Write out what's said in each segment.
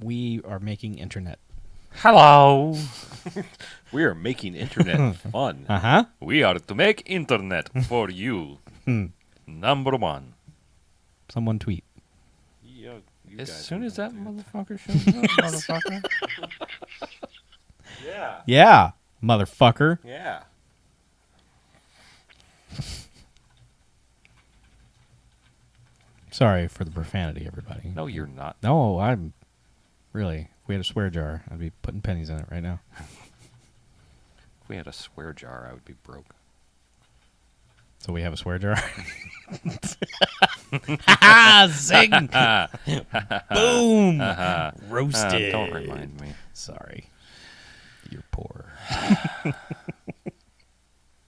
We are making internet. Hello. We are making internet fun. Uh-huh. We are to make internet for you. Number one. Someone tweet. Yeah, As soon as that motherfucker shows up, motherfucker. Yeah. Yeah, motherfucker. Yeah. Sorry for the profanity, everybody. No, you're not. No, I'm really. If we had a swear jar, I'd be putting pennies in it right now. If we had a swear jar, I would be broke. So we have a swear jar. Ha! Zing! Boom! Roasted. Don't remind me. Sorry. You're poor.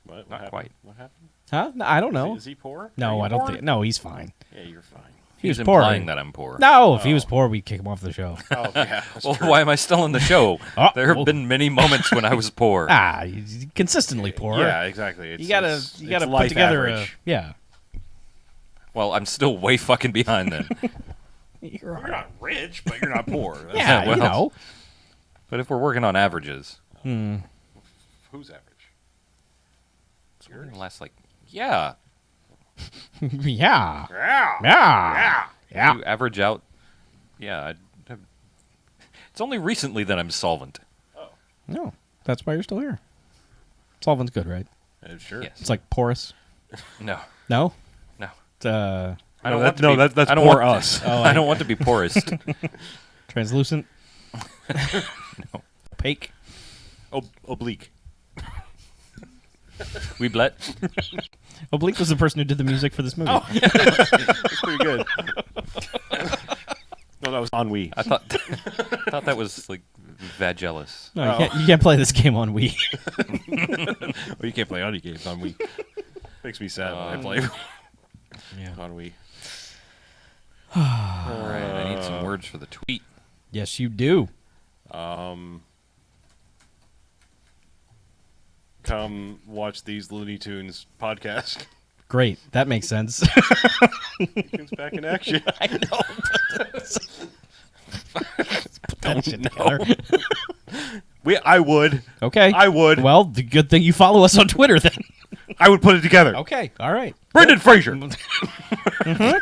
What Not happened? quite. What happened? Huh? No, I don't know. Is he poor? No, Are you I don't poor? think. No, he's fine. Yeah, you're fine. He He's was poor. implying that I'm poor. No, if he was poor, we'd kick him off the show. Oh, yeah. That's Well, true. why am I still in the show? Oh, There have well- been many moments when I was poor. He's consistently poor. Yeah, exactly. It's, You gotta it's put life together average. yeah. Well, I'm still way fucking behind then. You're You're not rich, but you're not poor. That's- Yeah, well. you know. But if we're working on averages, Who's average? it's only gonna last yeah. Yeah. Yeah. Yeah. Yeah. You average out, it's only recently that I'm solvent. No, that's why you're still here. Solvent's good, right? Sure. Yes. It's like porous. No. No? No. It's, I No, don't that- want to no, be, that- that's I don't poor want us. I don't want to be poorest. translucent. No. Opaque. Oblique. We blet. Oblique was the person who did the music for this movie. That's pretty good. No, that was ennui. I thought that was like Vagelis. No, you can't play this game on Wii. Well, you can't play audio games on Wii. Makes me sad when I play Yeah. on Wii. All right, I need some words for the tweet. Yes, you do. Come watch these Looney Tunes podcast. Great. That makes sense. It's back in action. I know. Put that shit together. I would. Okay. I would. Well, the good thing you follow us on Twitter then. I would put it together. Okay. All right. Brendan Fraser. Yeah.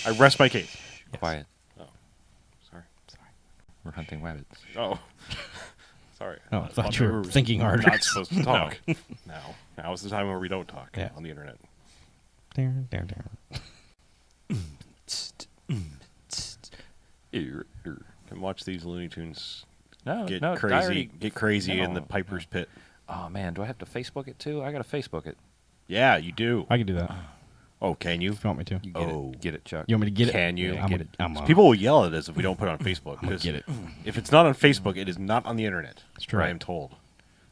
I rest my case. Quiet. Oh, sorry. We're hunting rabbits. Oh, sorry. Oh, I thought you were thinking harder. Not supposed to talk. Now is the time where we don't talk on the internet. Down, down, down. Come watch these Looney Tunes No, get no, crazy. diary- Get crazy in the No. Piper's Pit. Oh man, do I have to Facebook it too? I gotta Facebook it. Yeah, you do. I can do that Oh, can you? if you want me to. You get Oh. it, get it, Chuck. You want me to get it? Can you? I'm Get a- it. I'm a- People will yell at us if we don't put it on Facebook. I'm gonna 'cause get it. If it's not on Facebook, it is not on the internet. That's true. I am told.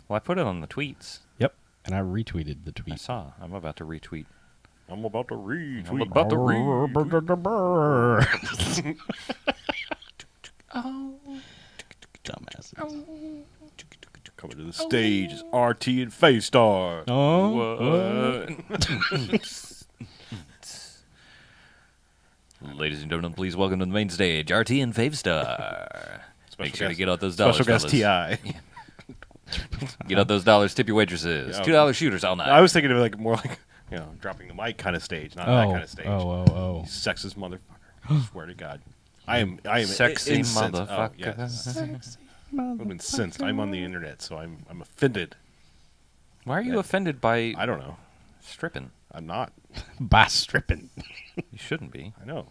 Well, I put it on the tweets. Yep. And I retweeted the I tweet. saw. I'm about to retweet. I'm about to read. I'm about to Dumbasses. Coming to the stage is RT and Face Star. Oh. Ladies and gentlemen, please welcome to the main stage, RT and Favestar. Make sure to guest- get out those dollars, Special guest fellas. Ti. Get out those dollars, tip your waitresses. Yeah. $2 shooters all night. I was thinking of more like dropping the mic kind of stage, not that kind of stage. Oh. You sexist motherfucker. I swear to God. I am Sexy incensed. motherfucker. Oh, yes. I'm incensed. I'm on the internet, so I'm offended. Why are you offended by I don't know. stripping? I'm not. By stripping. You shouldn't be. I know.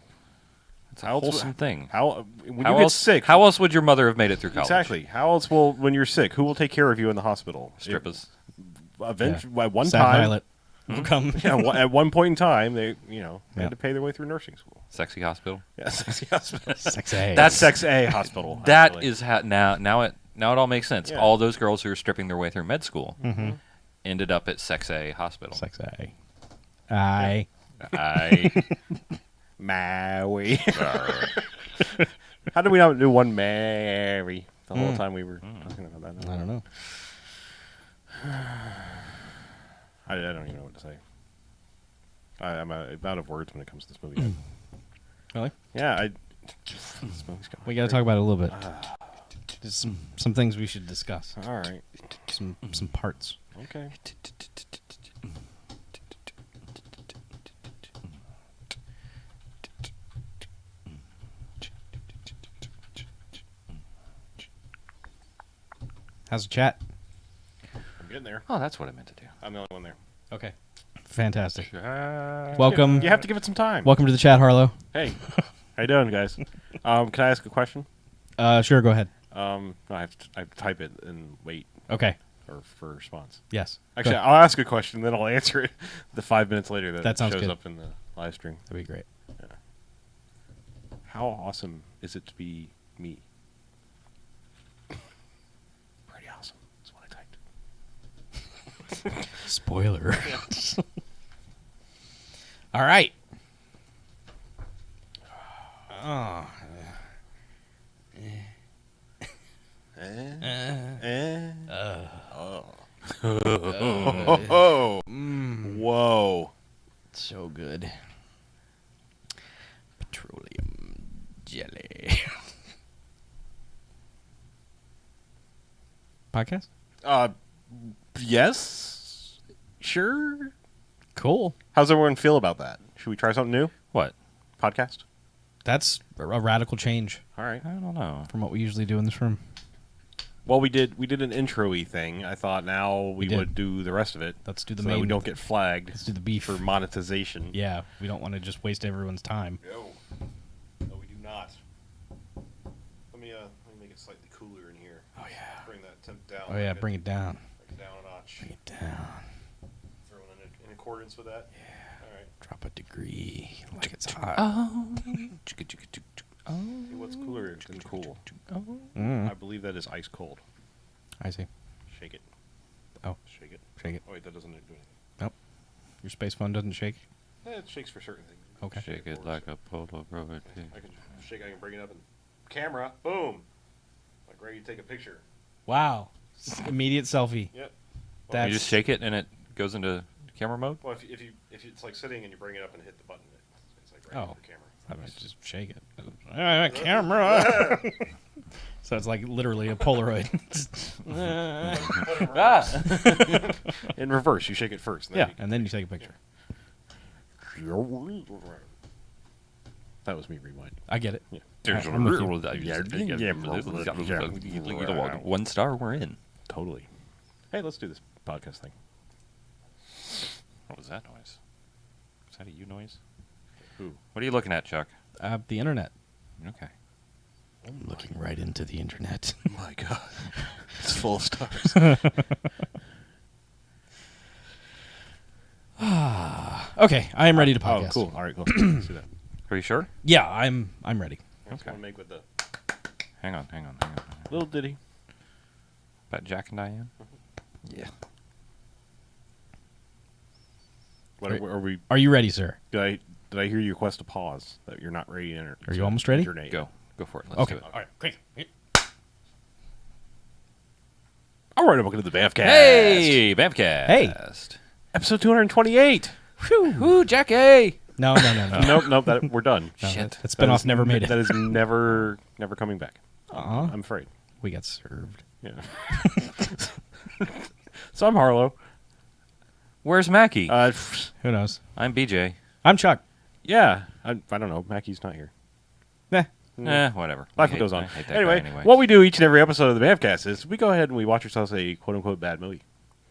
It's a wholesome thing. How when How you get else? sick? How else would your mother have made it through college? Exactly. How else will when you're sick? Who will take care of you in the hospital? Strippers. Eventually, at one Sad time, Violet will come. at one point in time, they they Yeah. had to pay their way through nursing school. Sexy hospital. Yeah, sexy hospital. Sexy. That's Sex A hospital. That actually. is now it all makes sense. Yeah. All those girls who are stripping their way through med school Mm-hmm. ended up at Sex A hospital. Sexy. I. I Maui. How did we not do one Mary the whole time we were talking about that? I don't know. I don't even know what to say. I'm out of words when it comes to this movie. Really? Yeah, We got to talk about it a little bit. Just some things we should discuss. All right. Some parts. Okay. How's the chat? I'm getting there. Oh, that's what I meant to do. I'm the only one there. Okay. Fantastic. Welcome. Welcome. You have to give it some time. Welcome to the chat, Harlow. Hey. How you doing, guys? Can I ask a question? Sure, go ahead. No, I have to type it and wait Okay. for a response. Yes. Actually, Go. I'll ask a question, then I'll answer it the 5 minutes later that That sounds shows good. up in the live stream. That'd be great. How awesome is it to be me? Pretty awesome. That's what I typed. Spoiler. All right. Oh. Oh. Whoa. So good. Petroleum jelly. Podcast? Yes. Sure. Cool. How's everyone feel about that? Should we try something new? What? Podcast? That's a radical change All right. I don't know. from what we usually do in this room. Well, we did an intro-y thing. I thought now we did. would do the rest of it. Let's do the so that main. we don't get flagged Let's do the beef. for monetization. Yeah, we don't want to just waste everyone's time. No, we do not. Let me make it slightly cooler in here. Oh yeah. Bring that temp down. Oh yeah, bring it down. Bring it down a notch. Bring it down. Everyone in accordance with that. Yeah. All right. Drop a degree like it's hot. Oh. Hey, what's cooler than cool? Mm. I believe that is ice cold. I see. Shake it. Oh, Shake it. shake it. Oh wait, that doesn't do anything. Nope. Your space phone doesn't shake. It shakes for certain things. Okay. Shake it like a Polaroid. I can shake. I can bring it up and camera. Boom. Like ready to take a picture. Wow. Immediate selfie. Yep. That's- You just shake it and it goes into camera mode? Well, if it's like sitting and you bring it up and hit the button, it's like right Oh. for camera. I mean, just shake it. Camera. So it's like literally a Polaroid. In reverse, you shake it first. Yeah, and then you take a picture. That was me rewind. I get it. Yeah. There's I'm with you. One star, we're in. Totally. Hey, let's do this podcast thing. What was that noise? Was that a you noise? Who? What are you looking at, Chuck? The internet. Okay. I'm looking right into the internet. My God, it's full of stars. Okay, I am ready to Oh, podcast. cool. All right, cool. Let's do that. Are you sure? Yeah, I'm ready. I just want to make with the Hang on. little ditty. About Jack and Diane? Yeah. What are we? Are you ready, sir? Did I hear you request a pause that you're not ready to enter? Are you almost ready? Alternate? Go for it. Let's Okay. do it. All right. Great. All right, welcome to the BMFcast. Hey, BMFcast. Hey. Episode 228. Woo, Jackie. No. Nope. We're done. No, Shit. That spinoff never made it. That is never coming back. I'm afraid. We got served. Yeah. So I'm Harlow. Where's Mackie? Who knows? I'm BJ. I'm Chuck. Yeah. I don't know. Mackey's not here. Nah. Whatever. Life I hate- goes on. I hate that Anyway, guy anyway. what we do each and every episode of the BMFcast is we go ahead and we watch ourselves a quote-unquote bad movie.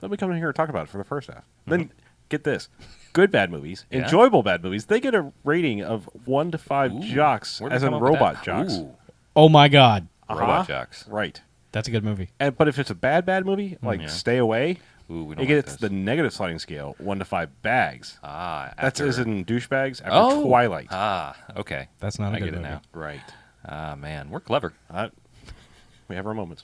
Then we come in here and talk about it for the first half. Then, get this. Good bad movies, Yeah? enjoyable bad movies, they get a rating of 1 to 5 Ooh, jocks, where'd we as in come up with robot that? jocks. Ooh, Oh my God. robot jocks. Right. That's a good movie. But if it's a bad movie, like Yeah. Stay Away, Ooh, we don't it like gets this. the negative sliding scale, 1 to 5 bags. That's after, as in douchebags after Twilight. Okay. That's not a I good get it movie. now. Right. Man, we're clever. We have our moments.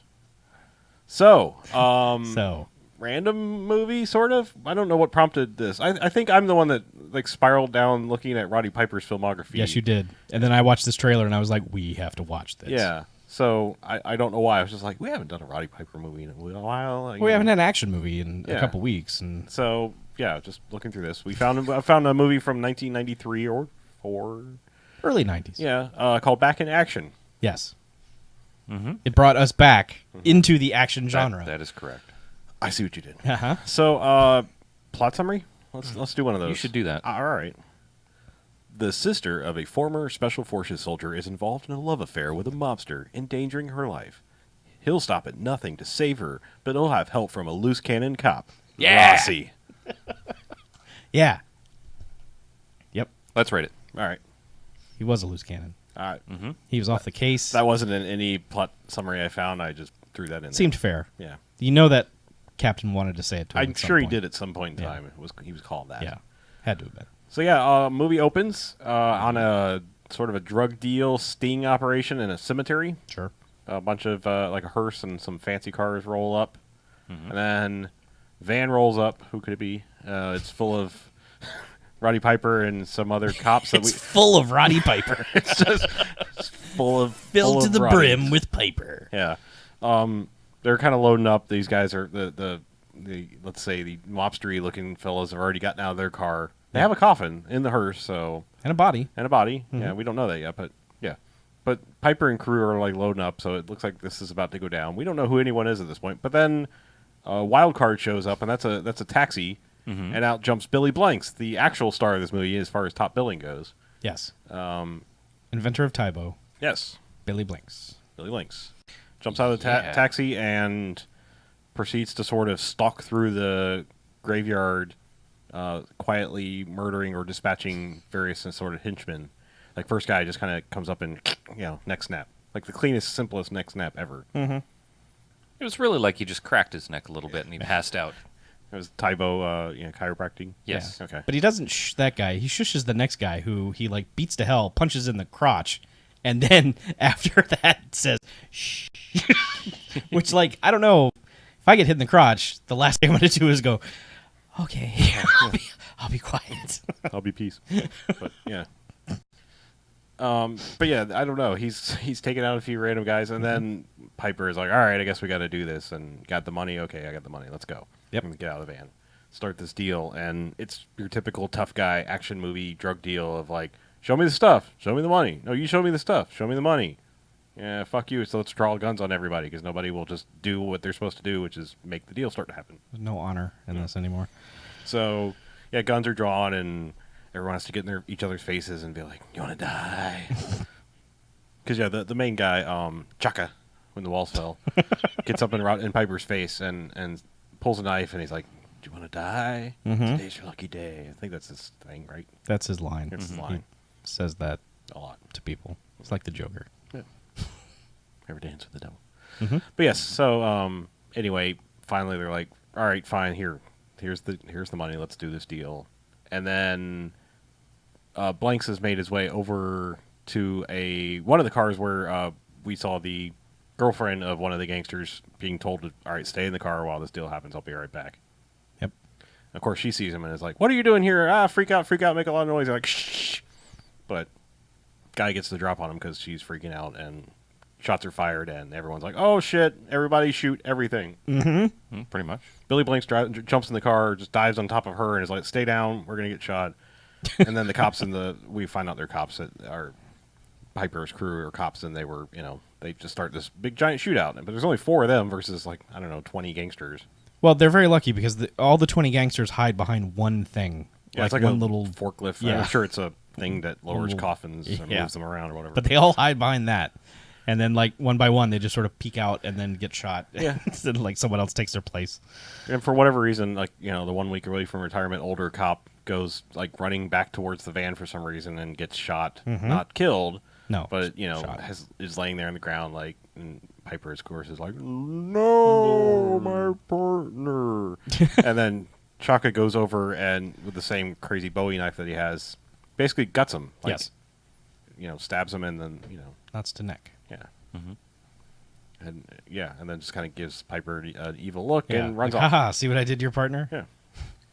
So, So random movie, sort of. I don't know what prompted this. I think I'm the one that like spiraled down looking at Roddy Piper's filmography. yes, you did. And then I watched this trailer and I was like, we have to watch this. Yeah. So I don't know why. I was just like, we haven't done a Roddy Piper movie in a while. Like, We haven't had an action movie in Yeah. a couple weeks, and So yeah, just looking through this, I found a movie from 1993 or 4. Early 90s. Yeah, called Back in Action. Yes. Mm-hmm. It brought us back into the action genre. That is correct. I see what you did. Uh-huh. So, plot summary. Let's do one of those. You should do that. All right. The sister of a former Special Forces soldier is involved in a love affair with a mobster, endangering her life. He'll stop at nothing to save her, but he'll have help from a loose cannon cop, Yeah! Rossi. Yeah. Yep. Let's rate it. All right. He was a loose cannon. All right. He was off the case. That wasn't in any plot summary I found. I just threw that in there. Seemed fair. Yeah. You know that Captain wanted to say it to him I'm at some sure he point. did at some point in Yeah. time. He was called that. Yeah. Had to have been. So yeah, movie opens on a sort of a drug deal sting operation in a cemetery. Sure. A bunch of like a hearse and some fancy cars roll up, and then van rolls up. Who could it be? It's full of Roddy Piper and some other cops. It's full of Roddy Piper. It's just full of Filled to of the Roddies. brim with Piper. Yeah. They're kind of loading up. These guys are the let's say the mobstery looking fellows have already gotten out of their car. They have a coffin in the hearse, so And a body. and a body. Yeah, we don't know that yet, but yeah. But Piper and crew are like loading up, so it looks like this is about to go down. We don't know who anyone is at this point. But then a wild card shows up, and that's a taxi, and out jumps Billy Blanks, the actual star of this movie as far as top billing goes. Yes. Inventor of Tybo. Yes, Billy Blanks. Billy Blanks jumps out of the Yeah. taxi and proceeds to sort of stalk through the graveyard, quietly murdering or dispatching various sort of henchmen. Like first guy just kind of comes up and neck snap, like the cleanest, simplest neck snap ever. It was really like he just cracked his neck a little bit and he passed out. It was Tybo, chiropractic. Yes. Okay. But he doesn't that guy. He shushes the next guy who he like beats to hell, punches in the crotch, and then after that says, shh. Which, like, I don't know. If I get hit in the crotch, the last thing I'm going to do is go, okay, I'll be quiet. I'll be peace. But yeah. But yeah, I don't know. He's taken out a few random guys, and then Piper is like, "All right, I guess we got to do this." And got the money. Okay, I got the money. Let's go. Yep. And get out of the van. Start this deal, and it's your typical tough guy action movie drug deal of like, "Show me the stuff. Show me the money. No, you show me the stuff. Show me the money." Yeah, fuck you. So let's draw guns on everybody because nobody will just do what they're supposed to do, which is make the deal start to happen. There's no honor in this anymore. So yeah, guns are drawn and everyone has to get in each other's faces and be like, "You want to die?" Because yeah, the main guy, Chaka, when the walls fell, gets up in Piper's face and pulls a knife and he's like, "Do you want to die? Today's your lucky day." I think that's his thing, right? That's his line. That's his He line. says that A lot. to people. It's like the Joker. Ever dance with the devil? But yes. So anyway, finally they're like, "All right, fine. Here's the money. Let's do this deal." And then Blanks has made his way over to one of the cars where we saw the girlfriend of one of the gangsters being told to, "All right, stay in the car while this deal happens. I'll be right back." Yep. Of course, she sees him and is like, "What are you doing here? Ah, freak out, make a lot of noise." They're like, "Shh." But guy gets the drop on him because she's freaking out and shots are fired and everyone's like, "Oh shit, everybody shoot everything." Pretty much. Billy Blanks jumps in the car, just dives on top of her and is like, "Stay down, we're going to get shot." And then the cops we find out they're cops that are Piper's crew or cops, and they were, they just start this big giant shootout. But there's only 4 of them versus 20 gangsters. Well, they're very lucky because all the 20 gangsters hide behind one thing. Yeah, it's like one a little forklift. Yeah. I'm sure it's a thing that lowers Little- coffins and yeah. moves them around or whatever. But they all hide behind that. And then, one by one, they just sort of peek out and then get shot. Yeah. Then, someone else takes their place. And for whatever reason, the 1 week away from retirement, older cop goes running back towards the van for some reason and gets shot, not killed. No, But shot. is laying there on the ground and Piper, of course, is like, "No, my partner." And then Chaka goes over and with the same crazy Bowie knife that he has, basically guts him. Yes. Stabs him and then Nuts to neck. yeah. And then just kind of gives Piper an evil look Yeah. and runs Like, off. haha, see what I did to your partner? Yeah,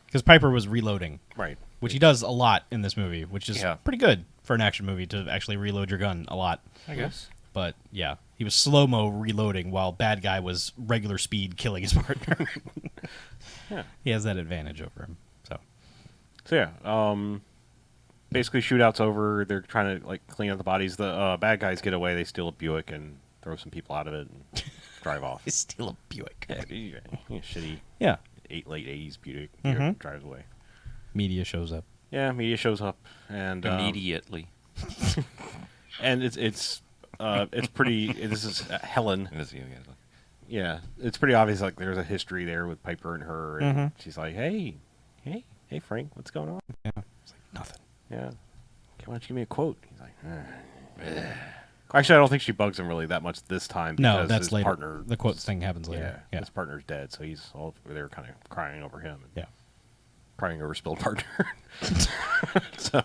Because Piper was reloading, right. which he does a lot in this movie, which is Yeah. pretty good for an action movie to actually reload your gun a lot. I guess. But, yeah, he was slow-mo reloading while bad guy was regular speed killing his partner. Yeah. He has that advantage over him. So, So yeah, basically shootouts over. They're trying to like clean up the bodies. The bad guys get away. They steal a Buick and throw some people out of it and drive off. Steal a Buick. Shitty Yeah. late 80s Buick drives away. Media shows up. Yeah, media shows up and Immediately. and it's pretty. This is Helen. Yeah, it's pretty obvious. Like there's a history there with Piper and her, and she's like, "Hey, Frank, what's going on?" Yeah. It's like nothing. Yeah, why don't you give me a quote? He's like, Actually, I don't think she bugs him really that much this time. No, that's his later. Partner, the quote thing happens later. Yeah, his partner's dead, so he's all they're kind of crying over him. Yeah. Crying over spilled partner. So,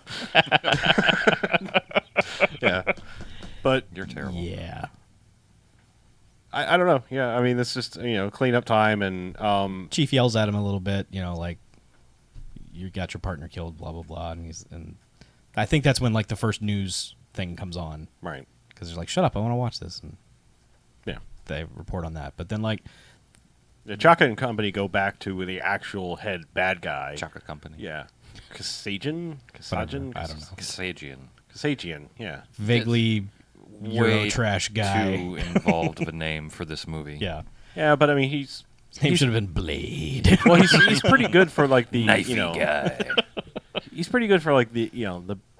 yeah, but You're terrible. Yeah. I don't know. Yeah, I mean, it's just clean up time, and Chief yells at him a little bit, like, you got your partner killed, blah blah blah, and I think that's when like the first news thing comes on, right? Because they're like, shut up, I want to watch this, and yeah, they report on that. But then like the Chaka and Company go back to the actual head bad guy. Chaka Company. Yeah, Kasajian. I don't know. Kasajian. Yeah, vaguely Euro Way trash guy. too involved of a name for this movie. Yeah. yeah, but I mean, his name should have been Blade. well, he's pretty good for like the Knifey guy. He's pretty good for like the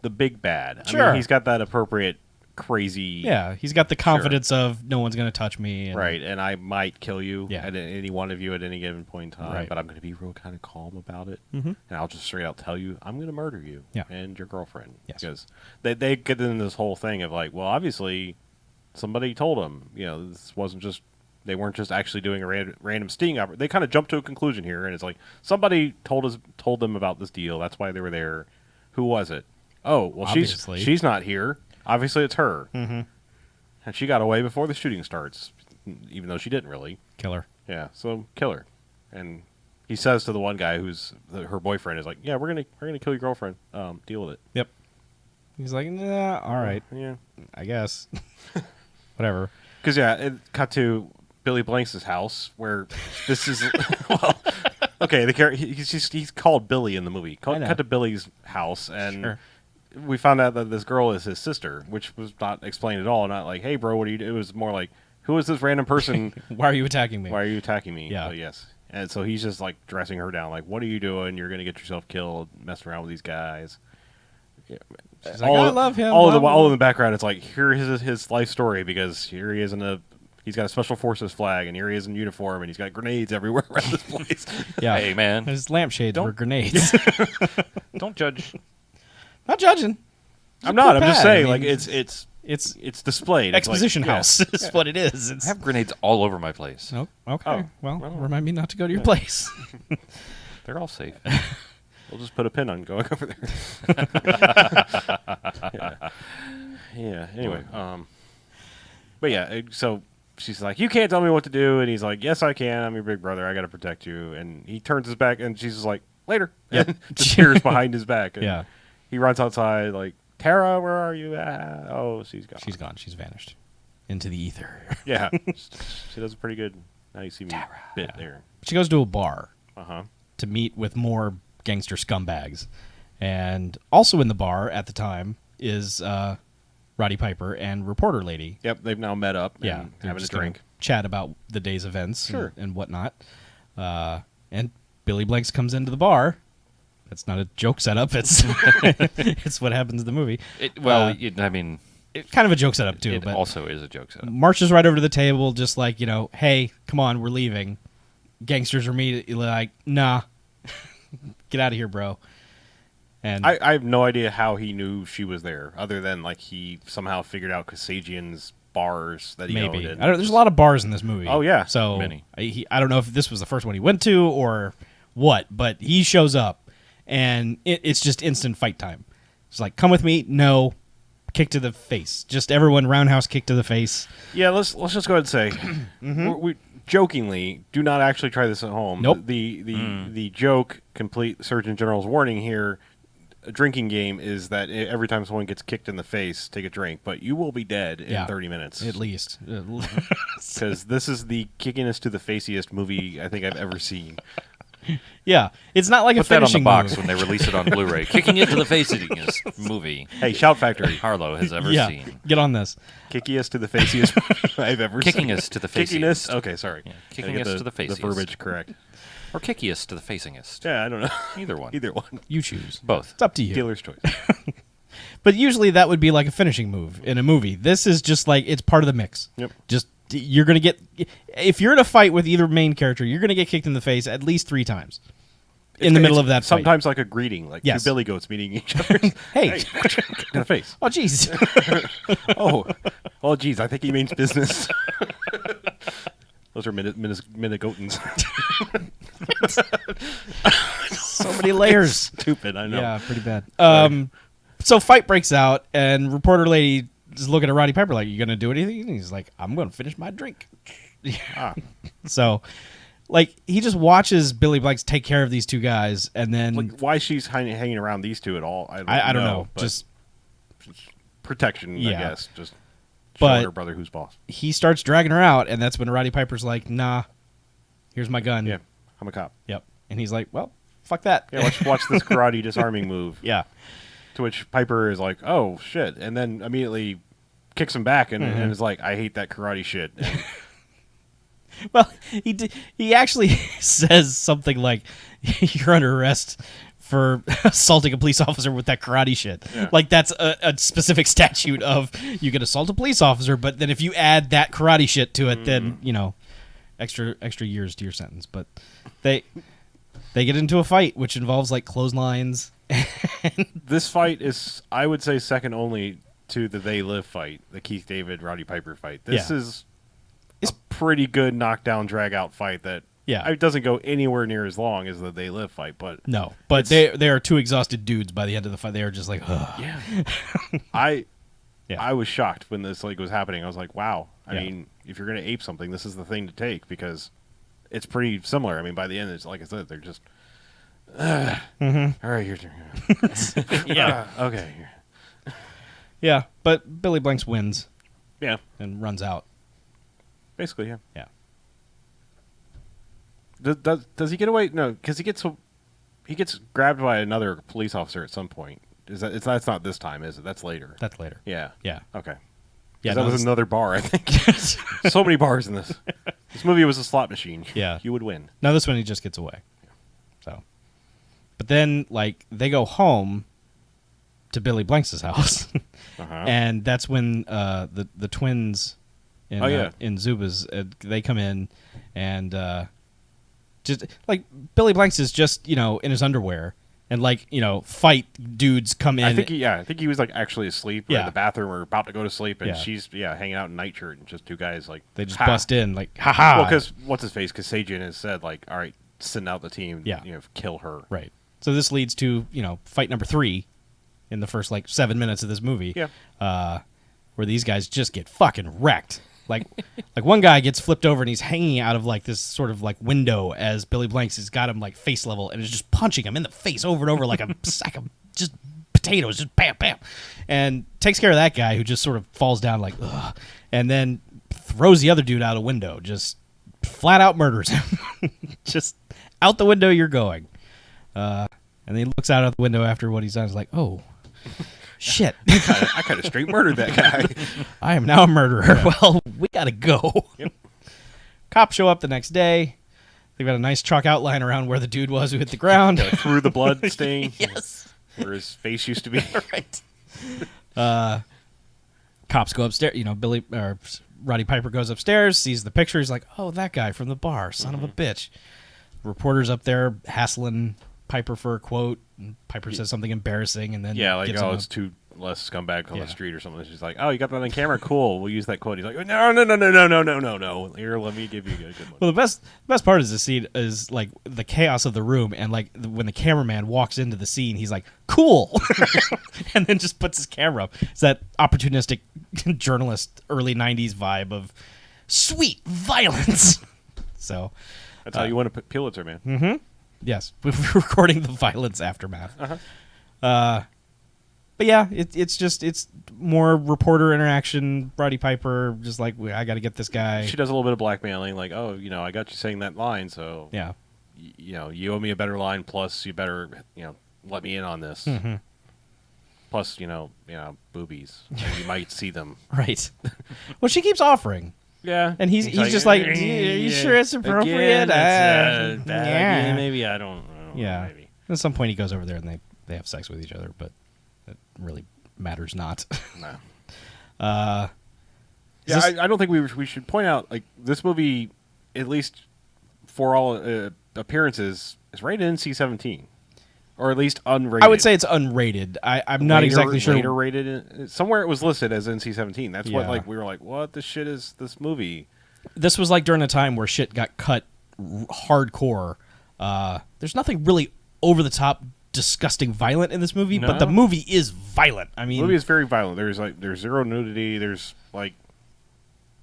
the big bad. I Sure. mean, he's got that appropriate crazy. Yeah, he's got the confidence of no one's going to touch me. And, Right, and I might kill you Yeah. at any one of you at any given point in time, Right. but I'm going to be real kind of calm about it, Mhm. and I'll just straight out tell you I'm going to murder you Yeah. and your girlfriend. Yes. Because they get into this whole thing of like, well, obviously somebody told them, this wasn't just they weren't just actually doing a random sting operation. They kind of jumped to a conclusion here, and it's like somebody told them about this deal. That's why they were there. Who was it? Oh, well, Obviously. she's not here. Obviously, it's her. Mhm. And she got away before the shooting starts, even though she didn't really. Killer. Yeah, so kill her. And he says to the one guy who's her boyfriend is like, "Yeah, we're gonna kill your girlfriend. Deal with it." Yep. He's like, nah, all right, Yeah. I guess. Whatever. Because it cut to Billy Blanks' house where this is well, okay. The character he's called Billy in the movie. I know. Cut to Billy's house, and Sure. we found out that this girl is his sister, which was not explained at all. Not like, "Hey, bro, what do you do?" It was more like, "Who is this random person? Why are you attacking me? Why are you attacking me?" Yeah. Yes. And so he's just like dressing her down, like, "What are you doing? You're gonna get yourself killed, messing around with these guys." Yeah. She's like, I love him. All blah, blah, in blah. the background, it's like here is his life story because here he is he's got a special forces flag, and here he is in uniform, and he's got grenades everywhere around this place. Yeah. Hey, man. His lampshades Don't- were grenades. Don't judge. Not judging. I'm not. I'm just bad. saying, I mean, like it's It's displayed. It's like- exposition yeah. house is what it is. It's I have grenades all over my place. oh, okay. Oh, well, well. remind me not to go to your place. They're all safe. We'll just put a pin on going over there. yeah. Anyway, but yeah, so she's like, "You can't tell me what to do," and he's like, "Yes, I can. I'm your big brother. I got to protect you." And he turns his back, and she's just like, "Later." Yeah. And disappears behind his back. And Yeah. He runs outside, like, "Tara, where are you at?" Oh, she's gone. She's gone. She's vanished into the ether. Yeah. She does a pretty good. Now you see me bit there. She goes to a bar Uh-huh. to meet with more gangster scumbags, and also in the bar at the time is Roddy Piper and reporter lady. Yep, they've now met up. Yeah, and they're having a just gonna drink. chat about the day's events, Sure. and whatnot. And Billy Blanks comes into the bar. That's not a joke setup. It's it's what happens in the movie. I mean, It, kind of a joke setup too, it but also is a joke setup. marches right over to the table, just like, hey, come on, we're leaving. Gangsters are immediately like, nah, get out of here, bro. And I have no idea how he knew she was there, other than like he somehow figured out Kasajian's bars that he owned. maybe and- there's a lot of bars in this movie. Oh, yeah. so Many. I don't know if this was the first one he went to or what, but he shows up, and it's just instant fight time. It's like, come with me, no, kick to the face, just everyone roundhouse kick to the face. Yeah, let's just go ahead and say we jokingly do not actually try this at home. Nope. The joke, complete Surgeon General's warning here. A drinking game is that every time someone gets kicked in the face, take a drink, but you will be dead in 30 minutes. At least. Because this is the kickingest to the faciest movie I think I've ever seen. Yeah, it's not like Put a that on the finishing box move. when they release it on Blu-ray. Kicking it to the faceingest movie Hey, Shout Factory. Harlow has ever Yeah, seen. get on this. Kickiest to the faciest movie I've ever seen. Kicking us to the Kickiness? faciest. Okay, sorry. Yeah, Gotta kicking get us to the faciest. The verbiage correct. Or kickiest to the facingest. Yeah, I don't know. Either one. Either one. You choose. Both. It's up to you. Dealer's choice. But usually that would be like a finishing move in a movie. This is just like it's part of the mix. Yep. Just you're gonna get if you're in a fight with either main character, you're gonna get kicked in the face at least 3 times in the middle of that fight. Sometimes like a greeting, like Yes. 2 billy goats meeting each other. Hey. In the face. Oh jeez. Oh, geez, I think he means business. Those are Minnesotans. So many layers. Stupid, I know. Yeah, pretty bad. So fight breaks out, and reporter lady is looking at Roddy Piper like, "You gonna do anything?" And he's like, "I'm gonna finish my drink." So, like, he just watches Billy Blanks take care of these 2 guys, and then Like, why she's hanging around these 2 at all? I don't know. but Just protection, Yeah. I guess. Just But- showing her brother who's boss. he starts dragging her out, and that's when Roddy Piper's like, "Nah, here's my gun." Yeah, I'm a cop. Yep. And he's like, "Well, fuck that." Yeah, watch this karate disarming move. Yeah. To which Piper is like, "Oh shit!" and then immediately kicks him back and is like, "I hate that karate shit." And Well, he actually says something like, "You're under arrest for assaulting a police officer with that karate shit." Yeah. Like that's a specific statute of you can assault a police officer, but then if you add that karate shit to it, then extra years to your sentence. But they get into a fight which involves like clotheslines. this fight is, I would say, second only to the They Live fight, the Keith David Roddy Piper fight. This Yeah. is a pretty good knockdown drag out fight that it doesn't go anywhere near as long as the They Live fight, but No, but they are 2 exhausted dudes by the end of the fight. They are just like, ugh. yeah. I Yeah. was shocked when this was happening. I was like, wow. I Yeah. mean, if you're going to ape something, this is the thing to take because it's pretty similar. I mean, by the end, it's like I said, they're just, all right, your turn. Yeah. Okay. Yeah, but Billy Blanks wins Yeah. and runs out. Basically, yeah. Yeah. Does he get away? No, because he gets grabbed by another police officer at some point. That's not this time, is it? That's later. That's later. Yeah. Yeah. Okay. Yeah, That no, was another bar, I think. So many bars in this. This movie was a slot machine. Yeah. You would win. No, this one he just gets away. So, but then like they go home to Billy Blanks' house, and that's when the twins in in Zuba's they come in and just like Billy Blanks is just in his underwear and like fight dudes come in. I think he was like actually asleep or in Yeah. the bathroom or about to go to sleep, and Yeah. she's hanging out in nightshirt and just 2 guys like They just ha. bust in like haha. Well, because what's his face? Because Sajin has said like, all right, send out the team. Yeah. Kill her. Right. So this leads to fight number 3 in the first like 7 minutes of this movie. Yeah. Where these guys just get fucking wrecked. Like one guy gets flipped over and he's hanging out of like this sort of like window as Billy Blanks has got him like face level and is just punching him in the face over and over like a sack of just potatoes, just bam, bam, and takes care of that guy who just sort of falls down like ugh, and then throws the other dude out a window, just flat out murders him, just out the window you're going, and then he looks out the window after what he's done. He's like, oh. Shit. I kind of straight murdered that guy. I am now a murderer. Well, we gotta go. Yep. Cops show up the next day. They've got a nice chalk outline around where the dude was who hit the ground. Through the blood stain. Yes. Where his face used to be. Right. Cops go upstairs. Roddy Piper goes upstairs, sees the picture. He's like, oh, that guy from the bar. Son of a bitch. Reporter's up there hassling Piper for a quote. And Piper says something embarrassing, and then Like, gives oh, him it's 2 less scumbags on Yeah. the street or something. She's like, oh, you got that on camera? Cool. We'll use that quote. He's like, no. Here, let me give you a good one. Well, the best part of the scene is like the chaos of the room, and like when the cameraman walks into the scene, he's like, "Cool," and then just puts his camera up. It's that opportunistic journalist early '90s vibe of sweet violence. So That's how you win a Pulitzer, man. yes, we're recording the violence aftermath. But yeah, it's more reporter interaction. Roddy Piper just like, I got to get this guy. She does a little bit of blackmailing, like, oh, I got you saying that line, so Yeah. you owe me a better line. Plus, you better let me in on this. Mm-hmm. Plus, boobies. And you might see them. Right. Well, she keeps offering. Yeah, And he's just like, are you sure it's appropriate? Again, that's, bad yeah. idea. Maybe I don't know. Yeah. Maybe. At some point, he goes over there and they have sex with each other, but it really matters not. No. Uh, Yeah, I don't think we should point out, like, this movie, at least for all appearances, is rated NC-17. Or at least unrated. I would say it's unrated. I'm not exactly sure. Later rated. Somewhere it was listed as NC-17. That's what, Yeah. like, we were like, what the shit is this movie? This was like during a time where shit got cut hardcore. There's nothing really over the top, disgusting, violent in this movie, but No. the movie is violent. I mean, The movie is very violent. There's zero nudity. There's, like,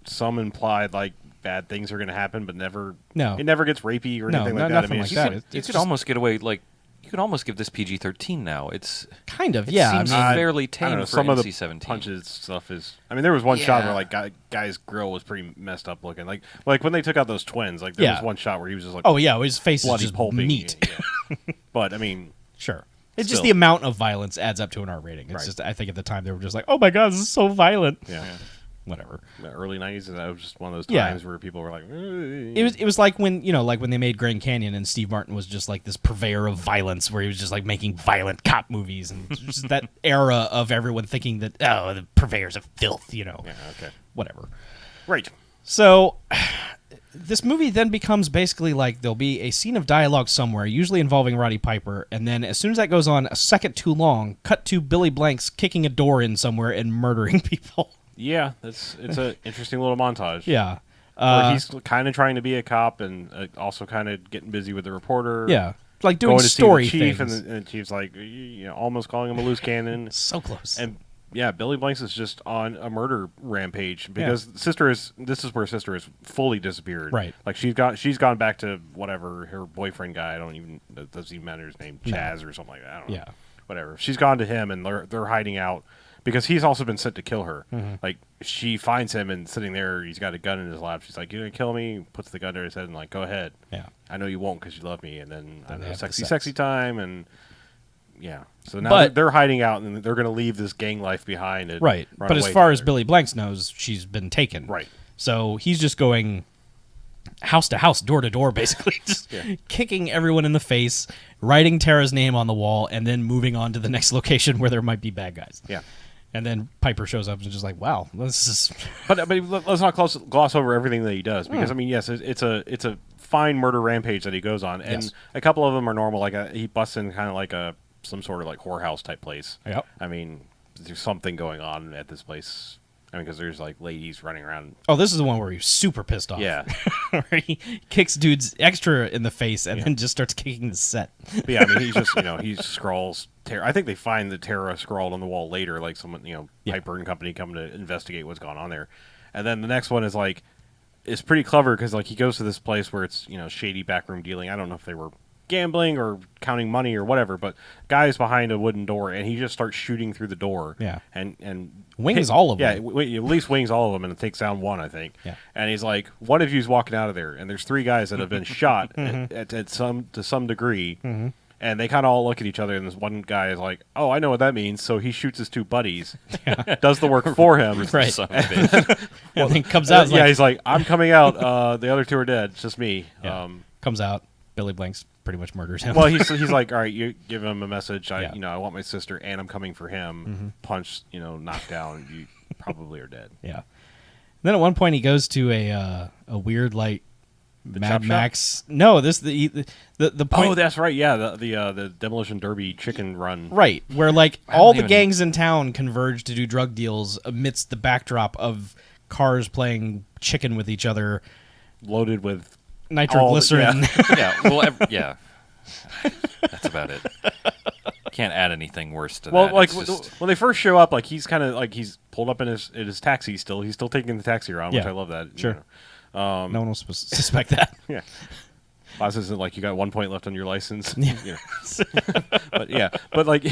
some implied, like, bad things are going to happen, but never. No. It never gets rapey or No, anything no, like that. nothing I mean, like it's that. just, It's You just could almost get away, like, you could almost give this PG-13 now. It's kind of, it yeah. seems I mean, fairly I tame don't know, for some of the NC-17. punches stuff is. I mean, there was one shot Yeah. where like guy's grill was pretty messed up looking. Like when they took out those twins, like there Yeah. was one shot where he was just like, oh yeah, his face is bloody just pulping. meat. Yeah. But I mean, Sure. It's just Still. the amount of violence adds up to an R rating. It's Right. just, I think at the time they were just like, oh my god, this is so violent. yeah, Whatever. the early '90s, that was just one of those Yeah. times where people were like, It was like when when they made Grand Canyon and Steve Martin was just like this purveyor of violence, where he was just like making violent cop movies, and just that era of everyone thinking that the purveyors of filth, Yeah, okay, whatever. right. So this movie then becomes basically like there'll be a scene of dialogue somewhere, usually involving Roddy Piper, and then as soon as that goes on a second too long, cut to Billy Blanks kicking a door in somewhere and murdering people. Yeah, it's an interesting little montage. Yeah. Where he's kind of trying to be a cop and also kind of getting busy with the reporter. Yeah. Like doing going to story see the chief, things. and the chief's like, almost calling him a loose cannon. So close. And yeah, Billy Blanks is just on a murder rampage because this is where sister is fully disappeared. Right. Like she's gone back to whatever her boyfriend guy. It doesn't even matter his name, Chaz or something like that. I don't know. Yeah. Whatever. She's gone to him and they're hiding out because he's also been sent to kill her. Mm-hmm. Like she finds him and sitting there, he's got a gun in his lap. She's like, "You gonna kill me?" Puts the gun to his head and like, "Go ahead. Yeah. I know you won't because you love me." And then I Then they know, have the sexy, sex. sexy time and. Yeah, so now But- they're hiding out, and they're going to leave this gang life behind. And Right. run But as away far as together. Billy Blanks knows, she's been taken. Right. So he's just going house to house, door to door, basically, just kicking everyone in the face, writing Tara's name on the wall, and then moving on to the next location where there might be bad guys. Yeah. And then Piper shows up and is just like, wow, this is... But let's not gloss over everything that he does because Hmm. I mean, yes, it's a fine murder rampage that he goes on, and Yes. a couple of them are normal. Like he busts in kind of like some sort of like whorehouse type place. Yep. I mean, there's something going on at this place. I mean, because there's like ladies running around. Oh, this is the one where he's super pissed off. Yeah. Where he kicks dudes extra in the face and then just starts kicking the set. But yeah, I mean, he's just he scrawls. I think they find the Tara scrawled on the wall later, like someone Piper and company come to investigate what's going on there, and then the next one is like, it's pretty clever because like he goes to this place where it's shady backroom dealing. I don't know if they were gambling or counting money or whatever, but guy's behind a wooden door and he just starts shooting through the door. Yeah. and Wings all of them. Yeah, at least wings all of them, and it takes down one, I think. Yeah. And he's like, one of you's walking out of there, and there's three guys that have been shot Mm-hmm. to some degree. And they kind of all look at each other, and this one guy is like, "Oh, I know what that means." So he shoots his two buddies, does the work for him, Right. Son of a bitch. And then comes out. yeah, he's like, "I'm coming out. The other two are dead. It's just me." Yeah. Comes out. Billy Blanks pretty much murders him. Well, he's like, "All right, you give him a message. I Yeah. I want my sister, and I'm coming for him. Punch, knocked down. You probably are dead." Yeah. Then at one point he goes to a weird like The Mad chop shop? Max. No, this the point. Oh, that's right. Yeah, the Demolition Derby chicken run. Right, where like I don't all the even- gangs in town converge to do drug deals amidst the backdrop of cars playing chicken with each other, Loaded with nitroglycerin. Yeah, well, yeah. That's about it. Can't add anything worse to Well, that. like It's just- when they first show up, like he's kind of like he's pulled up in his taxi still. He's still taking the taxi around, which Yeah. I love that. Sure. No one will suspect that. Yeah. Well, this isn't like you got 1 point left on your license. Yeah. But yeah, but like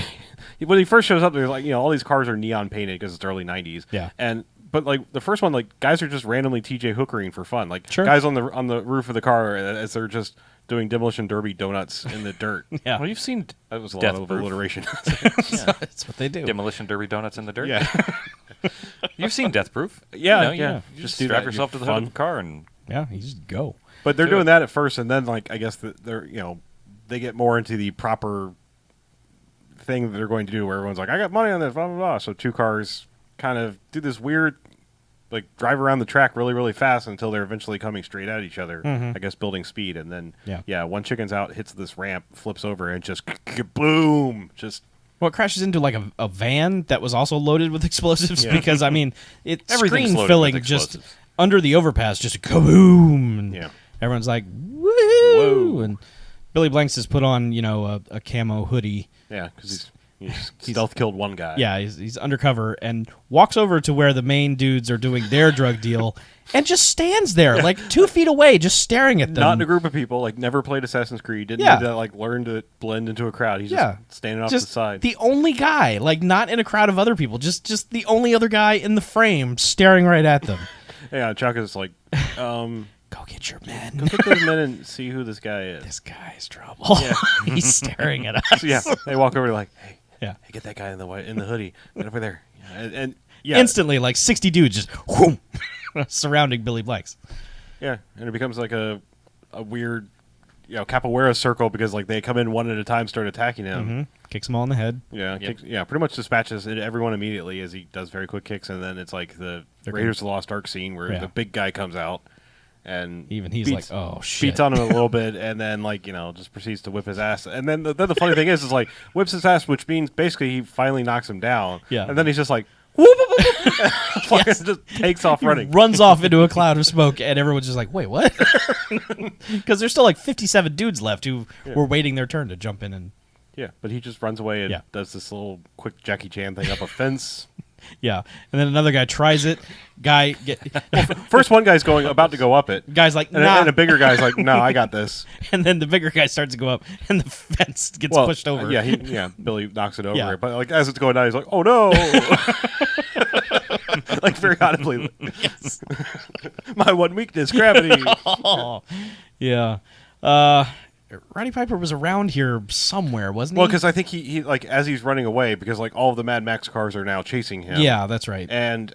when he first shows up, there's like all these cars are neon painted because it's early '90s. Yeah. And but like the first one, like guys are just randomly TJ hookering for fun. Like Sure. guys on the roof of the car as they're just doing demolition derby donuts in the dirt. Yeah. Well, you've seen That was a Death lot of Proof. alliteration. That's what they do. Demolition Derby donuts in the dirt. yeah. You've seen Death Proof. Yeah, You yeah. You Just just do strap that. yourself to the Fun. hood of the car and Yeah, you just go. But they're Do doing it. that at first, and then like I guess they're they get more into the proper thing that they're going to do, where everyone's like, I got money on this, blah blah blah. So two cars kind of do this weird, like drive around the track really really fast until they're eventually coming straight at each other. I guess building speed, and then one chicken's out, hits this ramp, flips over, and just boom, just. Well, it crashes into like a van that was also loaded with explosives because I mean, it's Everything's screen loaded filling with just explosives. under the overpass, just kaboom, and Yeah. everyone's like, woo! Whoa. And Billy Blanks has put on a camo hoodie. Yeah, because he's stealth killed one guy. Yeah, he's undercover and walks over to where the main dudes are doing their drug deal and just stands there like 2 feet away, just staring at them. Not in a group of people. Like never played Assassin's Creed. Didn't Yeah. need to like learn to blend into a crowd. He's Yeah. just standing off Just the side. the only guy, like not in a crowd of other people, just the only other guy in the frame staring right at them. Yeah, Chuck is like, Go get your men. go get those men and see who this guy is. This guy's trouble. Yeah. He's staring at us. So, yeah, they walk over like, hey, Yeah. hey, get that guy in the hoodie, get over there, and yeah, Instantly, like 60 dudes just whoom, surrounding Billy Blanks. yeah, and it becomes like a weird, capoeira circle because like they come in one at a time, start attacking him. Kicks them all in the head. Yeah, Yep. pretty much dispatches everyone immediately as he does very quick kicks, and then it's like the They're Raiders of the Lost Ark scene where Yeah. the big guy comes out and Even he's beats, like, oh, shit. beats on him a little bit, and then like just proceeds to whip his ass. And then the funny thing is like whips his ass, which means basically he finally knocks him down. Yeah. and then he's just like whoop, whoop, whoop, whoop, fucking just takes off running. Runs off into a cloud of smoke, and everyone's just like, wait, what? Because there's still like 57 dudes left who were waiting their turn to jump in and. Yeah, but he just runs away and Yeah. does this little quick Jackie Chan thing up a fence. Yeah, and then another guy tries it. First, one guy's about to go up it. Guy's like, And, nah. and a bigger guy's like, no, I got this. And then the bigger guy starts to go up, and the fence gets Well, pushed over. Yeah, Billy knocks it over. Yeah. But like as it's going down, he's like, oh no. Like very audibly. Yes. My one weakness, gravity. Oh, yeah. Roddy Piper was around here somewhere, wasn't he? Well, because I think he like as he's running away, because like all of the Mad Max cars are now chasing him. Yeah, that's right. And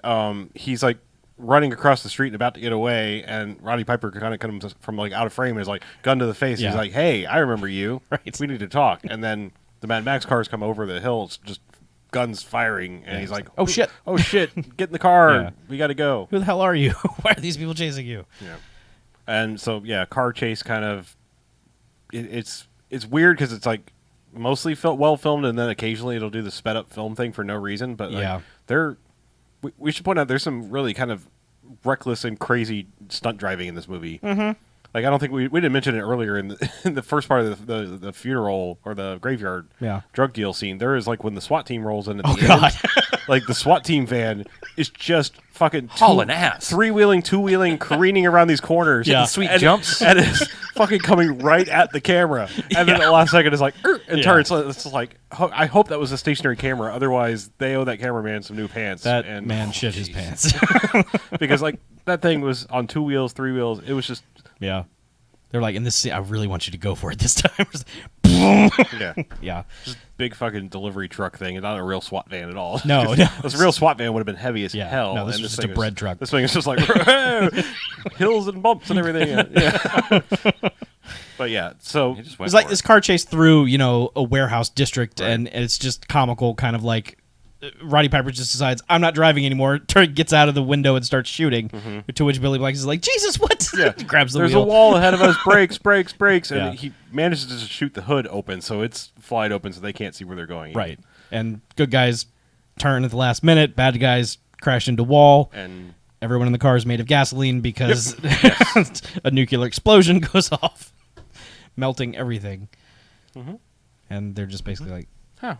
he's like running across the street and about to get away, and Roddy Piper kind of comes from like out of frame and is like gun to the face. Yeah. He's like, "Hey, I remember you. Right. We need to talk." And then the Mad Max cars come over the hills, just guns firing, and he's like, "Oh shit! Oh shit! Get in the car. Yeah. We got to go." Who the hell are you? Why are these people chasing you?" Yeah. And so car chase kind of it's weird because it's like mostly well filmed, and then occasionally it'll do the sped up film thing for no reason. But like, we should point out there's some really kind of reckless and crazy stunt driving in this movie. Mm-hmm. Like I don't think we didn't mention it earlier in the first part of the funeral or the graveyard drug deal scene. There is like when the SWAT team rolls in at the end, like the SWAT team van is just fucking hauling ass, 3-wheeling, 2-wheeling, careening around these corners, sweet jumps, and it's fucking coming right at the camera. And then at the last second is like and turns. It's just like I hope that was a stationary camera. Otherwise, they owe that cameraman some new pants. That man shit his pants because like that thing was on 2 wheels, 3 wheels. It was just. Yeah. They're like, in this scene, I really want you to go for it this time. Yeah. Yeah. Just big fucking delivery truck thing and not a real SWAT van at all. No. This real SWAT van would have been heavy as hell. No, this was just a bread truck. This thing is just like hills and bumps and everything. Yeah. But yeah, so it's like this car chase through, a warehouse district, and it's just comical, kind of like Roddy Piper just decides, I'm not driving anymore, gets out of the window and starts shooting, to which Billy Blanks is like, Jesus, what? Yeah. Grabs the There's wheel. a wall ahead of us, brakes, and Yeah. he manages to just shoot the hood open, so it's flied open so they can't see where they're going. Right. And good guys turn at the last minute, bad guys crash into wall, And everyone in the car is made of gasoline because a nuclear explosion goes off, melting everything. And they're just basically like,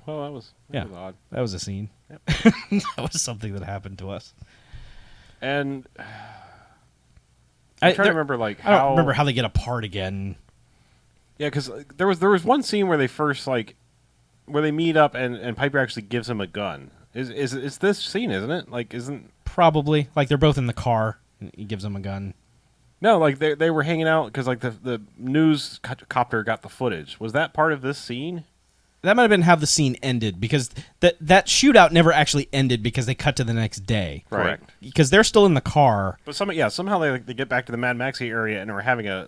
well, that was odd. that was a scene. Yep. That was something that happened to us. And I'm trying to remember like I don't remember how they get apart again. Yeah, because there was one scene where they first where they meet up and Piper actually gives him a gun. Is this scene, isn't it? Like, isn't Probably. Like, they're both in the car. And he gives them a gun. No, like they were hanging out because like the news copter got the footage. Was that part of this scene? That might have been how the scene ended, because that shootout never actually ended because they cut to the next day. Correct. Because they're still in the car. But somehow they get back to the Mad Maxi area and are having They're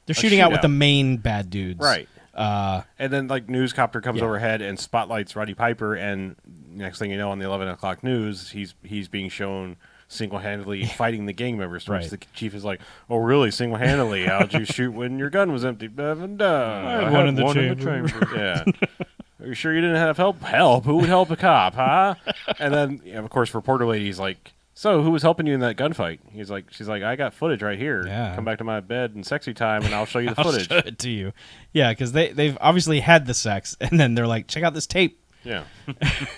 a shooting out with shootout. the main bad dudes. Right. And then like newscopter comes Yeah. overhead and spotlights Roddy Piper, and next thing you know, on the 11 o'clock news, he's being shown single-handedly fighting the gang members. Right. Which the chief is like, "Oh, really? Single-handedly? How'd you shoot when your gun was empty?" I had one in the chamber. Yeah. Are you sure you didn't have help? Help? Who would help a cop, huh? And then, of course, reporter lady's like, "So, who was helping you in that gunfight?" She's like, "I got footage right here. Yeah. Come back to my bed in sexy time, and I'll show you the I'll footage." show it to you. Yeah, because they've obviously had the sex, and then they're like, check out this tape. Yeah.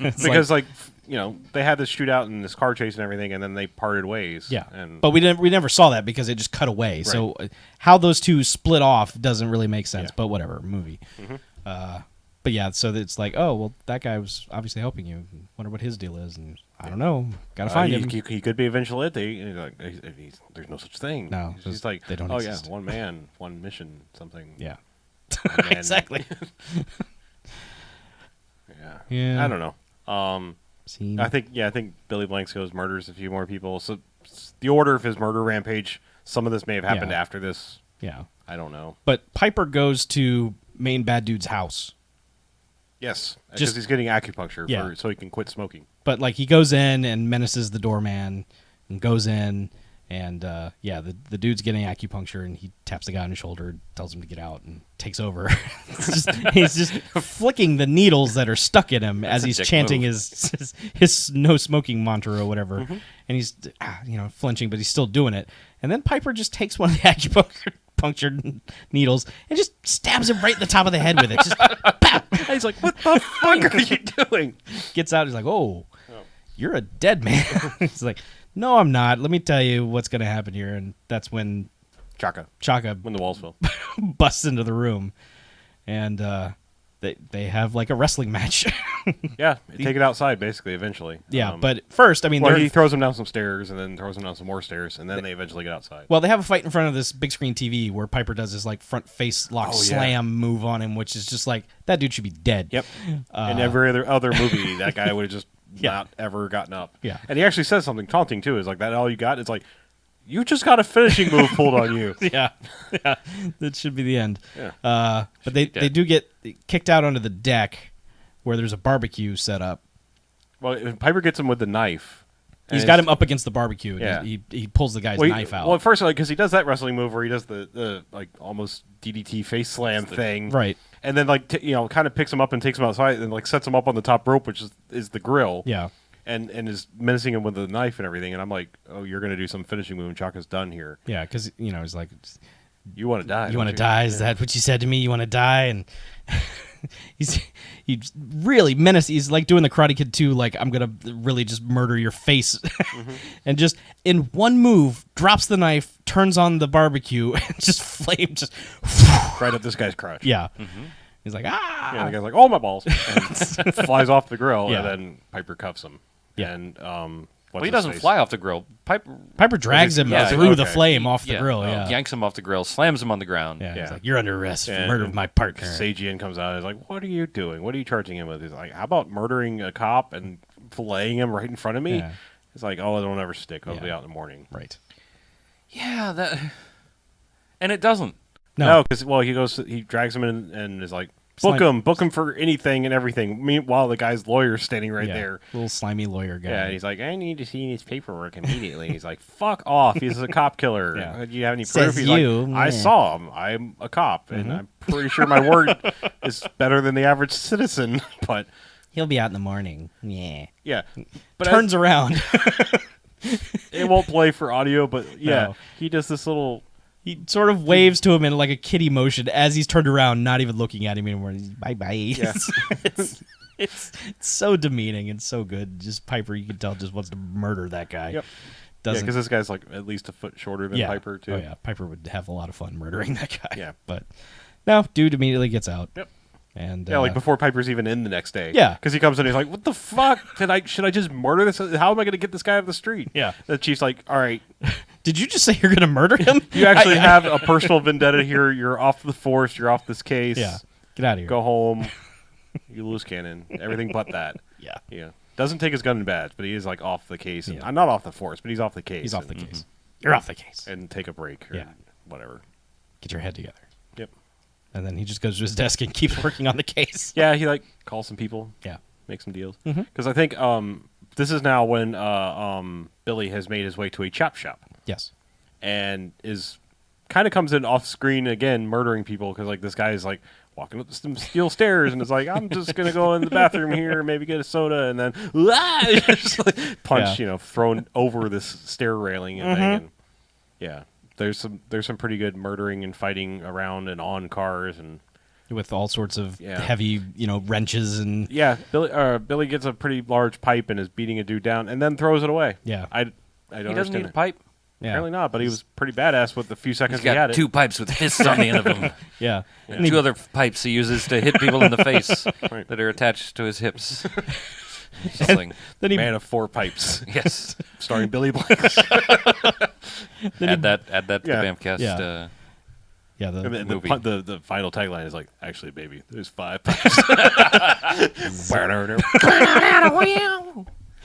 It's Because they had this shootout and this car chase and everything, and then they parted ways. Yeah, And but we never saw that because it just cut away. Right. So how those two split off doesn't really make sense. Yeah. But whatever, movie. But yeah, so it's like, oh well, that guy was obviously helping you. Wonder what his deal is, and I don't know. Gotta find him. he could be a vigilante. And there's no such thing. No, He's like, they don't oh exist." yeah, one man, one mission, something. Yeah, And then- exactly. Yeah. Yeah. I don't know. Scene. I think Billy Blanks goes murders a few more people. So the order of his murder rampage, some of this may have happened Yeah. after this. Yeah, I don't know. but Piper goes to main bad dude's house. Yes, because Just- he's getting acupuncture Yeah. so he can quit smoking. But like he goes in and menaces the doorman, and goes in, and the dude's getting acupuncture, and he taps the guy on the shoulder, tells him to get out, and takes over. He's just flicking the needles that are stuck in him as a he's dick chanting move. his no smoking mantra or whatever, and he's flinching, but he's still doing it. And then Piper just takes one of the acupuncture needles and just stabs him right in the top of the head with it. Just pow! He's like, "What the fuck are you doing?" Gets out. He's like, "Oh, you're a dead man." He's like, "No, I'm not. Let me tell you what's going to happen here." And that's when Chaka, Chaka when the walls fell. busts into the room, and they have like a wrestling match. Yeah, take it outside, basically, eventually. Yeah, but first, I mean, Well, he throws him down some stairs, and then throws him down some more stairs, and then they eventually get outside. well, they have a fight in front of this big screen TV where Piper does this like front face lock Oh, yeah. slam move on him, which is just like, that dude should be dead. Yep. In every other movie, that guy would have just Yeah. not ever gotten up. Yeah. And he actually says something taunting, too. Is like, "That all you got?" It's like, you just got a finishing move pulled on you. Yeah, that should be the end. Yeah. But they do get kicked out onto the deck where there's a barbecue set up. Well, Piper gets him with the knife. He's got him up against the barbecue, and Yeah. he pulls the guy's Well, knife out. Well, at first, because he does that wrestling move where he does the like almost DDT face slam thing, Right. And then like kind of picks him up and takes him outside, and like sets him up on the top rope, which is the grill. Yeah. And is menacing him with a knife and everything. And I'm like, "Oh, you're gonna do some finishing move, and Chaka's done here. Yeah, because he's like, You want to die? "You want to don't die? Is that what you said to me? You want to die?" And he's really menacing. He's like doing the Karate Kid 2, like, "I'm gonna really just murder your face," and just in one move drops the knife, turns on the barbecue, and just flame just right up this guy's crotch. yeah. He's like, "Ah!" Yeah, the guy's like, "Oh, my balls!" and flies off the grill, Yeah. and then Piper cuffs him. Yeah. And Well, he doesn't fly off the grill. Piper drags him Yeah, through the okay. flame off the grill. Yeah. yanks him off the grill, slams him on the ground. Yeah, Yeah. he's like, "You're under arrest for And murder of my partner." Seijian comes out and is like, "What are you doing? What are you charging him with?" He's like, "How about murdering a cop and filleting him right in front of me?" Yeah. It's like, "Oh, it'll never stick. I'll Yeah. be out in the morning." Right. Yeah, and it doesn't. No, because he drags him in and is like, book him for anything and everything. Meanwhile, the guy's lawyer's standing right Yeah. there. Little slimy lawyer guy. Yeah, and he's like, "I need to see his paperwork immediately." He's like, "Fuck off! He's a cop killer. Yeah. Do you have any Says proof?" He's you, like, "I yeah. saw him. I'm a cop, and I'm pretty sure my word is better than the average citizen." But He'll be out in the morning. Yeah. yeah, but Turns around. it won't play for audio. But yeah, No. he does this little. He sort of waves to him in like a kitty motion as he's turned around, not even looking at him anymore. He's, "Bye bye." Yeah. It's so demeaning and so good. Just Piper, you can tell, just wants to murder that guy. Yep. Doesn't because this guy's like at least a foot shorter than Piper too. Oh yeah, Piper would have a lot of fun murdering that guy. Yeah. But no, dude immediately gets out. Yep. And Yeah, like before Piper's even in the next day. Yeah. Because he comes in and he's like, what the fuck? Should I just murder this? How am I going to get this guy off the street? Yeah. The chief's like, all right, did you just say you're going to murder him? you actually have a personal vendetta here. You're off the force. You're off this case. Yeah. Get out of here. Go home. You lose cannon. Everything but that. Yeah. Yeah. Doesn't take his gun and badge, but he is like off the case. And, Yeah. I'm not off the force, but he's off the case. He's off the case. You're off the case. And take a break or Yeah. whatever. Get your head together. Yep. And then he just goes to his desk and keeps working on the case. Yeah, he like calls some people. Yeah. Make some deals. Mm-hmm. Because I think this is now when Billy has made his way to a chop shop Yes. and is kind of comes in off screen again, murdering people because like this guy is like walking up some steel stairs and is like, I'm just gonna go in the bathroom here, maybe get a soda, and then just like punch, Yeah. thrown over this stair railing and thing. And yeah, there's some pretty good murdering and fighting around and on cars and. With all sorts of Yeah. heavy, wrenches and Yeah, Billy gets a pretty large pipe and is beating a dude down, and then throws it away. Yeah. I don't He doesn't understand need a it. pipe. yeah. Apparently not, but he was pretty badass with the few seconds He's he had got it. 2 pipes with fists on the end of them. Yeah. And 2 other pipes he uses to hit people in the face Right. that are attached to his hips. Just like, Then he Man of 4 pipes, yes. starring Billy Blanks. Add that to Yeah. the BMFcast. Yeah. Yeah, And the then movie. the final tagline is like, actually, baby, there's 5 pipes.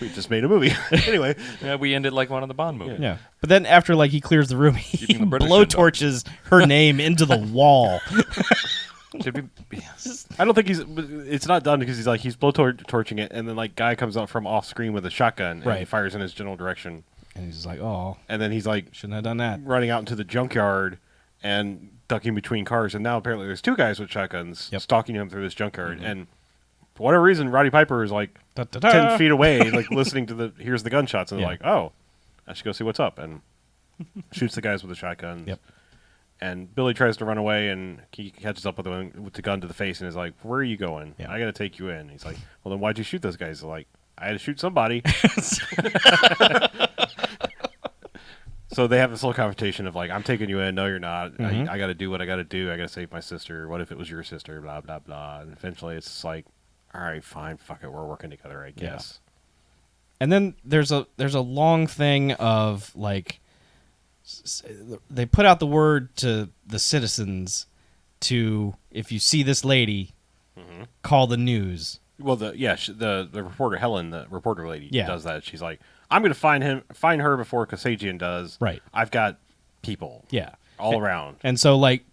We just made a movie. Anyway, Yeah, we ended like one of the Bond movies. yeah. But then after like he clears the room, he Keeping the British blowtorches her name into the wall. Should be, I don't think it's not done because he's blowtorching it, and then like guy comes out from off screen with a shotgun and he Right. fires in his general direction, And he's just like, "Oh, and then he's like shouldn't have done that." running out into the junkyard and ducking between cars, and now apparently there's 2 guys with shotguns Yep. stalking him through this junkyard, and for whatever reason, Roddy Piper is like Da-da-da. 10 feet away, like listening to here's the gunshots, and Yeah. they're like, oh, I should go see what's up, and shoots the guys with the shotguns. Yep. And Billy tries to run away, and he catches up with him with the gun to the face, and is like, where are you going? Yeah. I got to take you in. He's like, well, then why'd you shoot those guys? They're like, I had to shoot somebody. So they have this little confrontation of like, I'm taking you in. No, you're not. Mhm. I got to do what I got to do. I got to save my sister. What if it was your sister? Blah, blah, blah. And eventually it's like, all right, fine. Fuck it. We're working together, I Yeah. guess. And then there's a long thing of like they put out the word to the citizens to, if you see this lady, call the news. Well, the reporter, Helen, the reporter lady, Yeah. does that. She's like, I'm going to find her before Kasajian does. Right. I've got people Yeah. all around. And so like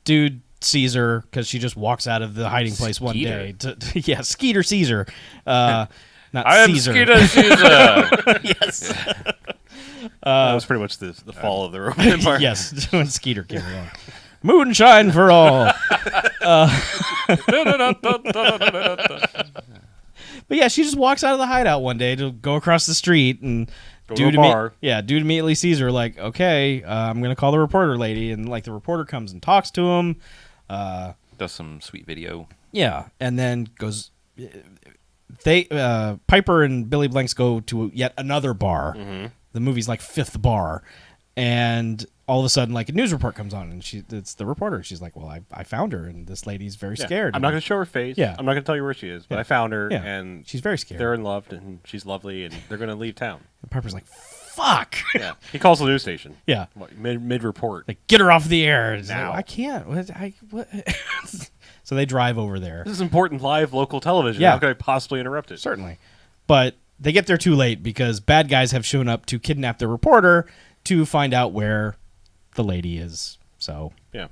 dude sees her because she just walks out of the hiding place one Skeeter. day. Yeah, Skeeter sees her. Not I am Caesar. Skeeter Caesar. Yes. That was pretty much the fall of the Roman Empire. Yes, when Skeeter came along. Moonshine for all. But yeah, she just walks out of the hideout one day to go across the street, and Go to a bar. dude immediately sees her like, okay, I'm gonna call the reporter lady, and like the reporter comes and talks to him. Does some sweet video. Yeah, and then goes. They Piper and Billy Blanks go to yet another bar. Mm-hmm. The movie's like 5th bar, and all of a sudden, like a news report comes on, and it's the reporter. She's like, "Well, I found her, and this lady's very Yeah. scared." I'm not going to show her face. Yeah. I'm not going to tell you where she is, but Yeah. I found her, Yeah. and She's very scared. they're in love, and she's lovely, and they're going to leave town. And Piper's like, "Fuck!" Yeah. He calls the news station. Yeah, Mid report. like get her off the air. It's like, Now. I can't. What? So they drive over there. This is important live local television. Yeah. How could I possibly interrupt it? Certainly. But they get there too late because bad guys have shown up to kidnap the reporter to find out where the lady is. So, Yeah.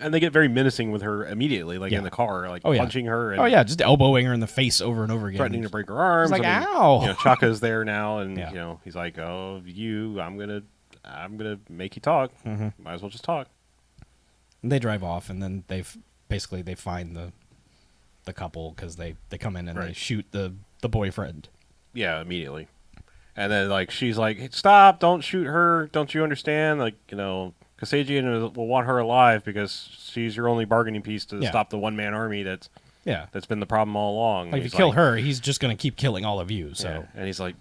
And they get very menacing with her immediately, like Yeah. in the car, like Oh, yeah. punching her and oh yeah, just elbowing her in the face over and over again. threatening to break her arms. It's like, I mean, ow. Chaka's there now, and Yeah. he's like, "Oh, I'm gonna make you talk. Mm-hmm. Might as well just talk." And they drive off, and then they find the couple because they come in and they Right. shoot the boyfriend. Yeah, immediately. And then like she's like, hey, "Stop! Don't shoot her! Don't you understand? Like Kasajian will want her alive because she's your only bargaining piece to Yeah. stop the one-man army that's Yeah, been the problem all along." like if you He's kill her, he's just gonna keep killing all of you. So Yeah. And he's like,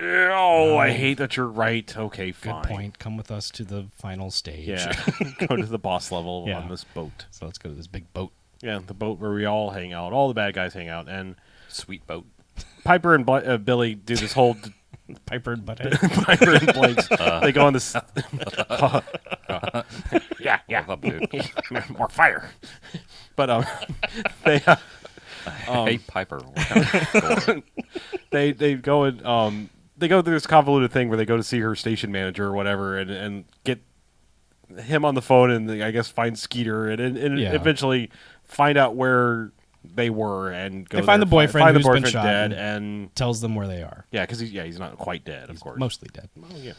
"Oh, I hate that you're right. Okay, good fine. point. Come with us to the final stage. Yeah, go to the boss level Yeah. on this boat." So let's go to this big boat. Yeah, the boat where we all hang out. All the bad guys hang out. And Sweet boat. Piper and Billy do this whole... Piper and Butthead. Piper and Blanks. They go on this... yeah. What's up, dude? More fire. But they... Hey, Piper. they go and they go through this convoluted thing where they go to see her station manager or whatever and get him on the phone and I guess find Skeeter and eventually find out where they were and go They find there, the boyfriend find the who's been boyfriend shot dead and and tells them where they are. yeah, because he's not quite dead, of course. Mostly dead. Oh, yeah.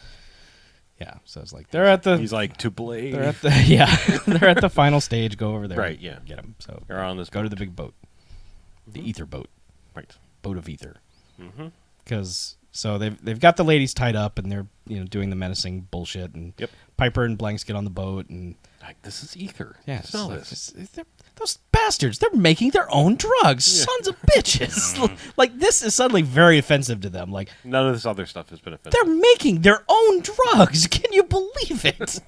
Yeah, so it's like they're at the. He's like to blame. They're at the they're at the final stage. Go over there, Right, yeah. get them. So They're on this go boat. to the big boat, the ether boat, Right. boat of ether. Mm-hmm. Because so they've got the ladies tied up and they're doing the menacing bullshit and Yep. Piper and Blanks get on the boat and Like, this is ether. yeah, Smell like, this. those bastards, they're making their own drugs, sons of bitches. Like this is suddenly very offensive to them. Like None of this other stuff has been offensive. they're making their own drugs. Can you believe it?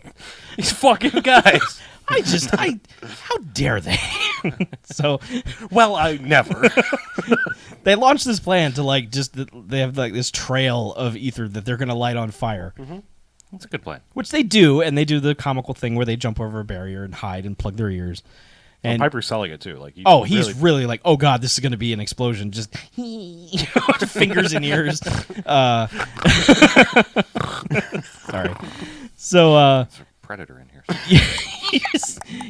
These fucking guys. How dare they? So Well, I never. they launched this plan to they have like this trail of ether that they're going to light on fire, That's a good plan. which they do, and they do the comical thing where they jump over a barrier and hide and plug their ears. And Piper's selling it too. Like, he's really like, oh god, this is going to be an explosion. Just fingers and ears. Sorry. So There's a predator in here.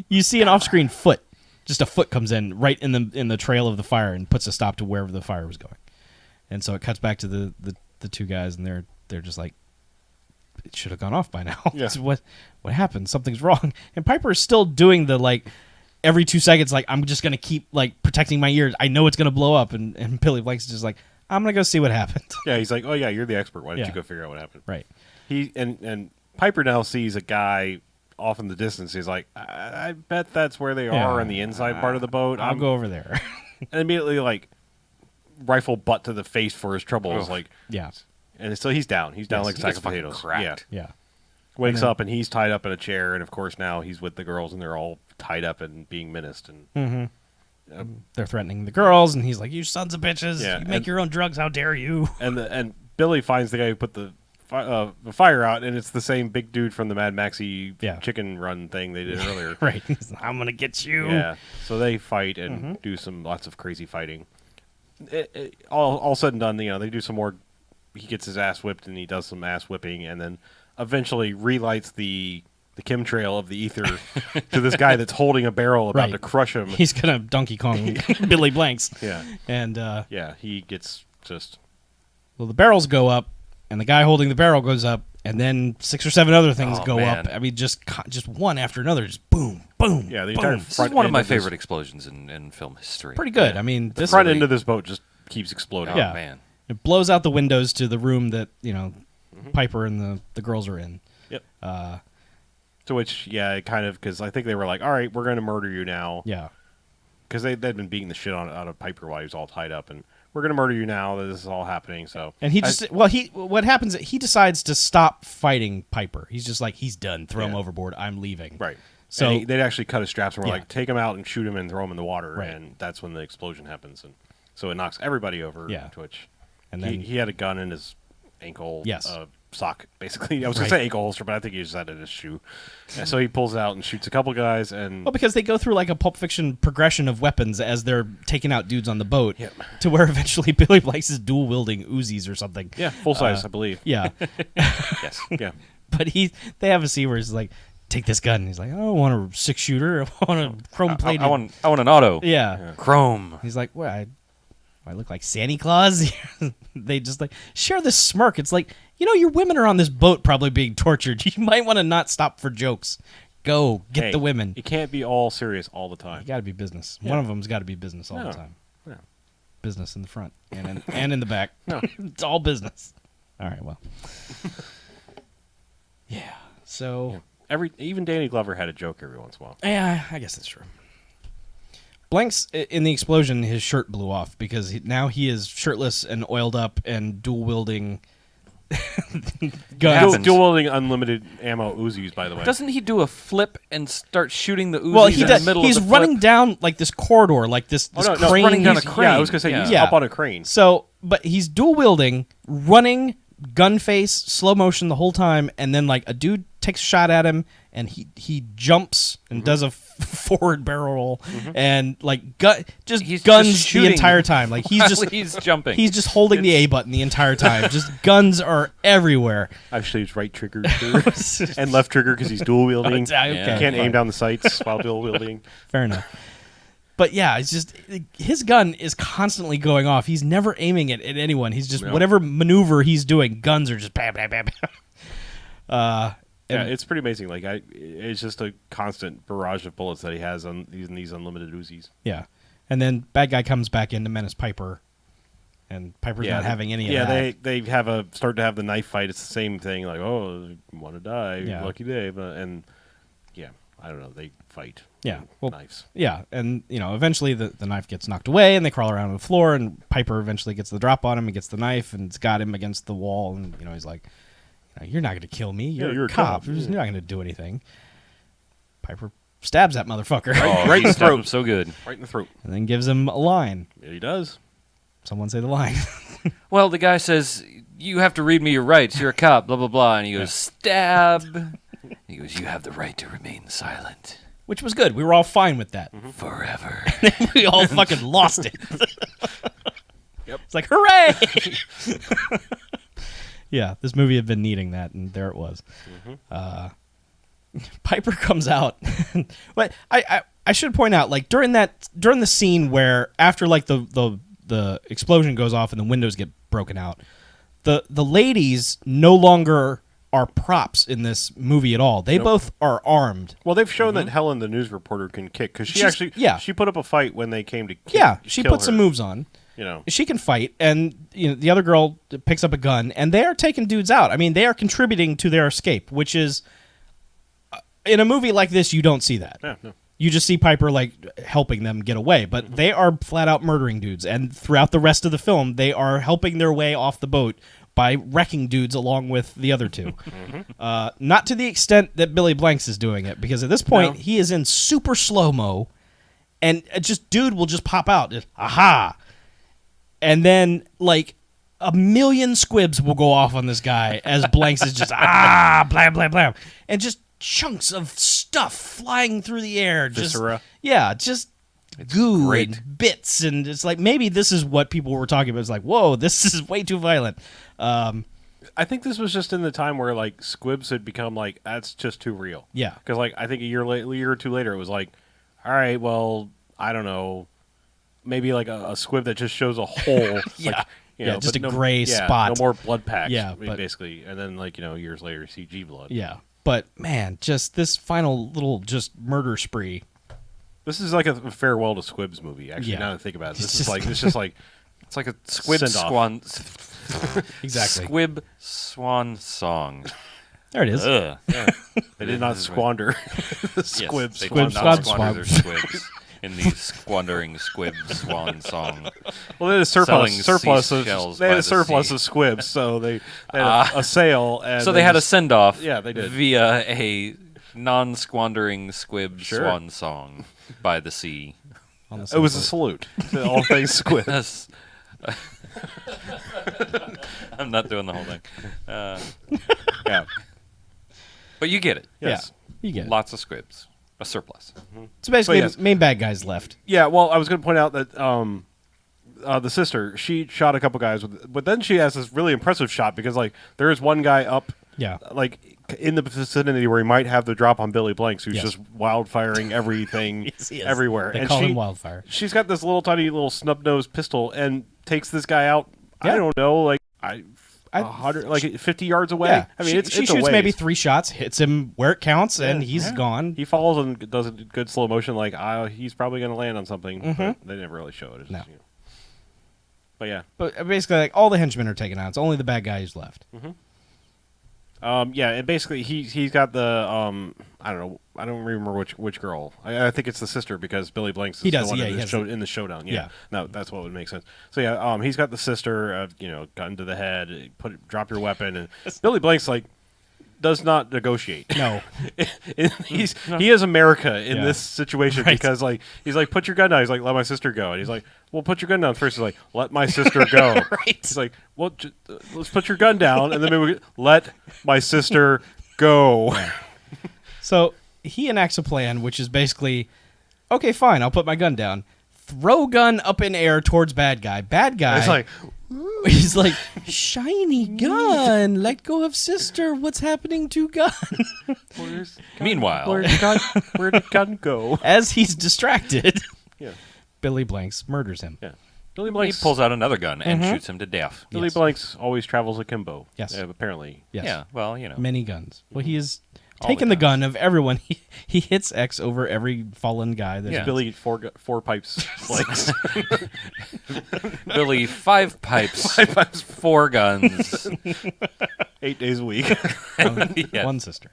you see an off-screen foot. Just a foot comes in right in the trail of the fire and puts a stop to wherever the fire was going. And so it cuts back to the two guys, and they're just like, it should have gone off by now. Yeah. So what happened? Something's wrong. And Piper is still doing the like every 2 seconds, like I'm just gonna keep like protecting my ears. I know it's gonna blow up. And Billy Blake's just like, I'm gonna go see what happened. Yeah, he's like, oh yeah, you're the expert. Why don't Yeah. you go figure out what happened? Right. He and Piper now sees a guy off in the distance. He's like, I bet that's where they Yeah. are on the inside part of the boat. I'll go over there. And immediately like rifle butt to the face for his troubles. Ugh. Like, Yeah. and so he's down. He's down Yes, like a he sack gets of fucking potatoes. cracked. Yeah. Yeah. Wakes And then- up and he's tied up in a chair, and of course now he's with the girls, and they're all tied up and being menaced. And They're threatening the girls, and he's like, "You sons of bitches! Yeah, You make and- your own drugs. How dare you!" and Billy finds the guy who put the fire out, and it's the same big dude from the Mad Maxi Yeah. chicken run thing they did earlier. Right. He's like, I'm gonna get you. Yeah. So they fight and do lots of crazy fighting. All said and done, they do some more. He gets his ass whipped, and he does some ass whipping, and then eventually relights the chemtrail of the ether to this guy that's holding a barrel about Right. to crush him. He's gonna Donkey Kong Billy Blanks. Yeah. And Yeah, he gets just well, the barrels go up, and the guy holding the barrel goes up, and then 6 or 7 other things Oh, go man. up. I mean, just one after another, just boom, boom. yeah, the boom. entire This is front one of end my this- favorite explosions in film history. Pretty good. Yeah. I mean, The this front really- end of this boat just keeps exploding. Oh, Yeah. man. it blows out the windows to the room that Piper and the girls are in. Yep. To which, yeah, it kind of, because I think they were like, all right, we're going to murder you now. Yeah. Because they'd been beating the shit out of Piper while he was all tied up, and we're going to murder you now that this is all happening. So, And he just what happens? He decides to stop fighting Piper. He's just like, he's done. Throw him Yeah. overboard. I'm leaving. right. So So they'd actually cut his straps and were Yeah. like, take him out and shoot him and throw him in the water, Right. and that's when the explosion happens, and so it knocks everybody over. Yeah. To which, And he, then- he had a gun in his ankle. Yes. Sock, basically. I was Right. going to say ankle holster, but I think he just had it in his shoe. And so he pulls it out and shoots a couple guys, and well, because they go through like a Pulp Fiction progression of weapons as they're taking out dudes on the boat, Yep. to where eventually Billy Blanks is dual wielding Uzis or something. yeah, full size, I believe. Yeah. Yes. Yeah. But they have a scene where he's like, take this gun. And he's like, I don't want a 6-shooter. I want a chrome plated. I want an auto. Yeah. Chrome. He's like, what? I look like Santa Claus? They just like share this smirk. It's like, your women are on this boat probably being tortured. You might want to not stop for jokes. Go get Hey, the women. It can't be all serious all the time. You got to be business. Yeah. One of them's got to be business all the No. time. Yeah. Business in the front and in the back. No. It's all business. All right, well. Yeah. So, Even Danny Glover had a joke every once in a while. yeah, I guess that's true. Blanks, in the explosion, his shirt blew off because now he is shirtless and oiled up and dual wielding guns. happens. Dual wielding unlimited ammo Uzis, by the way. Doesn't he do a flip and start shooting the Uzis Well, he in does. the middle He's of the running flip? down like this corridor, like this no, crane. running down a Yeah, crane. I was gonna say he's Yeah. up on a crane. So, but he's dual wielding, running, gun face, slow motion the whole time, and then like a dude takes a shot at him, and he jumps and does a forward barrel roll, and like He's guns just the shooting entire time. Like he's while just he's jumping. he's just holding the A button the entire time. Just guns are everywhere. Actually, it's right trigger too. And left trigger because he's dual wielding. Okay, Can't aim fine. down the sights while dual wielding. Fair enough. But yeah, it's just his gun is constantly going off. He's never aiming it at anyone. He's just whatever maneuver he's doing, guns are just bam, bam, bam, bam. Yeah, it's pretty amazing. Like it's just a constant barrage of bullets that he has on these unlimited Uzis. Yeah, and then bad guy comes back in to menace Piper, and Piper's not having any of that. Yeah, they start to have the knife fight. It's the same thing. Like, oh, you want to die? Yeah. Lucky day. And yeah, I don't know. They fight. Yeah, with knives. Yeah, and eventually the knife gets knocked away, and they crawl around on the floor, and Piper eventually gets the drop on him and gets the knife, and it's got him against the wall, and he's like, "You're not going to kill me. You're a cop. You're not going to do anything." Piper stabs that motherfucker Oh, Right in he the stabbed throat. him so good. Right in the throat. and then gives him a line. Yeah, he does. Someone say the line. Well, the guy says, "You have to read me your rights. You're a cop." Blah blah blah, and he goes, "Stab." He goes, "You have the right to remain silent Which was good. We were all fine with that. forever." We all fucking lost it. Yep. It's like, hooray! Yeah, this movie had been needing that, and there it was. Piper comes out, but I should point out, like during the scene where after like the explosion goes off and the windows get broken out, the ladies no longer are props in this movie at all. They both are armed. Well, they've shown that Helen, the news reporter, can kick because she put up a fight when they came to She kill put some her. moves on. You know, She can fight, and the other girl picks up a gun, and they are taking dudes out. I mean, they are contributing to their escape, which is in a movie like this, you don't see that. yeah, no. You just see Piper like helping them get away, but they are flat out murdering dudes, and throughout the rest of the film, they are helping their way off the boat by wrecking dudes along with the other two. Not to the extent that Billy Blanks is doing it, because at this point he is in super slow mo, and just dude will just pop out, just, aha, and then like a million squibs will go off on this guy as Blanks is just blam blam blam, and just chunks of stuff flying through the air, Viscera. just goo great. and bits, and it's like maybe this is what people were talking about. It's like, whoa, this is way too violent. I think this was just in the time where like squibs had become like that's just too real. Yeah. Because like I think a year or two later, it was like, all right, well, I don't know, maybe like a squib that just shows a hole. Yeah. Like, Yeah, just but a gray spot. No more blood packs. Yeah, but- basically, and then like years later, CG blood. Yeah, but man, just this final little just murder spree. This is like a farewell to Squibs movie. Actually, Yeah. now that I think about it, It's it's just like It's like a squib Send-off. swan. Exactly. Squib swan song. There it is. Ugh. they did not squander the Yes, squibs. they Squib did not squad squander their swab. squibs in the squandering squib swan song. Well, they had a Selling surplus seashells of they had by a the surplus sea. of squibs, so they had a sale. And So they had a just- send off. Yeah, they did. Via a non-squandering squib Sure. swan song by the sea. On the It was a same salute to all things squib. That's- I'm not doing the whole thing. Yeah. But you get it. boat. Yes. Yeah, you get it. Lots of squibs. A surplus. So basically, But yes. main bad guys left. Yeah, well, I was going to point out that the sister, she shot a couple guys, but then she has this really impressive shot because, like, there is one guy up, Yeah. like, in the vicinity where he might have the drop on Billy Blanks, who's Yes. just wildfiring everything Yes, he is. everywhere. They and call she, him Wildfire. She's got this little tiny little snub-nosed pistol and takes this guy out, Yeah. I don't know, like, I- 100, like 50 yards away. Yeah, I mean, she it's a shoots ways. maybe 3 shots, hits him where it counts, and he's Yeah. gone. He falls and does a good slow motion, like he's probably going to land on something. But they never really show it. It's No. just, But yeah, But basically, like all the henchmen are taken out. It's only the bad guy who's left. yeah, and basically he's got the I don't know. I don't remember which girl. I think it's the sister because Billy Blanks is He does, the one yeah, in, he the has show, in the showdown. Yeah. Yeah. No, that's what would make sense. So yeah, he's got the sister. Gun to the head. Drop your weapon. And Billy Blanks does not negotiate. No. He is America in Yeah. this situation Right. because he's like, put your gun down. He's like, let my sister go. And he's like, well, put your gun down first. He's like, let my sister go. Right. He's like, well, let's put your gun down, and then maybe let my sister go. So he enacts a plan, which is basically, okay, fine, I'll put my gun down. Throw gun up in air towards bad guy. Bad guy. It's like, He's like, shiny gun. Let go of sister. What's happening to gun? Meanwhile, where'd the gun go? As he's distracted, Yeah. Billy Blanks murders him. Yeah. Billy he Blanks pulls out another gun and shoots him to death. Billy Yes. Blanks always travels akimbo. Yes. Apparently. Yes. Yeah, well, Many guns. Well, he is All taking the the gun of everyone. He hits X over every fallen guy. There's Yeah. Billy four pipes Blanks. Billy, 5 pipes, 4 guns. 8 days a week. Yeah. one sister.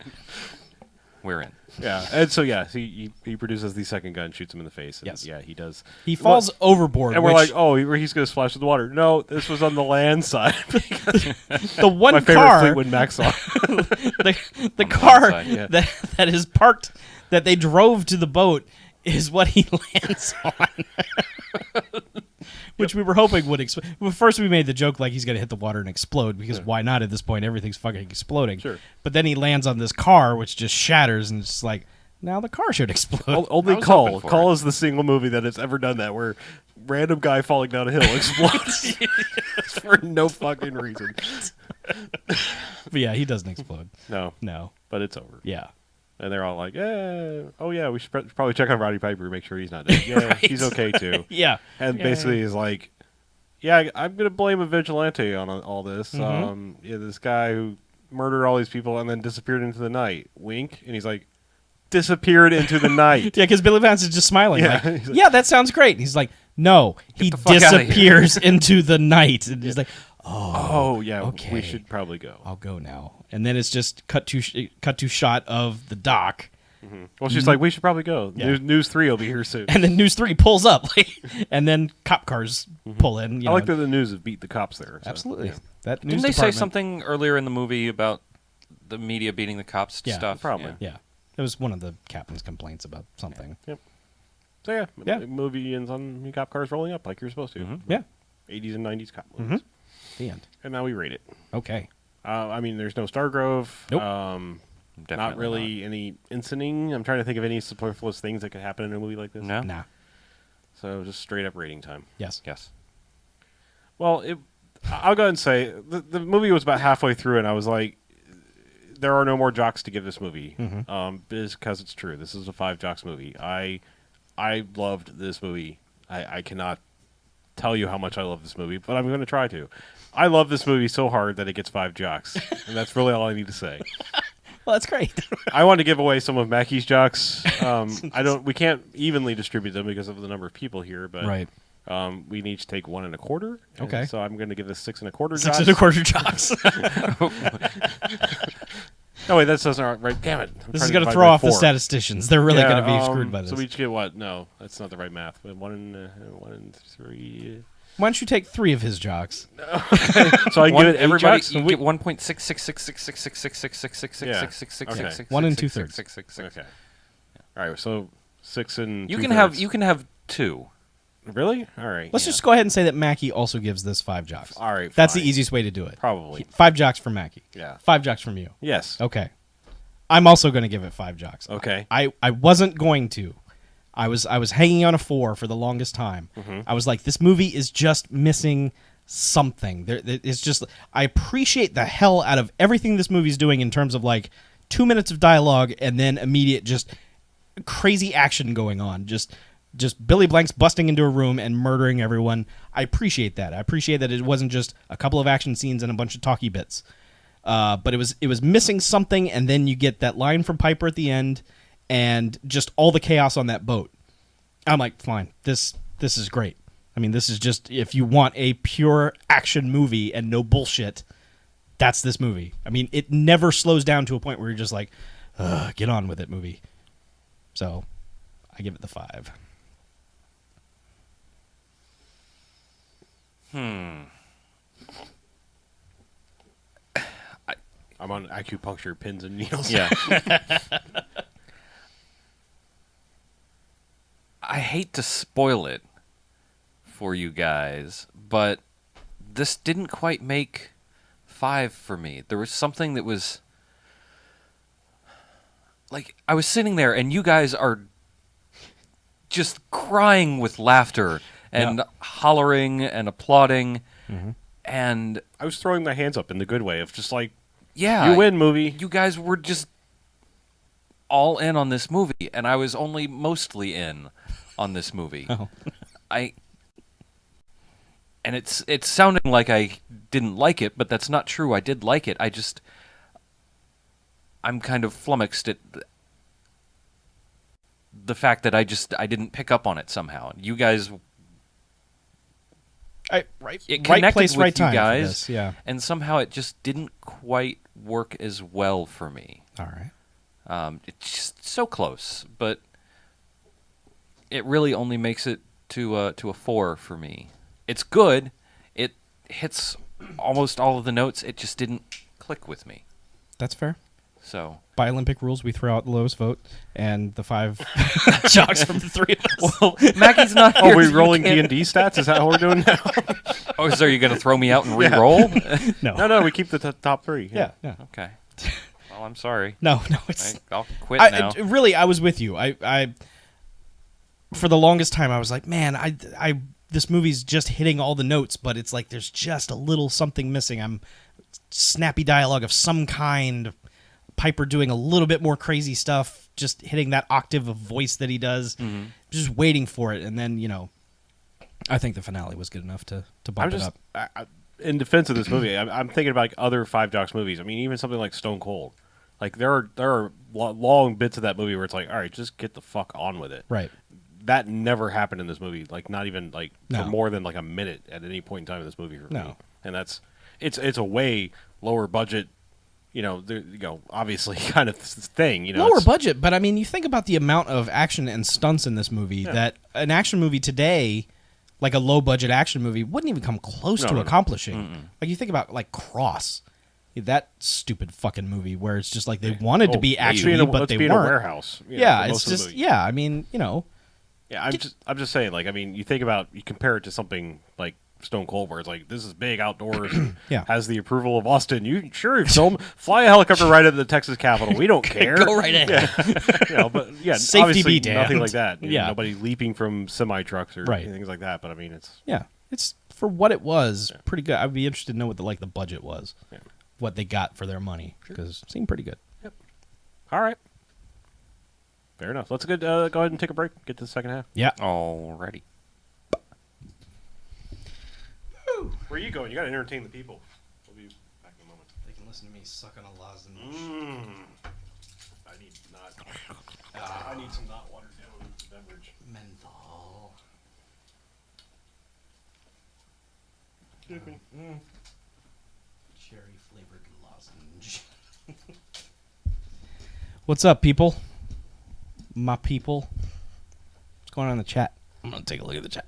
We're in. Yeah. And so he produces the second gun, shoots him in the face. And Yes. Yeah, he does. He falls overboard. And we're which like, oh, he's going to splash with the water. No, this was on the land side. the one My favorite car, Fleetwood Mac song. the car side, yeah. that is parked, that they drove to the boat, is what he lands on. Which we were hoping would explode. Well, first we made the joke like he's going to hit the water and explode, because why not at this point? Everything's fucking exploding. Sure. But then he lands on this car, which just shatters, and it's just like, now the car should explode. Only I was Call. hoping for Call it. is the single movie that has ever done that, where random guy falling down a hill explodes for no fucking reason. But yeah, he doesn't explode. No, No. but it's over. Yeah. And they're all like, oh yeah, we should probably check on Roddy Piper, make sure he's not dead. Yeah, Right. he's okay too. Yeah. And basically he's like, yeah, I'm going to blame a vigilante on all this. This guy who murdered all these people and then disappeared into the night. Wink. And he's like, disappeared into the night. Yeah, because Billy Vance is just smiling. Yeah. Like, He's like- yeah, that sounds great. And he's like, no, he the fuck outta here. disappears into the night. And he's like, Oh, yeah, okay. we should probably go. I'll go now. And then it's just cut to shot of the dock. Well, she's like, we should probably go. Yeah. News 3 will be here soon. And then News 3 pulls up. And then cop cars pull in. You I like know. that the news have beat the cops there. So, Absolutely. yeah. That news Didn't they say department- something earlier in the movie about the media beating the cops Yeah, stuff? probably. Yeah. It was one of the captain's complaints about something. So yeah, Yeah. the movie ends on cop cars rolling up like you're supposed to. Yeah. 80s and 90s cop movies. The end. And now we rate it. Okay. I mean, there's no Stargrove. Nope. Definitely Not really any inciting. I'm trying to think of any superfluous things that could happen in a movie like this. No? Nah. So just straight up rating time. Yes. Yes. Well, I'll go ahead and say the movie was about halfway through, and I was like, there are no more jocks to give this movie. Because it's true. This is a 5 jocks movie. I loved this movie. I cannot tell you how much I love this movie, but I'm going to try to. I love this movie so hard that it gets 5 jocks, and that's really all I need to say. Well, that's great. I want to give away some of Mackey's jocks. We can't evenly distribute them because of the number of people here, but Right. we need to take 1 1/4. and Okay. So I'm going to give this 6 1/4 6 jocks. 1/4 jocks. No, wait, that doesn't right. Damn it! I'm This trying is going to divide throw by off the 4. statisticians. They're really Yeah, going to be screwed by this. So we each get what? No, that's not the right math. But 1 and 3. Why don't you take 3 of his jocks? So I can give it 8 everybody jocks. you get 1.666666666666666666666666666666666666666666666666666666666666666666666666666666666666666666666666666666666666666666666666666666666666666666666666666666666666666666666666666666666666666666666666666666666666666666666666666666666 1.666666666666666666666 Really? All right. Let's just go ahead and say that Mackie also gives this 5 jocks. All right. That's fine. the easiest way to do it. Probably. 5 jocks from Mackie. Yeah. 5 jocks from you. Yes. Okay. I'm also going to give it 5 jocks. Okay. I wasn't going to. I was hanging on a 4 for the longest time. I was like, this movie is just missing something. It's just, I appreciate the hell out of everything this movie's doing in terms of like 2 minutes of dialogue and then immediate just crazy action going on. Just Billy Blanks busting into a room and murdering everyone. I appreciate that. I appreciate that it wasn't just a couple of action scenes and a bunch of talky bits. But it was missing something, and then you get that line from Piper at the end, and just all the chaos on that boat. I'm like, fine, this is great. I mean, this is just, if you want a pure action movie and no bullshit, that's this movie. I mean, it never slows down to a point where you're just like, get on with it movie. So I give it the 5. I'm on acupuncture pins and needles. Yeah. I hate to spoil it for you guys, but this didn't quite make 5 for me. There was something that was like I was sitting there and you guys are just crying with laughter and hollering and applauding and I was throwing my hands up in the good way of just like, yeah, you win, movie. You guys were just all in on this movie, and I was only mostly in on this movie. Oh. And it's sounding like I didn't like it, but that's not true. I did like it. I'm kind of flummoxed at the fact that I didn't pick up on it somehow. You guys, it Right connected place, with right you time. guys, For this, yeah. and somehow it just didn't quite work as well for me. All right. It's just so close, but it really only makes it to a 4 for me. It's good. It hits almost all of the notes. It just didn't click with me. That's fair. So By Olympic rules, we throw out the lowest vote, and the 5 jocks from the 3 of us. well, Maggie's not here. Are we so you rolling can't- D&D stats? Is that what we're doing now? Oh, so are you going to throw me out and re-roll? No. No, we keep the top 3. Yeah. Okay. Well, I'm sorry. No, it's... I'll quit now. Really, I was with you. I for the longest time, I was like, man, this movie's just hitting all the notes, but it's like there's just a little something missing. I'm snappy dialogue of some kind. Piper doing a little bit more crazy stuff, just hitting that octave of voice that he does. Just waiting for it, and then I think the finale was good enough to bump it up. In defense of this movie, I'm thinking about like other Five Jocks movies. I mean, even something like Stone Cold. Like there are long bits of that movie where it's like, all right, just get the fuck on with it. Right. That never happened in this movie. Like not even like No. for more than like a minute at any point in time in this movie for No. me. And it's a way lower budget. Obviously kind of thing. Lower it's- budget, but I mean, you think about the amount of action and stunts in this movie that an action movie today, like a low budget action movie, wouldn't even come close to No. accomplishing. Like you think about like Cross, that stupid fucking movie where it's just like they wanted to be let's action, be in a, but let's they be in a weren't. warehouse. Yeah, for it's most of the just movie. I mean, Yeah, I'm just saying. Like, I mean, you compare it to something like Stone Cold, where it's like this is big outdoors, and Yeah. has the approval of Austin. You sure fly a helicopter right into the Texas Capitol. We don't care. Go right ahead. But yeah, Safety obviously be damned. nothing like that. Yeah. Nobody leaping from semi trucks or Right. things like that. But I mean, it's Yeah, it's for what it was, pretty good. I'd be interested to know what the budget was, what they got for their money, because it seemed pretty good. all right. Fair enough. Let's go ahead and take a break. Get to the second half. Yeah. Alrighty. Where are you going? You got to entertain the people. We'll be back in a moment. They can listen to me suck on a lozenge. I need some not watered down beverage. Menthol. Cherry flavored lozenge. What's up, people? My people. What's going on in the chat? I'm gonna take a look at the chat.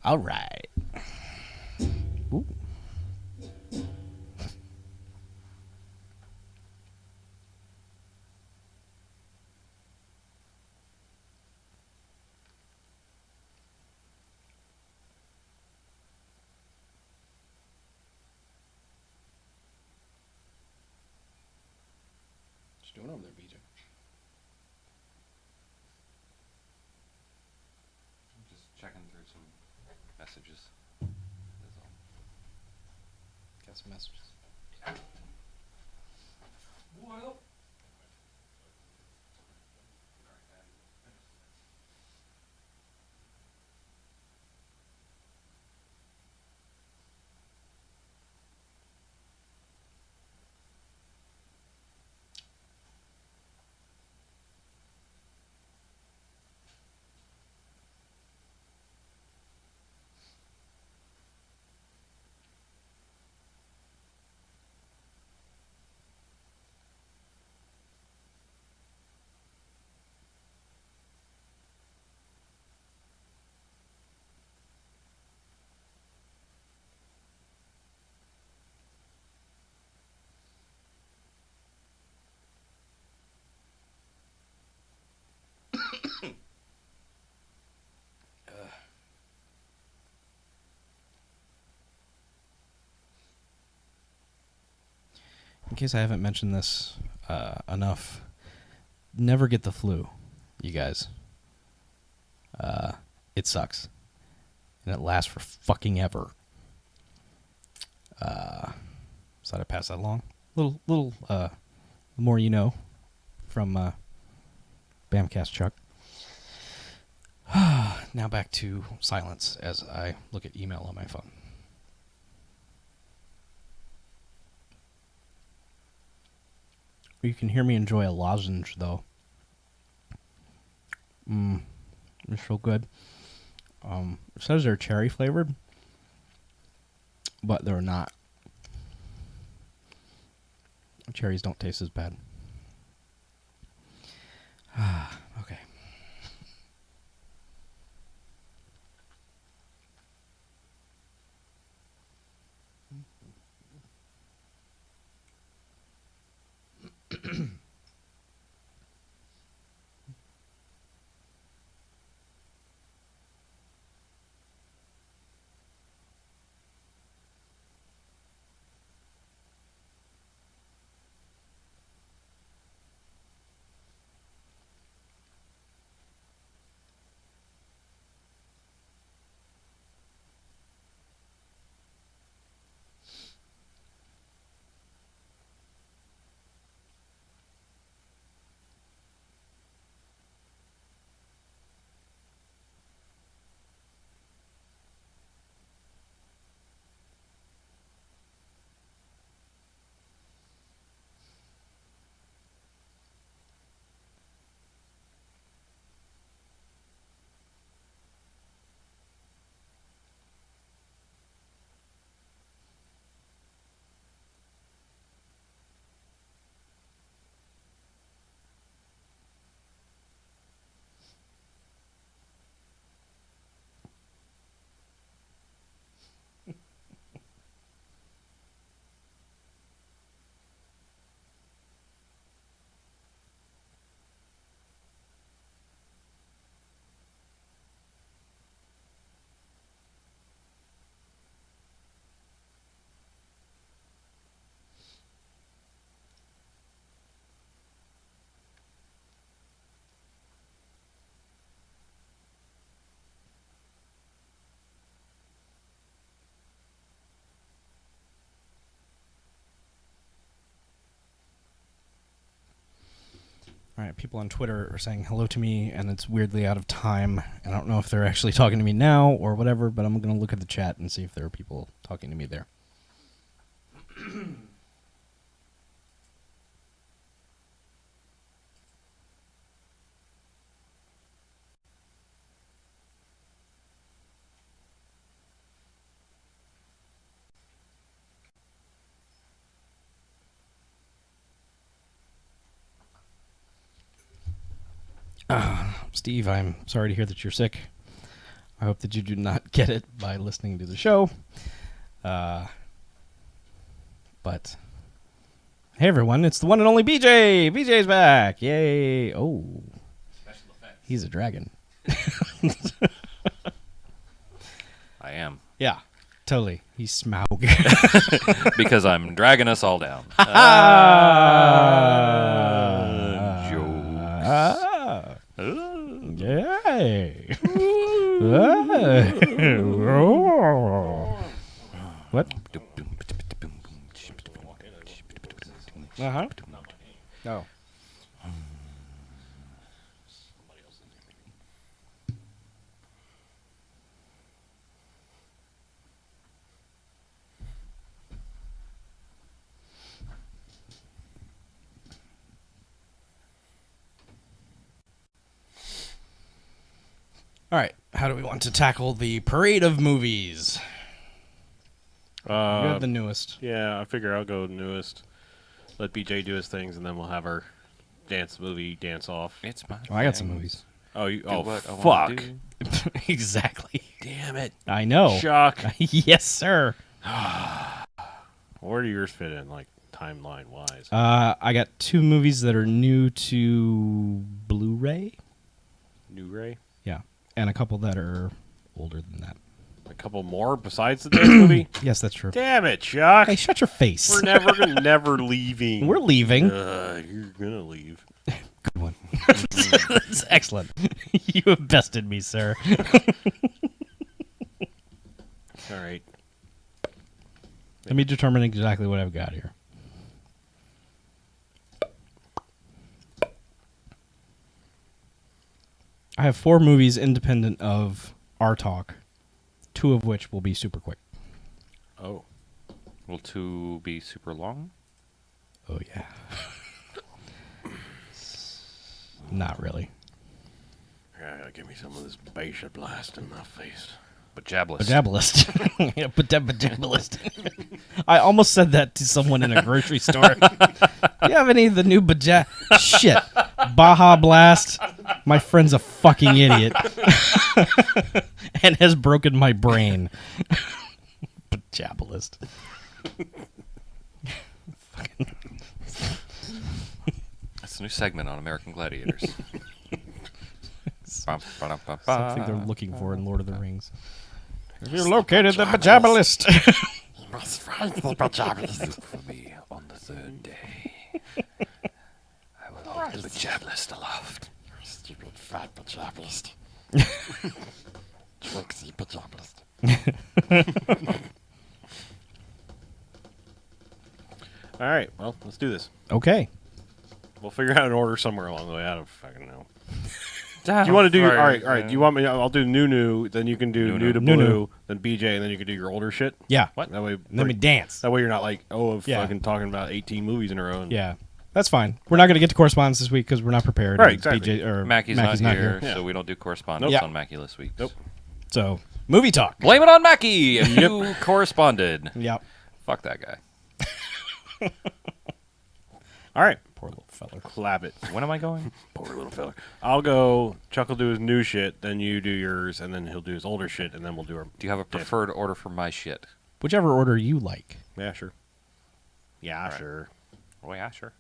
All right. Ooh. What you doing over there, BJ? Just checking through some messages. That's all. got some messages. Well. In case I haven't mentioned this enough, never get the flu, you guys. It sucks. And it lasts for fucking ever. So I'd pass that along. Little the more you know from BMFcast Chuck. Now back to silence as I look at email on my phone. You can hear me enjoy a lozenge, though. It's so good. It says they're cherry flavored, but they're not. Cherries don't taste as bad. Okay. All right, people on Twitter are saying hello to me, and it's weirdly out of time. And I don't know if they're actually talking to me now or whatever, but I'm going to look at the chat and see if there are people talking to me there. Steve, I'm sorry to hear that you're sick. I hope that you do not get it by listening to the show. But hey, everyone, it's the one and only BJ. BJ's back. Yay. Oh, Special effects. he's a dragon. I am. Yeah, totally. He's Smaug. Because I'm dragging us all down. Yay. What? Uh-huh. Oh. All right. How do we want to tackle the parade of movies? You have the newest. Yeah, I figure I'll go newest. Let BJ do his things, and then we'll have our movie dance off. It's my. Oh, I got some thing. movies. Oh, Do what I fuck! wanna do. Exactly. Damn it, I know. Chuck. Yes, sir. Where do yours fit in, like timeline wise? I got 2 movies that are new to Blu-ray. New Ray. Yeah, and a couple that are older than that. A couple more besides the dance movie. Yes, that's true. Damn it, Chuck! Hey, shut your face. We're never leaving. We're leaving. You're gonna leave. Good one. That's excellent. You have bested me, sir. All right. Let me determine exactly what I've got here. I have 4 movies independent of our talk, 2 of which will be super quick. Oh. Will 2 be super long? Oh, yeah. Not really. Yeah, give me some of this Basia blast in my face. But jabless. Bajabalist. Yeah, bajabalist. I almost said that to someone in a grocery store. Do you have any of the new Shit. Baja Blast. My friend's a fucking idiot. And has broken my brain. Bajabalist. That's a new segment on American Gladiators. Something they're looking for in Lord of the Rings. You located the Bajabalist. You must find the Bajabalist. For me on the 3rd day. I will hold the jablist aloft. Stupid fat Bajabalist. Tricksy Bajabalist. All right, well, let's do this. Okay. We'll figure out an order somewhere along the way. I don't fucking know. Do you want to do all right? Do you want me? I'll do new. Then you can do new to New. blue. Then BJ, and then you can do your older shit. Yeah. What? That way. And then we dance. That way you're not like Yeah. fucking talking about 18 movies in a row. Yeah. That's fine. We're not going to get to correspondence this week because we're not prepared. Right, and exactly. Mackey's not here, Yeah. so we don't do correspondence Nope. on Mackey this week. Nope. So, movie talk. Blame it on Mackey if you corresponded. Yep. Fuck that guy. All right. Poor little fella. Clap it. When am I going? Poor little fella. I'll go. Chuck will do his new shit. Then you do yours, and then he'll do his older shit, and then we'll do our. Do you have a preferred order for my shit? Whichever order you like. Yeah, sure. Yeah, right. sure. Oh, yeah, sure.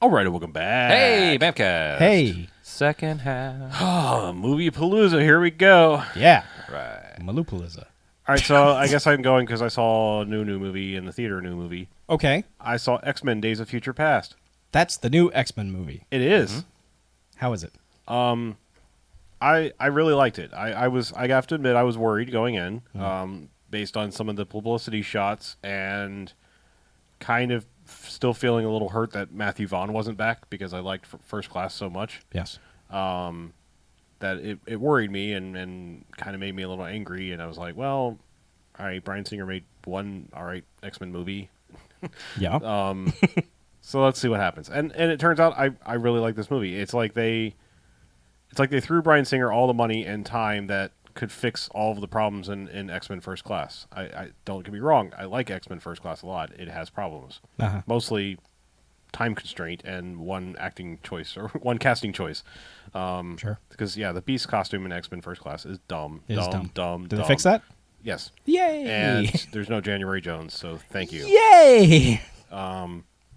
All right, welcome back. Hey, BMFcast. Hey. Second half. Oh, movie palooza. Here we go. Yeah. Right. Malupalooza. All right, so I guess I'm going because I saw a new movie in the theater. New movie. Okay. I saw X-Men: Days of Future Past. That's the new X-Men movie. It is. How is it? I really liked it. I have to admit I was worried going in, based on some of the publicity shots, and kind of still feeling a little hurt that Matthew Vaughn wasn't back because I liked First Class so much. Yes. That it worried me and kind of made me a little angry. And I was like, well, all right, Bryan Singer made one all right X-Men movie. Yeah. So let's see what happens. And it turns out I really like this movie. It's like they threw Bryan Singer all the money and time that could fix all of the problems in X-Men First Class. I don't get me wrong. I like X-Men First Class a lot. It has problems. Uh-huh. Mostly time constraint and one acting choice or one casting choice. Sure. Because, yeah, the Beast costume in X-Men First Class is dumb. It is dumb. Did they fix that? Yes. Yay. And there's no January Jones, so thank you. Yay.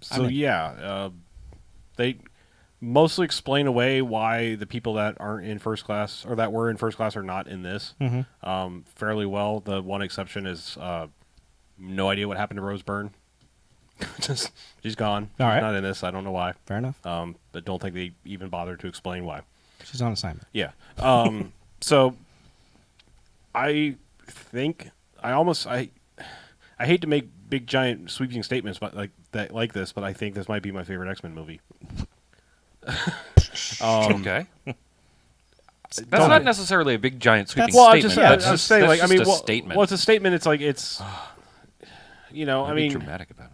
So, they mostly explain away why the people that aren't in First Class or that were in First Class are not in this fairly well. The one exception is no idea what happened to Rose Byrne. She's gone. All right. She's not in this. I don't know why. Fair enough. But don't think they even bothered to explain why. She's on assignment. Yeah. So I think I I hate to make big giant sweeping statements, but like this, but I think this might be my favorite X-Men movie. Okay. That's Don't- not necessarily a big giant sweeping Well, I'm statement. just, That's I'm just saying, that's like, I mean, just a well, statement. well, it's a statement. It's like it's, I Be mean, dramatic about it.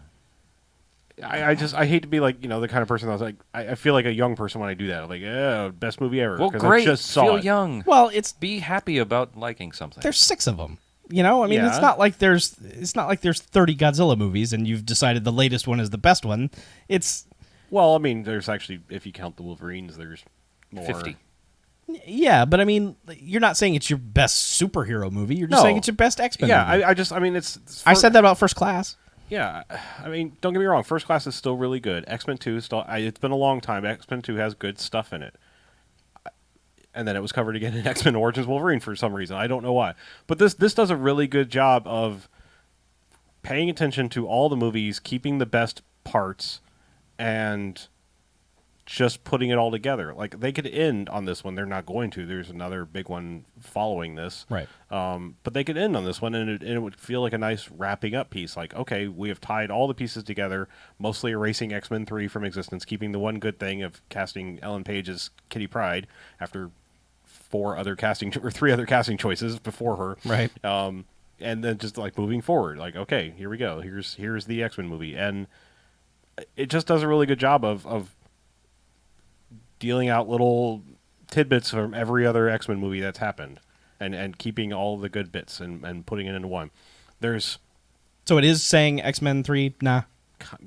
I hate to be like, the kind of person that's like, I feel like a young person when I do that. I'm like, yeah, best movie ever. Well, 'cause great. I just saw Feel it. young. Well, it's Be happy about liking something. there's 6 of them. I mean, Yeah. it's not like there's 30 Godzilla movies and you've decided the latest one is the best one. It's Well, I mean, there's actually, if you count the Wolverines, there's more. 50. yeah, but I mean, you're not saying it's your best superhero movie. You're just No. saying it's your best X-Men Yeah, movie. I mean, it's. I said that about First Class. Yeah, I mean, don't get me wrong. First Class is still really good. X-Men 2 is still. It's been a long time. X-Men 2 has good stuff in it. And then it was covered again in X-Men Origins Wolverine for some reason. I don't know why. But this does a really good job of paying attention to all the movies, keeping the best parts, and just putting it all together. Like, they could end on this one. They're not going to. There's another big one following this. Right. But they could end on this one, and it would feel like a nice wrapping up piece. Like, okay, we have tied all the pieces together, mostly erasing X-Men 3 from existence, keeping the one good thing of casting Ellen Page as Kitty Pryde after 3 other casting choices before her. Right. And then just like moving forward, like, okay, here we go. Here's the X-Men movie, and it just does a really good job of dealing out little tidbits from every other X-Men movie that's happened, and keeping all the good bits and putting it into one. There's So it is saying X-Men 3, nah.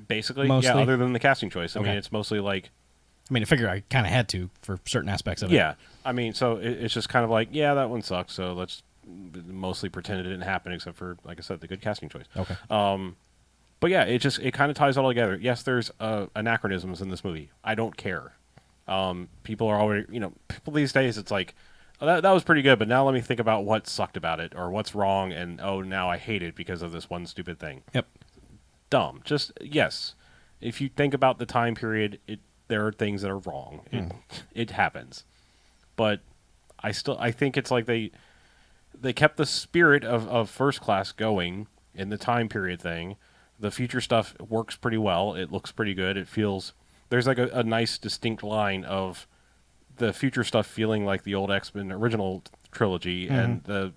basically, Mostly? yeah, other than the casting choice. I mean, Okay. it's mostly like, I mean, I figure I kind of had to for certain aspects of it. yeah. I mean, so it's just kind of like, yeah, that one sucks, so let's mostly pretend it didn't happen, except for, like I said, the good casting choice. Okay. But yeah, it kind of ties it all together. Yes, there's anachronisms in this movie. I don't care. People are already, people these days, it's like, oh, that was pretty good, but now let me think about what sucked about it or what's wrong, and oh, now I hate it because of this one stupid thing. Yep. Dumb. Just, yes, if you think about the time period, there are things that are wrong. It happens. But I think it's like they kept the spirit of First Class going in the time period thing. The future stuff works pretty well. It looks pretty good. It feels, there's like a nice distinct line of the future stuff feeling like the old X-Men original trilogy and the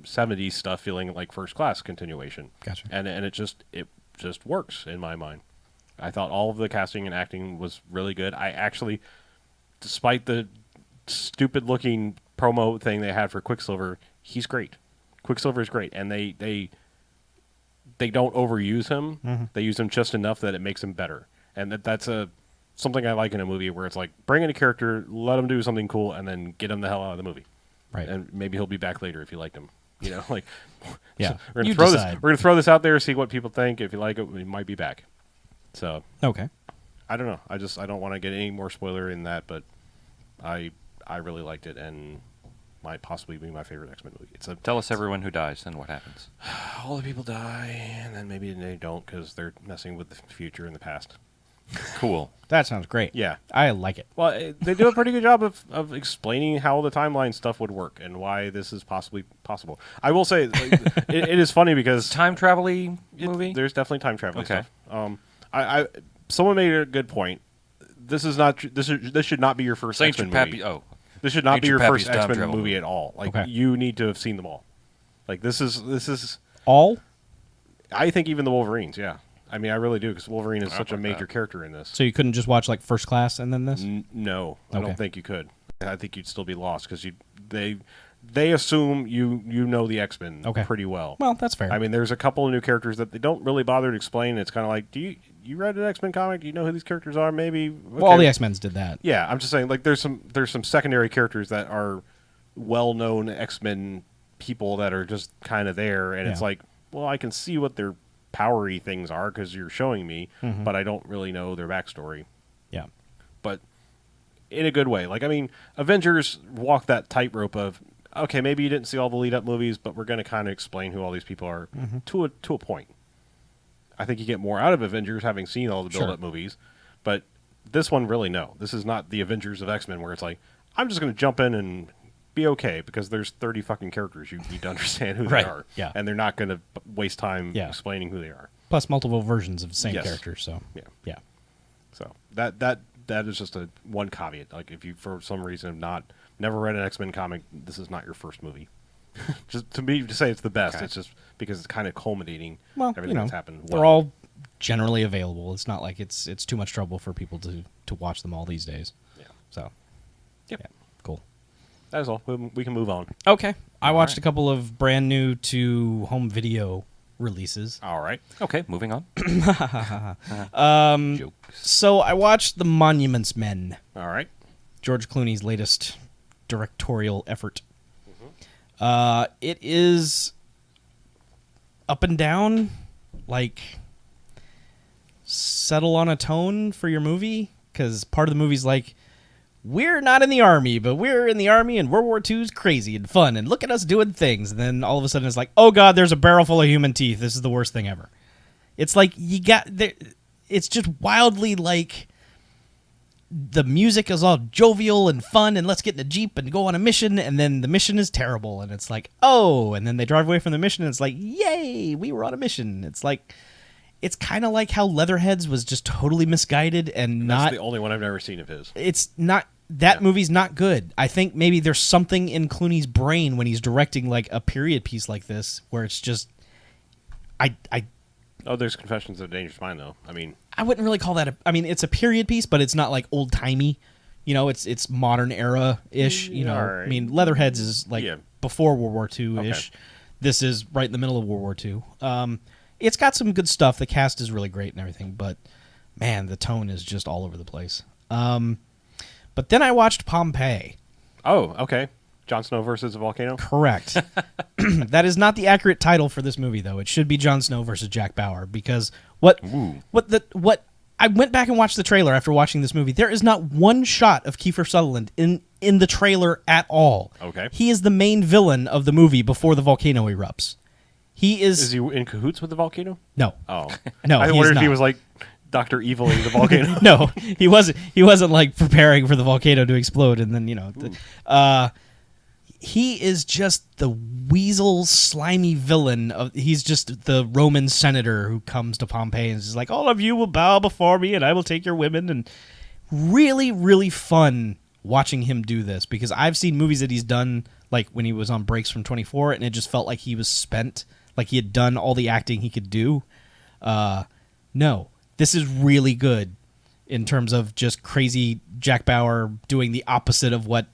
70s stuff feeling like First Class continuation. Gotcha. And it just works in my mind. I thought all of the casting and acting was really good. I actually, despite the stupid looking promo thing they had for Quicksilver, he's great. Quicksilver is great, and they don't overuse him. They use him just enough that it makes him better, and that's something I like in a movie where it's like, bring in a character, let him do something cool, and then get him the hell out of the movie. Right. And maybe he'll be back later if you liked him. Like, Yeah. we're You gonna throw decide. this. We're gonna throw this out there, see what people think. If you like it, we might be back. So Okay. I don't know. I don't want to get any more spoiler in that, but I really liked it and might possibly be my favorite X-Men movie. Tell us everyone who dies and what happens. All the people die, and then maybe they don't because they're messing with the future and the past. Cool. That sounds great. Yeah. I like it. Well, they do a pretty good job of explaining how the timeline stuff would work and why this is possibly possible. I will say, like, it is funny because Time travel-y movie? there's definitely time traveling Okay. stuff. Someone made a good point. This should not be your first Saint X-Men Pappy. movie. Oh. This should not Saint be your Pappy's first time X-Men travel movie movie. at all. Like, Okay. you need to have seen them all. Like, this is. All? I think even the Wolverines. Yeah. I mean, I really do because Wolverine is How such a about major that? character in this. So you couldn't just watch like First Class and then this? No, I Okay. don't think you could. I think you'd still be lost because they assume you know the X-Men Okay. pretty well. Well, that's fair. I mean, there's a couple of new characters that they don't really bother to explain. It's kind of like, you read an X-Men comic? Do you know who these characters are? Maybe. well, all Okay. the X-Men's did that. Yeah, I'm just saying, like, there's some secondary characters that are well-known X-Men people that are just kind of there, and it's Yeah. like, well, I can see what their powery things are because you're showing me, but I don't really know their backstory. Yeah. But in a good way. Like, I mean, Avengers walk that tightrope of, okay, maybe you didn't see all the lead-up movies, but we're going to kind of explain who all these people are to a point. I think you get more out of Avengers having seen all the build-up movies, but this one really no. This is not the Avengers of X-Men where it's like, I'm just going to jump in and be okay because there's 30 fucking characters. You need to understand who Right, they are. yeah. And they're not going to waste time Yeah. explaining who they are. Plus multiple versions of the same Yes. character. So Yeah. So that is just a one caveat. Like if you for some reason have never read an X-Men comic, this is not your first movie. Just to say it's the best. Okay. It's just because it's kind of culminating Well, everything that's happened. they're all generally available. It's not like it's too much trouble for people to watch them all these days. Yeah. So, Yep. yeah, cool. That is all. We can move on. Okay, I All watched right. a couple of brand new to home video releases. All right. Okay, moving on. Jokes. So I watched The Monuments Men, All right. George Clooney's latest directorial effort. It is up and down, like settle on a tone for your movie, because part of the movie's like, we're not in the army, but we're in the army, and World War II's crazy and fun, and look at us doing things. And then all of a sudden it's like, oh god, there's a barrel full of human teeth. This is the worst thing ever. It's like it's just wildly like, the music is all jovial and fun, and let's get in a Jeep and go on a mission, and then the mission is terrible, and it's like, oh, and then they drive away from the mission, and it's like, yay, we were on a mission. It's like, it's kind of like how Leatherheads was just totally misguided and That's not... the only one I've never seen of his. It's not... That movie's not good. I think maybe there's something in Clooney's brain when he's directing like a period piece like this, where it's just... Oh, there's Confessions of a Dangerous Mind, though. I mean... I wouldn't really call that it's a period piece, but it's not like old timey. You know, it's modern era ish. You know, Alright. I mean, Leatherheads is like Yeah. before World War II ish. Okay. This is right in the middle of World War II. It's got some good stuff. The cast is really great and everything, but man, the tone is just all over the place. But then I watched Pompeii. Oh, okay. Jon Snow versus a volcano? Correct. That is not the accurate title for this movie, though. It should be Jon Snow versus Jack Bauer, because what I went back and watched the trailer after watching this movie. There is not one shot of Kiefer Sutherland in the trailer at all. Okay. He is the main villain of the movie before the volcano erupts. He is. Is he in cahoots with the volcano? No. Oh. No, I he wondered is if he not. was like Dr. Eviling the volcano. No, he wasn't. He wasn't like preparing for the volcano to explode, and then he is just the weasel, slimy villain. He's just the Roman senator who comes to Pompeii and is like, all of you will bow before me and I will take your women. And really, really fun watching him do this, because I've seen movies that he's done, like when he was on breaks from 24, and it just felt like he was spent, like he had done all the acting he could do. No, this is really good in terms of just crazy Jack Bauer doing the opposite of what,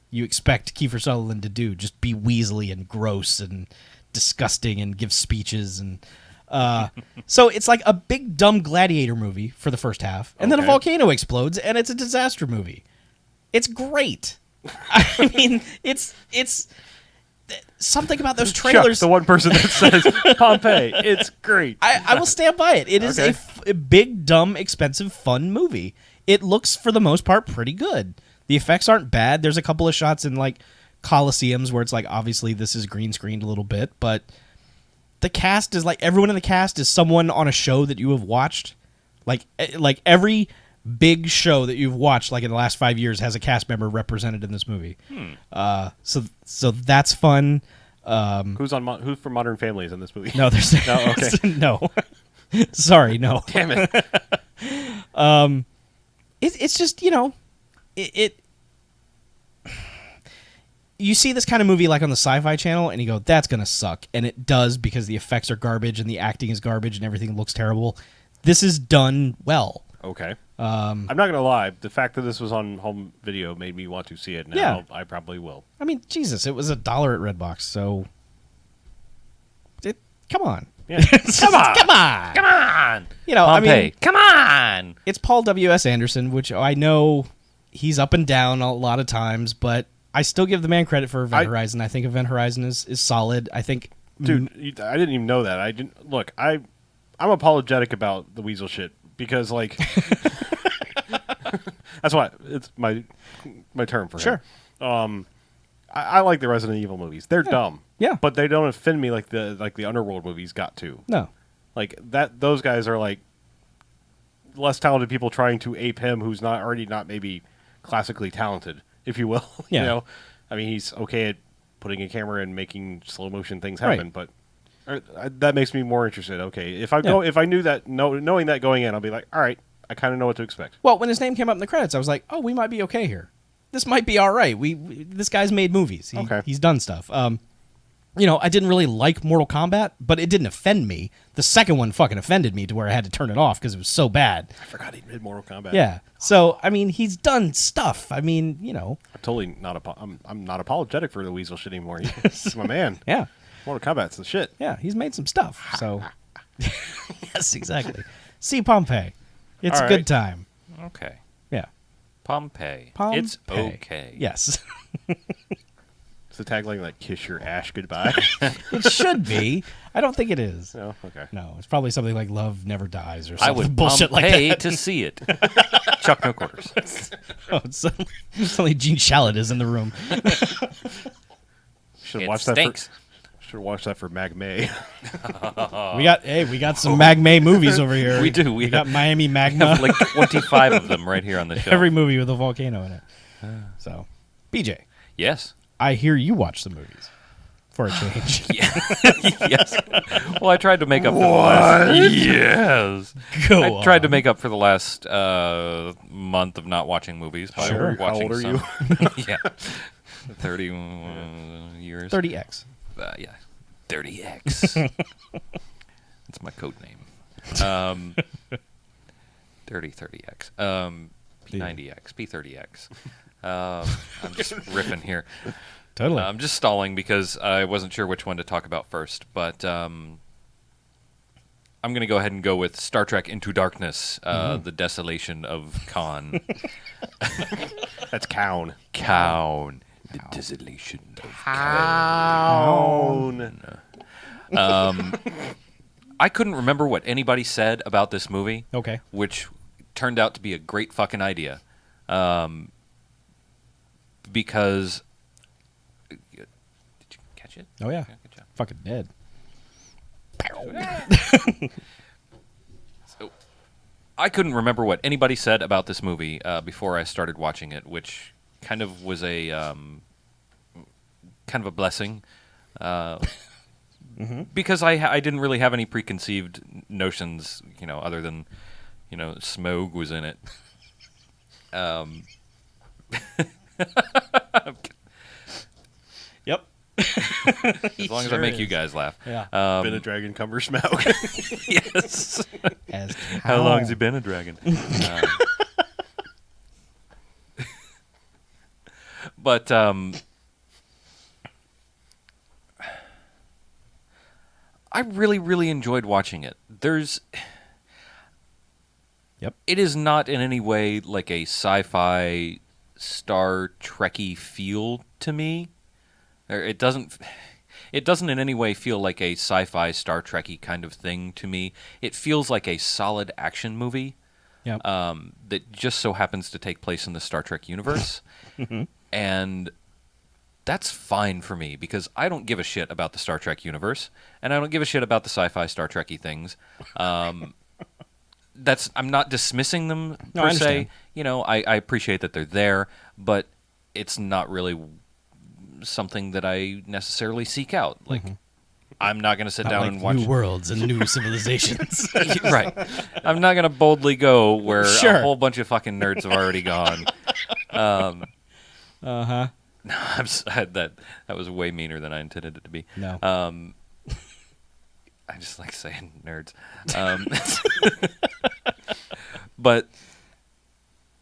you expect Kiefer Sutherland to do. Just be weaselly and gross and disgusting and give speeches. And so it's like a big, dumb gladiator movie for the first half. And then a Okay. volcano explodes, and it's a disaster movie. It's great. I mean, it's something about those trailers. Chuck, the one person that says Pompeii. It's great. I will stand by it. It is Okay. a big, dumb, expensive, fun movie. It looks, for the most part, pretty good. The effects aren't bad. There's a couple of shots in, like, coliseums where it's like, obviously, this is green screened a little bit, but the cast is, like, everyone in the cast is someone on a show that you have watched. Like every big show that you've watched, like, in the last 5 years has a cast member represented in this movie. So that's fun. Who's from Modern Family is in this movie? No, there's No, okay. no. Sorry, no. Damn it. It's just, it you see this kind of movie like on the Sci-Fi Channel and you go, that's gonna suck, and it does, because the effects are garbage and the acting is garbage and everything looks terrible. This is done well. Okay. I'm not gonna lie. The fact that this was on home video made me want to see it. Now Yeah. I probably will. I mean, Jesus, it was $1 at Redbox, so come on. Yeah. Come on. Come on. Come on, I Pompeii. mean, Come on. it's Paul W.S. Anderson, which I know he's up and down a lot of times, but I still give the man credit for Event Horizon. I think Event Horizon is solid. I think, Dude, I didn't even know that. I didn't look. I'm apologetic about the weasel shit because, like, that's why it's my term for Sure. him. I like the Resident Evil movies. They're dumb. Yeah. But they don't offend me like the Underworld movies got to. No. Like that. Those guys are like less talented people trying to ape him, who's not maybe classically talented, if you will. Yeah. You know. I mean, he's okay at putting a camera and making slow motion things happen, Right. but that makes me more interested. Okay, if I knew that, knowing that going in, I'll be like, all right, I kind of know what to expect. Well, when his name came up in the credits, I was like, oh, we might be okay here. This might be all right. This guy's made movies. He's done stuff. I didn't really like Mortal Kombat, but it didn't offend me. The second one fucking offended me to where I had to turn it off because it was so bad. I forgot he did Mortal Kombat. Yeah. So, I mean, he's done stuff. I mean, I'm totally not. I'm not apologetic for the weasel shit anymore. He's my man. Yeah. Mortal Kombat's the shit. Yeah, he's made some stuff. So, yes, exactly. See Pompeii. It's All a good right. time. Okay. Yeah. Pompeii. Pompeii. It's okay. Yes. It's the tagline like "Kiss your ash goodbye." It should be. I don't think it is. No, okay. No, it's probably something like "Love Never Dies" or I something would bullshit like pay that. to see it. Chuck, no quarters. Oh, suddenly Gene Shalit is in the room. Should It have watched that. stinks. Should have watched that for Mag May. We got some Mag May movies over here. We do. We got Miami We Magna. have like 25 of them right here on the show. Every movie with a volcano in it. So, BJ, Yes. I hear you watch the movies for a change. Yes. Well, I tried to make up for the last. Yes. Go I tried to on. make up for the last month of not watching movies by Sure. How watching old are some. you? Yeah. 30 years. 30X. Yeah. 30X. That's my code name. Dirty 30X. P90X. P30X. I'm just riffing here. Totally. I'm just stalling because I wasn't sure which one to talk about first, but I'm going to go ahead and go with Star Trek Into Darkness, The Desolation of Khan. That's Cown. Kaun. The Desolation of Cown. I couldn't remember what anybody said about this movie, Okay. which turned out to be a great fucking idea. Because... Did you catch it? Oh, yeah. Good job. Fucking dead. So, I couldn't remember what anybody said about this movie before I started watching it, which kind of was a blessing, because I didn't really have any preconceived notions, other than Smough was in it. Yep. As long as I make you guys laugh. Yeah. Been a dragon cumber smoke. Yes. As How long has he been a dragon? But I really, really enjoyed watching it. Yep. It is not in any way like a sci-fi Star Trek-y feel to me. It doesn't in any way feel like a sci-fi Star Trek-y kind of thing to me. It feels like a solid action movie. Yep. That just so happens to take place in the Star Trek universe. And that's fine for me because I don't give a shit about the Star Trek universe, and I don't give a shit about the sci-fi Star Trek-y things. I'm not dismissing them No, per I se. understand. I appreciate that they're there, but it's not really something that I necessarily seek out. Like, I'm not going to sit Not down like and watch. new worlds and new civilizations. Right. I'm not going to boldly go where Sure. a whole bunch of fucking nerds have already gone. Uh-huh. No, I'm sad that was way meaner than I intended it to be. No. I just like saying nerds. But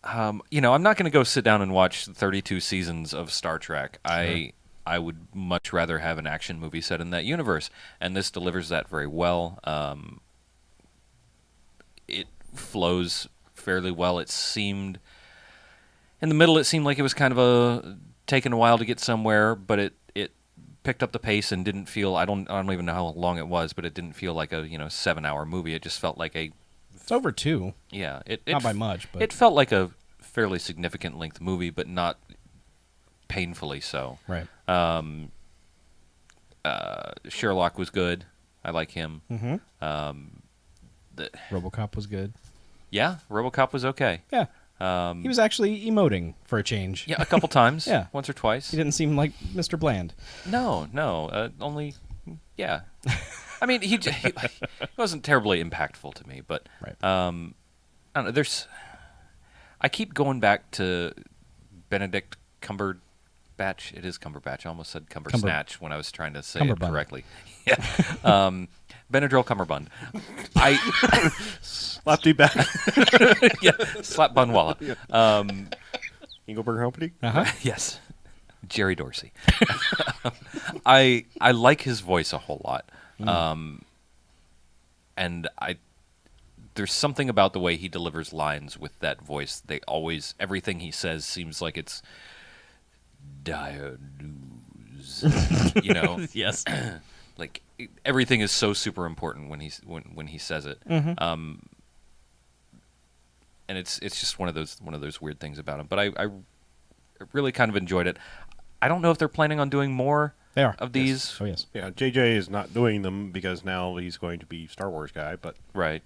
I'm not going to go sit down and watch 32 seasons of Star Trek. Sure. I would much rather have an action movie set in that universe, and this delivers that very well. It flows fairly well. It seemed in the middle. It seemed like it was kind of taking a while to get somewhere, but it picked up the pace and didn't feel. I don't even know how long it was, but it didn't feel like a 7-hour movie. It just felt like It's over 2. yeah. Not by much, but it felt like a fairly significant length movie, but not painfully so. right. Sherlock was good. I like him. Mm-hmm. RoboCop was good. Yeah, RoboCop was okay. Yeah. He was actually emoting for a change. Yeah, a couple times. Yeah. Once or twice. He didn't seem like Mr. Bland. No, only, yeah. I mean, he wasn't terribly impactful to me, but Right. I don't know. I keep going back to Benedict Cumberbatch. It is Cumberbatch. I almost said Cumbersnatch when I was trying to say it Cumberbund. correctly. Yeah, Benadryl Cumberbund. Slapped back. Yeah, slap Bunwalla. Engelberg Humpty. Uh-huh. Yes, Jerry Dorsey. I like his voice a whole lot, and there's something about the way he delivers lines with that voice. Everything he says seems like it's dire news. Yes. Like everything is so super important when he says it. Mm-hmm. And it's just one of those weird things about him. But I really kind of enjoyed it. I don't know if they're planning on doing more They are. of these. Oh, yes. Yeah, JJ is not doing them because now he's going to be Star Wars guy. But Right.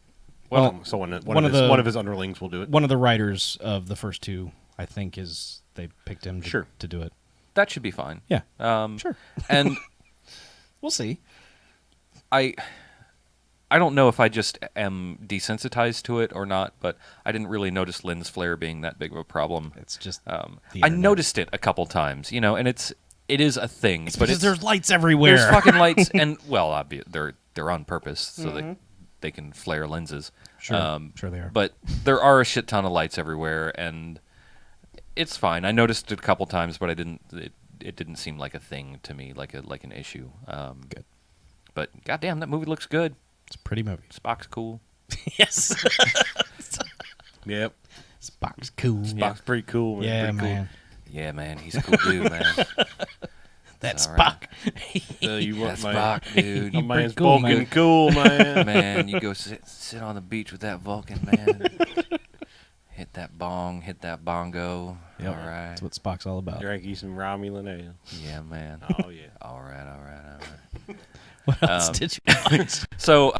Well, so one one of of his underlings will do it. One of the writers of the first two, I think, they picked him Sure. to do it. That should be fine. Yeah. Sure. Sure. And We'll see. I don't know if I just am desensitized to it or not, but I didn't really notice lens flare being that big of a problem. It's just I internet. noticed it a couple times, and it is a thing. It's but because there's lights everywhere. there's fucking lights, and well, they're on purpose so that they can flare lenses. Sure. Sure they are. But there are a shit ton of lights everywhere, and it's fine. I noticed it a couple times, but I didn't. It didn't seem like a thing to me, like an issue. Good. But goddamn, that movie looks good. It's a pretty movie. Spock's cool. Yes. Yep, Spock's cool. Spock's pretty cool. Man. Yeah, Pretty cool. man. Yeah, man, he's a cool dude, man. That's All Spock. right. You want That's my Spock, dude. my man's cool, Vulcan man. cool, man. Man, you go sit on the beach with that Vulcan, man. Hit that bongo. Yep. All right. That's what Spock's all about. Drink you some Romulan ale. Yeah, man. Oh yeah. All right. What else did you watch? So,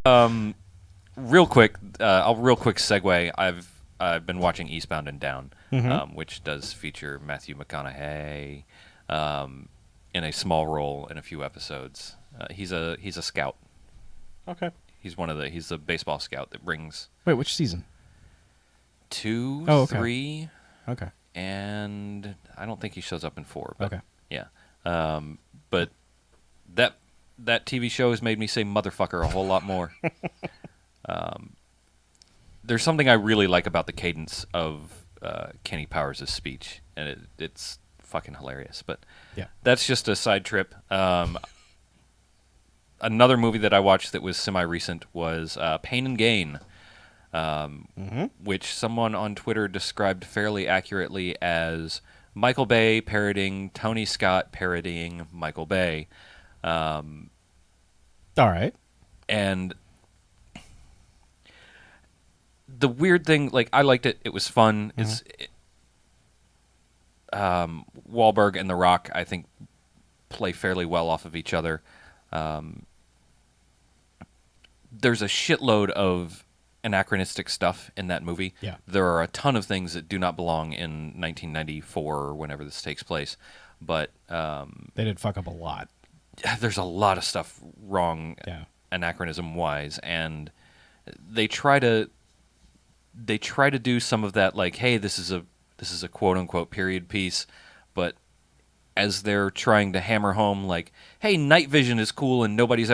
real quick segue. I've been watching Eastbound and Down, which does feature Matthew McConaughey in a small role in a few episodes. He's a scout. Okay. He's the baseball scout that brings Wait, which season? 2, Oh, okay. 3, Okay. and I don't think he shows up in 4. But Okay. Yeah. But that TV show has made me say motherfucker a whole lot more. There's something I really like about the cadence of Kenny Powers' speech, and it's fucking hilarious. But Yeah. that's just a side trip. Another movie that I watched that was semi-recent was Pain and Gain, which someone on Twitter described fairly accurately as Michael Bay parodying Tony Scott parodying Michael Bay. All right. And the weird thing, like, I liked it. It was fun. Wahlberg and The Rock, I think, play fairly well off of each other. There's a shitload of anachronistic stuff in that movie. Yeah. There are a ton of things that do not belong in 1994 or whenever this takes place. But They did fuck up a lot. there's a lot of stuff wrong Yeah. anachronism-wise, and they try to do some of that, like, hey, this is a quote-unquote period piece, but as they're trying to hammer home, like, hey, night vision is cool and nobody's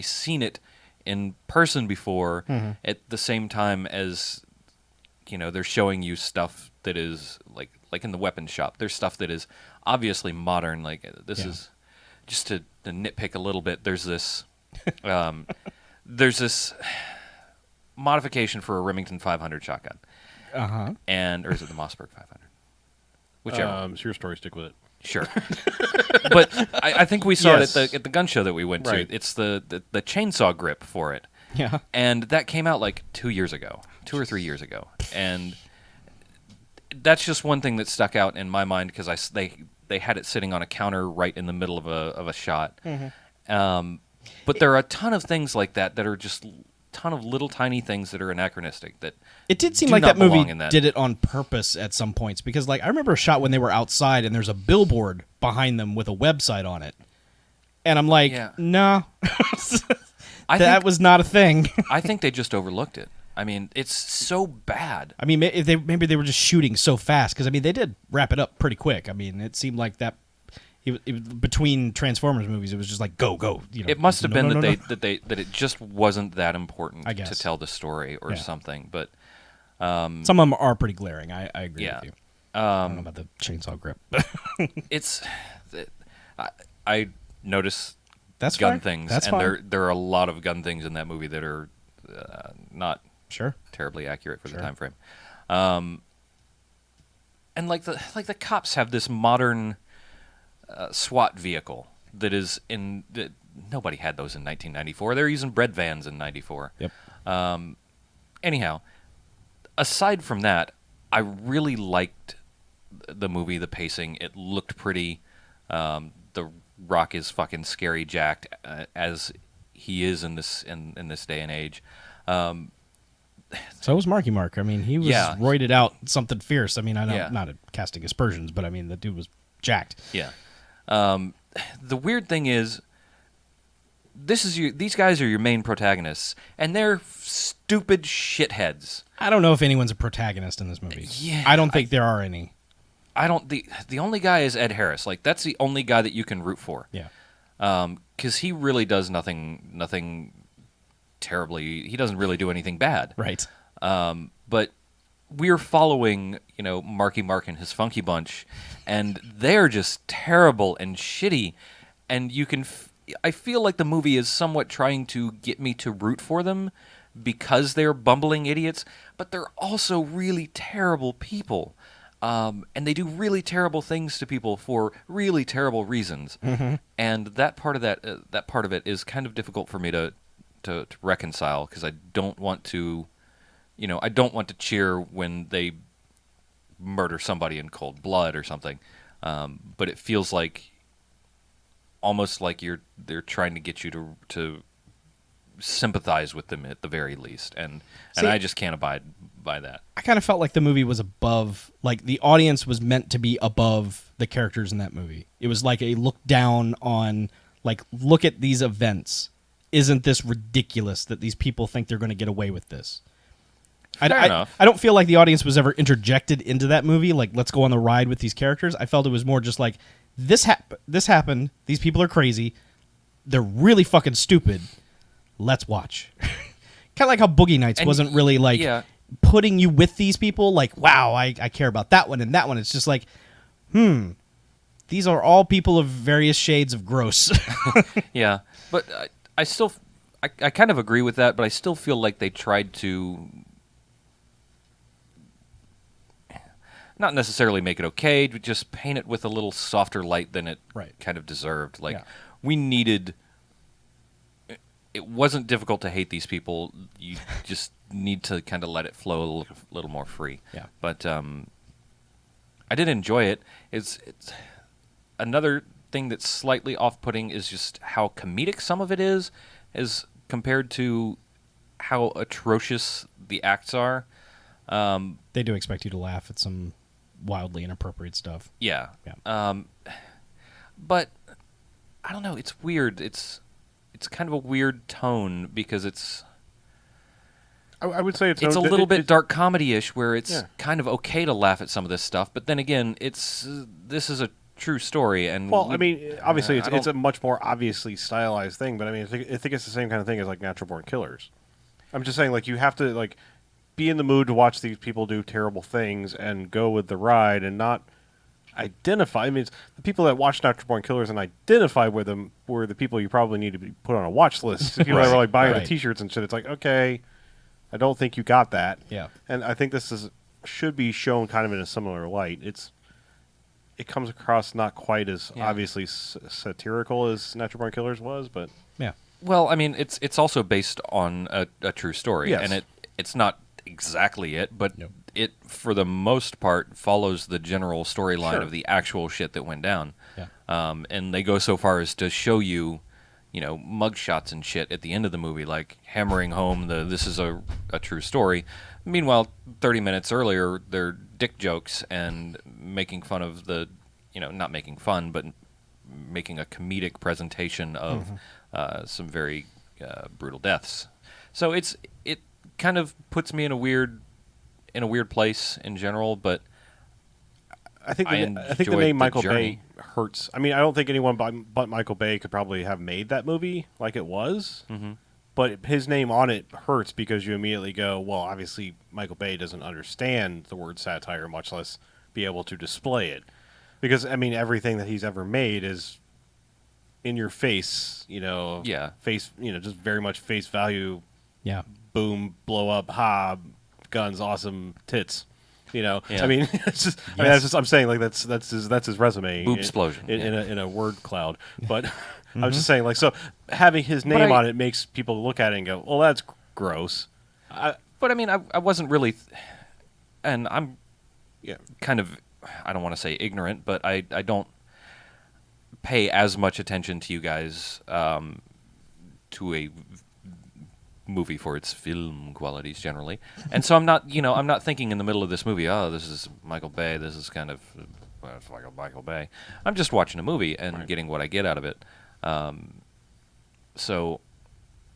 seen it in person before, at the same time as, they're showing you stuff that is, like in the weapons shop, there's stuff that is obviously modern, like, this Yeah. is, just to nitpick a little bit, there's this modification for a Remington 500 shotgun, Uh-huh. or is it the Mossberg 500? Whichever. It's your story. Stick with it. Sure. But I think we saw Yes. it at the gun show that we went Right. to. It's the chainsaw grip for it. Yeah. And that came out like 2 or 3 years ago. And that's just one thing that stuck out in my mind because they had it sitting on a counter right in the middle of a shot. But there are a ton of things like that are just ton of little tiny things that are anachronistic that It did seem do like not that movie belong in that. did it on purpose at some points because, like, I remember a shot when they were outside and there's a billboard behind them with a website on it, and I'm like, Yeah. no, I that think, was not a thing. I think they just overlooked it. I mean, it's so bad. I mean, maybe they were just shooting so fast because I mean they did wrap it up pretty quick. I mean, it seemed like that. Between Transformers movies, it was just like go. You know, It must have no, been no, that no, no. that it just wasn't that important I guess. to tell the story or Yeah. something. But Some of them are pretty glaring. I agree yeah, with you. I don't know about the chainsaw grip. it's I notice That's gun fine. things, That's and fine. there are a lot of gun things in that movie that are not Sure. terribly accurate for Sure. the time frame. And like the cops have this modern SWAT vehicle that is that nobody had those in 1994. They're using bread vans in 94. Yep. Anyhow, aside from that, I really liked the movie, the pacing. It looked pretty. The Rock is fucking scary jacked as he is in this day and age. So was Marky Mark. I mean, he was Yeah. roided out something fierce. I mean, I know Yeah. not casting aspersions, but I mean, the dude was jacked. Yeah. The weird thing is, these guys are your main protagonists, and they're stupid shitheads. I don't know if anyone's a protagonist in this movie. Yeah, I don't think there are any. I don't. The only guy is Ed Harris. Like, that's the only guy that you can root for. Yeah. Because he really does nothing terribly. He doesn't really do anything bad. Right. But we're following, Marky Mark and his Funky Bunch, and they're just terrible and shitty. And you can, I feel like the movie is somewhat trying to get me to root for them because they're bumbling idiots, but they're also really terrible people. And they do really terrible things to people for really terrible reasons. Mm-hmm. And that part of it is kind of difficult for me to reconcile, because I don't want to, I don't want to cheer when they murder somebody in cold blood or something. But it feels like almost like they're trying to get you to sympathize with them at the very least, and See, I just can't abide by that. I kind of felt like the movie was above, like the audience was meant to be above the characters in that movie. It was like a look down on, like, look at these events. Isn't this ridiculous that these people think they're going to get away with this? Fair enough. I don't feel like the audience was ever interjected into that movie. Like, let's go on the ride with these characters. I felt it was more just like, this happened. These people are crazy. They're really fucking stupid. Let's watch. Kind of like how Boogie Nights And wasn't really like putting you with these people. Like, wow, I care about that one and that one. It's just like, these are all people of various shades of gross. Yeah, but I still, I kind of agree with that, but I still feel like they tried to not necessarily make it okay, but just paint it with a little softer light than it kind of deserved. Like, we needed... It wasn't difficult to hate these people. You just need to kind of let it flow a little more free. Yeah. But I did enjoy it. It's another thing that's slightly off-putting is just how comedic some of it is, as compared to how atrocious the acts are. They do expect you to laugh at some wildly inappropriate stuff. Yeah. Yeah. But I don't know. It's weird. It's kind of a weird tone because it's... I would say it's a little bit dark comedy-ish, where it's kind of okay to laugh at some of this stuff. But then again, this is a true story, and I mean, obviously, it's a much more obviously stylized thing. But I mean, I think it's the same kind of thing as like Natural Born Killers. I'm just saying, like, you have to like be in the mood to watch these people do terrible things and go with the ride and not identify. I mean, the people that watch Natural Born Killers and identify with them were the people you probably need to be put on a watch list. The people that were like buying the T-shirts and shit. It's like, okay, I don't think you got that. Yeah. And I think this should be shown kind of in a similar light. It comes across not quite as obviously satirical as Natural Born Killers was, but yeah. Well, I mean, it's also based on a true story, Yes. and it's not exactly it, but it, for the most part, follows the general storyline of the actual shit that went down. Yeah. And they go so far as to show you, mugshots and shit at the end of the movie, like hammering home this is a true story. Meanwhile, 30 minutes earlier, they're dick jokes and making fun of not making fun, but making a comedic presentation of some very brutal deaths. So it kind of puts me in a weird place in general, but I think the enjoyed name Michael journey. Bay hurts. I mean, I don't think anyone but Michael Bay could probably have made that movie like it was. Mm-hmm. But his name on it hurts because you immediately go, well, obviously Michael Bay doesn't understand the word satire, much less be able to display it. Because, I mean, everything that he's ever made is in your face, face, just very much face value. Yeah. Boom, blow up, guns, awesome, tits. Yeah. I mean, it's just. Yes. I mean, I'm saying like that's his resume. Boob explosion in a word cloud. But I was just saying, like, so having his name on it makes people look at it and go, "Well, that's gross." But I mean, I wasn't really, and I'm kind of, I don't want to say ignorant, but I don't pay as much attention to you guys to a movie for its film qualities generally, and so I'm not thinking in the middle of this movie, oh, this is Michael Bay, this is kind of it's like a Michael Bay. I'm just watching a movie and getting what I get out of it. So,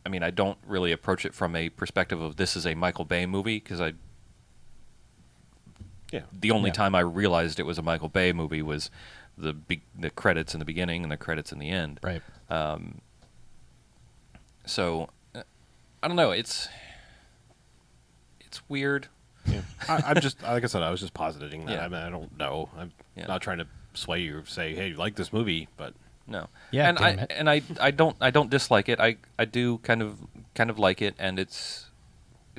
I mean, I don't really approach it from a perspective of this is a Michael Bay movie, because the only time I realized it was a Michael Bay movie was the credits in the beginning and the credits in the end. Right. So I don't know. It's weird. Yeah. I'm just, like I said, I was just positing that. Yeah. I mean, I don't know. I'm not trying to sway you or say, hey, you like this movie, but no. Yeah, and I don't dislike it. I do kind of like it, and it's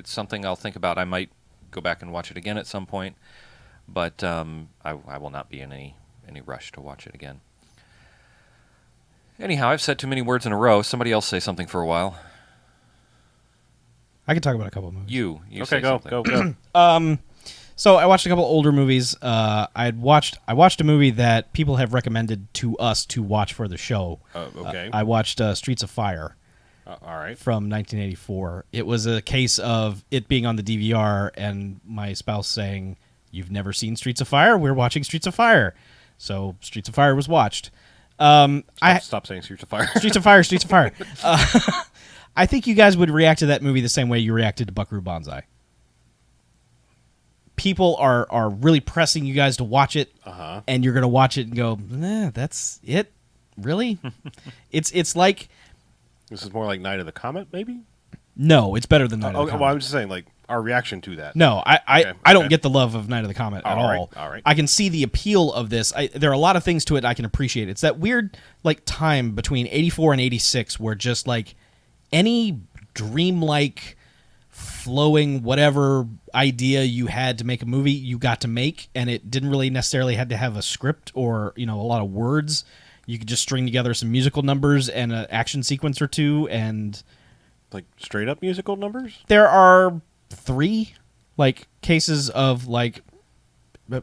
something I'll think about. I might go back and watch it again at some point, but I will not be in any rush to watch it again. Anyhow, I've said too many words in a row. Somebody else say something for a while. I can talk about a couple of movies. You okay, say go, something. go. So I watched a couple older movies. I watched a movie that people have recommended to us to watch for the show. Okay. I watched Streets of Fire. All right. From 1984. It was a case of it being on the DVR and my spouse saying, "You've never seen Streets of Fire? We're watching Streets of Fire." So Streets of Fire was watched. Stop saying Streets of Fire. Streets of Fire, Streets of Fire. I think you guys would react to that movie the same way you reacted to Buckaroo Banzai. People are really pressing you guys to watch it, and you're going to watch it and go, "Nah, that's it? Really?" It's like... This is more like Night of the Comet, maybe? No, it's better than Night of the Comet. Well, I'm just saying, like, our reaction to that. No, I don't get the love of Night of the Comet at all. All right. I can see the appeal of this. There are a lot of things to it I can appreciate. It's that weird like time between 84 and 86 where just like any dreamlike flowing whatever idea you had to make a movie, you got to make, and it didn't really necessarily had to have a script or, a lot of words. You could just string together some musical numbers and an action sequence or two, and like straight up musical numbers? There are 3 like cases of like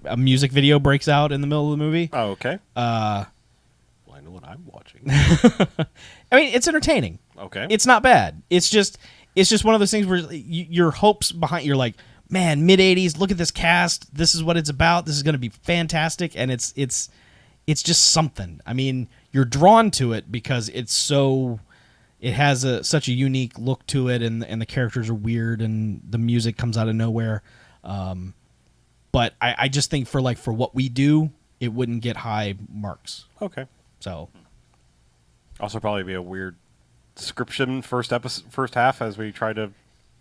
a music video breaks out in the middle of the movie. Oh, okay. Well, I know what I'm watching. I mean, it's entertaining. Okay. It's not bad. It's just one of those things where your hopes behind, you're like, man, mid 80s, look at this cast. This is what it's about. This is going to be fantastic. And it's just something. I mean, you're drawn to it because it has such a unique look to it, and the characters are weird, and the music comes out of nowhere. But I just think for what we do, it wouldn't get high marks. Okay. So also probably be a weird description first half as we try to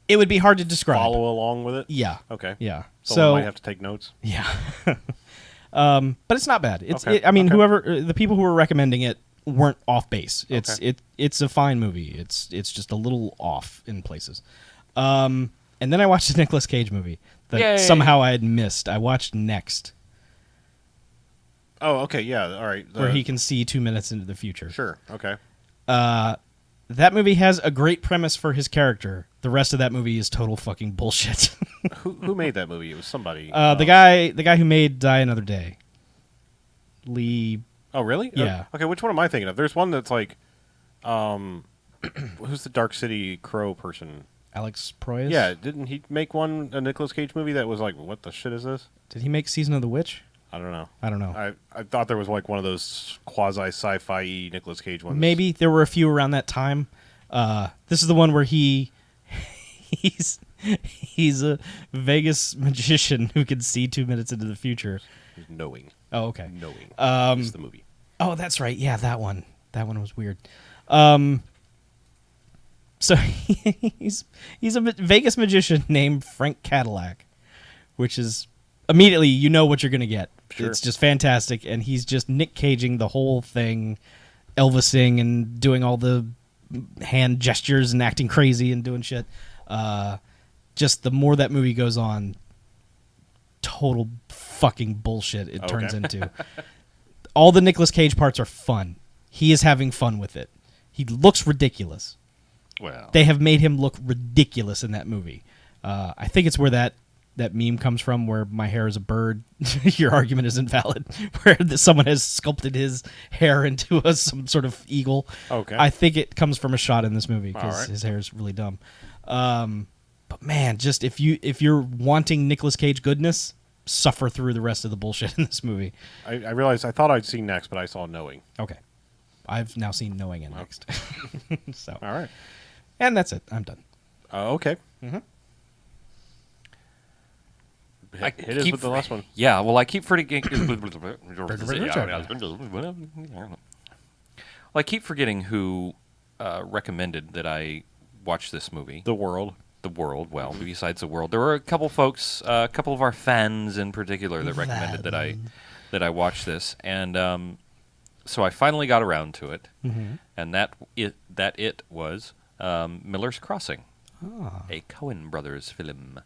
it would be hard to describe. Follow along with it. Yeah. Okay. Yeah. So we might have to take notes. Yeah. But it's not bad. Okay. Whoever the people who were recommending it weren't off base. It's a fine movie. It's just a little off in places. And then I watched a Nicolas Cage movie that somehow I had missed. I watched Next. Oh, okay, yeah, all right. Where he can see 2 minutes into the future. Sure, okay. That movie has a great premise for his character. The rest of that movie is total fucking bullshit. Who made that movie? It was somebody. The guy who made Die Another Day. Lee. Oh, really? Yeah. Okay, which one am I thinking of? There's one that's like Who's the Dark City Crow person? Alex Proyas? Yeah, didn't he make a Nicolas Cage movie that was like, what the shit is this? Did he make Season of the Witch? I don't know. I don't know. I thought there was like one of those quasi sci-fi Nicolas Cage ones. Maybe there were a few around that time. This is the one where he's a Vegas magician who can see 2 minutes into the future. Knowing. Oh, okay. Knowing. Is the movie. Oh, that's right. Yeah, that one. That one was weird. So he's a Vegas magician named Frank Cadillac, which is immediately you know what you're going to get. Sure. It's just fantastic, and he's just Nick Caging the whole thing, Elvising and doing all the hand gestures and acting crazy and doing shit. Just the more that movie goes on, total fucking bullshit it turns into. All the Nicolas Cage parts are fun. He is having fun with it. He looks ridiculous. Well, They have made him look ridiculous in that movie. I think it's where that meme comes from, where my hair is a bird. Your argument is invalid. Where someone has sculpted his hair into some sort of eagle. Okay. I think it comes from a shot in this movie because All right. his hair is really dumb. But man, just if you're wanting Nicolas Cage goodness, suffer through the rest of the bullshit in this movie. I realized I thought I'd seen Next, but I saw Knowing. Okay, I've now seen Knowing and Next. So, All right. and that's it. I'm done. Okay. Mm-hmm. Hit us with the last one. Yeah, well, I keep forgetting. I keep forgetting who recommended that I watch this movie. The World. The World. Well, besides The World, there were a couple folks, a couple of our fans in particular, that recommended that I watch this, and so I finally got around to it, and that it was Miller's Crossing, a Coen Brothers film.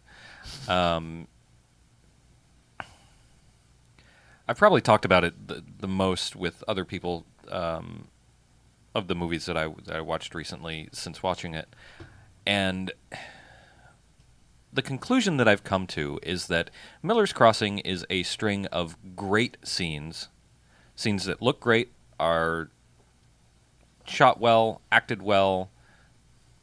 I've probably talked about it the most with other people of the movies that I watched recently since watching it. And the conclusion that I've come to is that Miller's Crossing is a string of great scenes that look great, are shot well, acted well,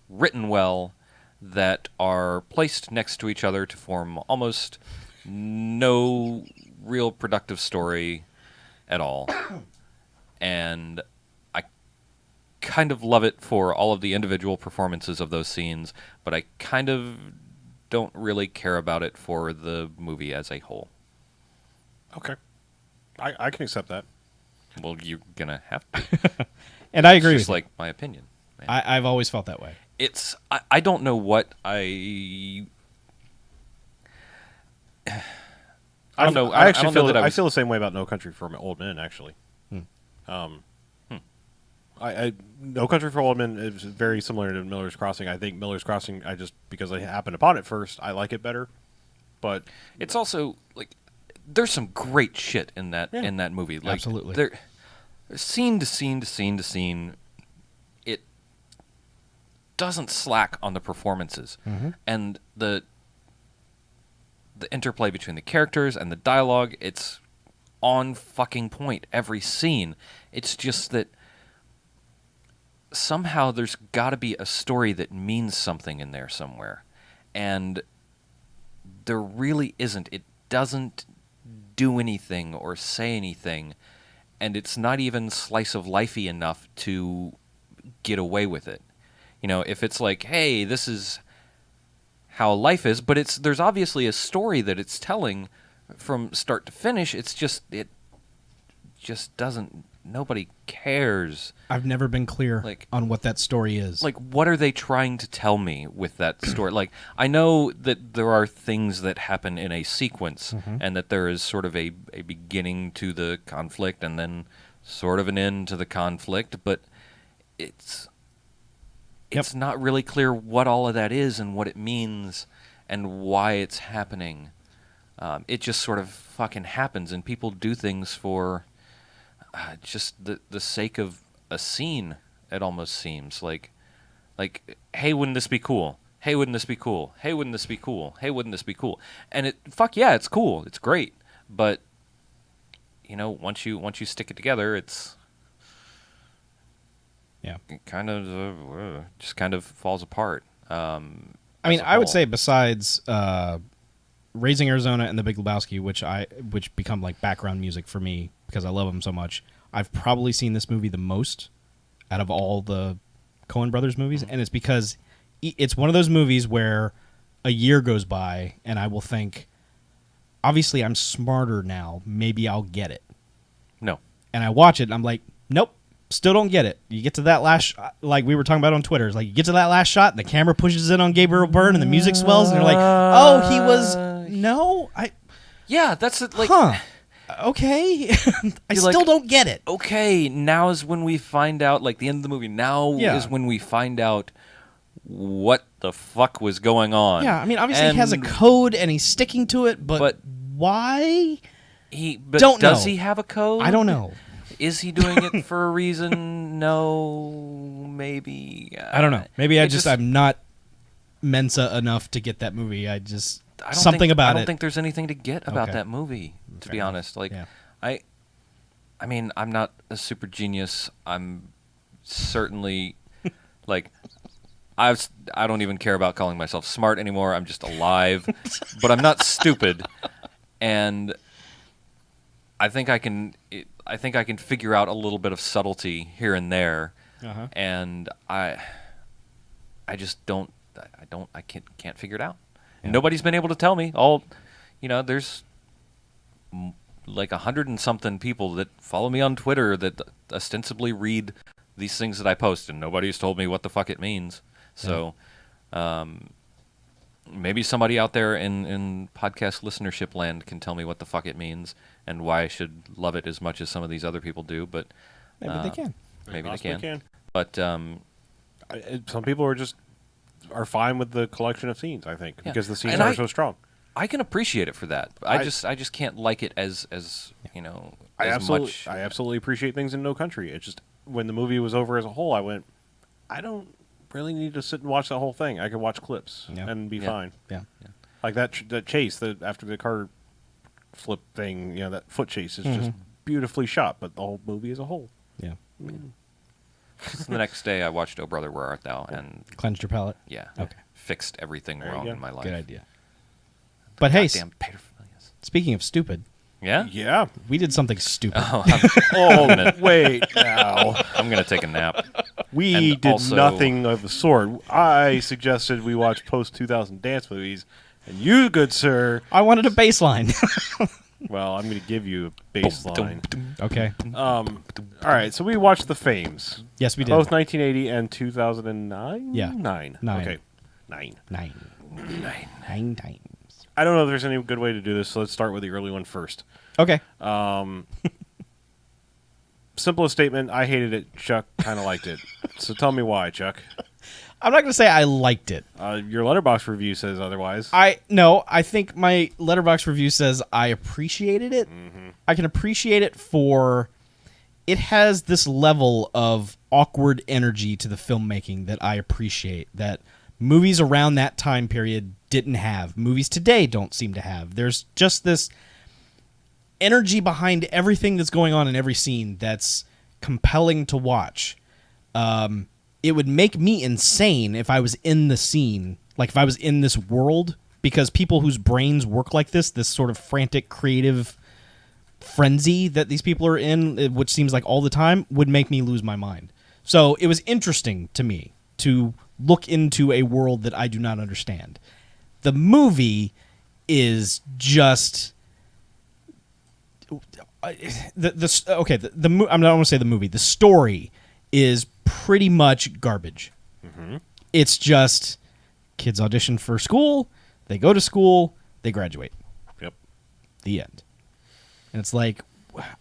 written well, that are placed next to each other to form almost no real productive story at all. And I kind of love it for all of the individual performances of those scenes, but I kind of don't really care about it for the movie as a whole. Okay. I can accept that. Well, you're gonna have to. And I agree It's with just like my opinion. you. I've always felt that way. I don't know what I don't know. I actually don't know feel that I feel the same way about No Country for Old Men. Actually, No Country for Old Men is very similar to Miller's Crossing. I think Miller's Crossing, because I happened upon it first, I like it better. But it's also like there's some great shit in that movie. Like, Absolutely. There, scene to scene to scene to scene, it doesn't slack on the performances and the interplay between the characters and the dialogue. It's on fucking point every scene. It's just that somehow there's got to be a story that means something in there somewhere, and there really isn't. It doesn't do anything or say anything, and it's not even slice of lifey enough to get away with it. You know, if it's like, hey, this is how life is, but there's obviously a story that it's telling from start to finish. It just doesn't. Nobody cares. I've never been clear on what that story is. Like, what are they trying to tell me with that story? Like, I know that there are things that happen in a sequence, and that there is sort of a beginning to the conflict, and then sort of an end to the conflict, but it's not really clear what all of that is and what it means and why it's happening. It just sort of fucking happens, and people do things for just the sake of a scene. It almost seems like, hey, wouldn't this be cool? Hey, wouldn't this be cool? Hey, wouldn't this be cool? Hey, wouldn't this be cool? And it's cool. It's great. But once you stick it together, it's it kind of just kind of falls apart. I mean, I would say besides Raising Arizona and The Big Lebowski, which become like background music for me because I love them so much, I've probably seen this movie the most out of all the Coen Brothers movies, and it's because it's one of those movies where a year goes by and I will think, obviously I'm smarter now, maybe I'll get it. No. And I watch it and I'm like, nope, still don't get it. You get to that last, like we were talking about on Twitter, it's like you get to that last shot and the camera pushes in on Gabriel Byrne and the music swells and you're like, oh, he was, no, yeah, that's it, like, huh. Okay. I still don't get it. Okay, now is when we find out, like the end of the movie, now is when we find out what the fuck was going on. Yeah, I mean, obviously he has a code and he's sticking to it, but why? Does he have a code? I don't know. Is he doing it for a reason? No, maybe. I don't know. Maybe I'm not Mensa enough to get that movie. I don't think there's anything to get about that movie, to be honest. Like, I mean, I'm not a super genius. I'm certainly like I don't even care about calling myself smart anymore. I'm just alive, but I'm not stupid, and I think I can figure out a little bit of subtlety here and there, and I just can't figure it out. Yeah. Nobody's been able to tell me. There's like 100 and something people that follow me on Twitter that ostensibly read these things that I post, and nobody's told me what the fuck it means. So, maybe somebody out there in podcast listenership land can tell me what the fuck it means and why I should love it as much as some of these other people do. But maybe they can. Maybe they can. But some people are fine with the collection of scenes, I think, because the scenes are so strong. I can appreciate it for that. I just can't like it as much. I absolutely appreciate things in No Country. It's just when the movie was over as a whole, I went, I don't really need to sit and watch the whole thing. I could watch clips and be fine. Yeah. Like that chase after the car flip thing, that foot chase is just beautifully shot, but the whole movie as a whole. Yeah. The next day, I watched Oh Brother, Where Art Thou? And cleansed your palate? Yeah. Okay. Fixed everything wrong in my life. Good idea. But hey, paterfamilias. Speaking of stupid. Yeah? Yeah. We did something stupid. Wait now. I'm going to take a nap. We did nothing of the sort. I suggested we watch post-2000 dance movies, and you, good sir... I wanted a baseline. Well, I'm going to give you a baseline. Okay. All right, so we watched The Fames. Yes, we did. Both 1980 and 2009? Yeah. Nine. Okay. Nine times. I don't know if there's any good way to do this, so let's start with the early one first. Okay. Simplest statement, I hated it. Chuck kind of liked it. So tell me why, Chuck. I'm not going to say I liked it. Your Letterboxd review says otherwise. I think my Letterboxd review says I appreciated it. Mm-hmm. I can appreciate it for... It has this level of awkward energy to the filmmaking that I appreciate, that movies around that time period didn't have. Movies today don't seem to have. There's just this energy behind everything that's going on in every scene that's compelling to watch. It would make me insane if I was in the scene, like if I was in this world, because people whose brains work like this sort of frantic, creative frenzy that these people are in, which seems like all the time, would make me lose my mind. So it was interesting to me to look into a world that I do not understand. The movie is just... I'm not going to say the movie. The story is pretty much garbage. Mm-hmm. It's just kids audition for school, they go to school, they graduate. Yep. The end. And it's like,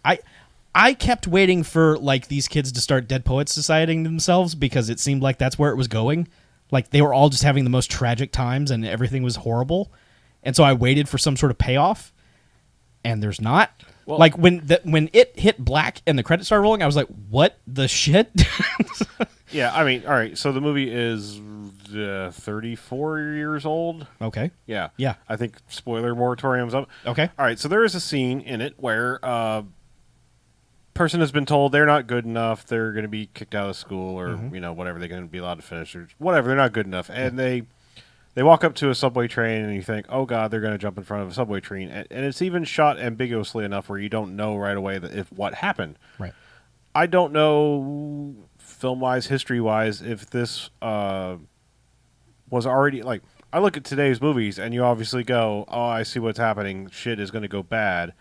I kept waiting for like these kids to start Dead Poets Societying themselves because it seemed like that's where it was going. Like they were all just having the most tragic times and everything was horrible. And so I waited for some sort of payoff, and there's not. Well, like when it hit black and the credits started rolling, I was like, "What the shit?" Yeah, I mean, all right. So the movie is 34 years old. Okay. Yeah. Yeah. I think spoiler moratorium's up. Okay. All right. So there is a scene in it where person has been told they're not good enough, they're going to be kicked out of school, or Mm-hmm. whatever, they're going to be allowed to finish, or whatever, they're not good enough, and they walk up to a subway train, and you think, oh god, they're going to jump in front of a subway train, and it's even shot ambiguously enough where you don't know right away that if what happened. Right. I don't know, film-wise, history-wise, if this was already, like, I look at today's movies, and you obviously go, oh, I see what's happening, shit is going to go bad.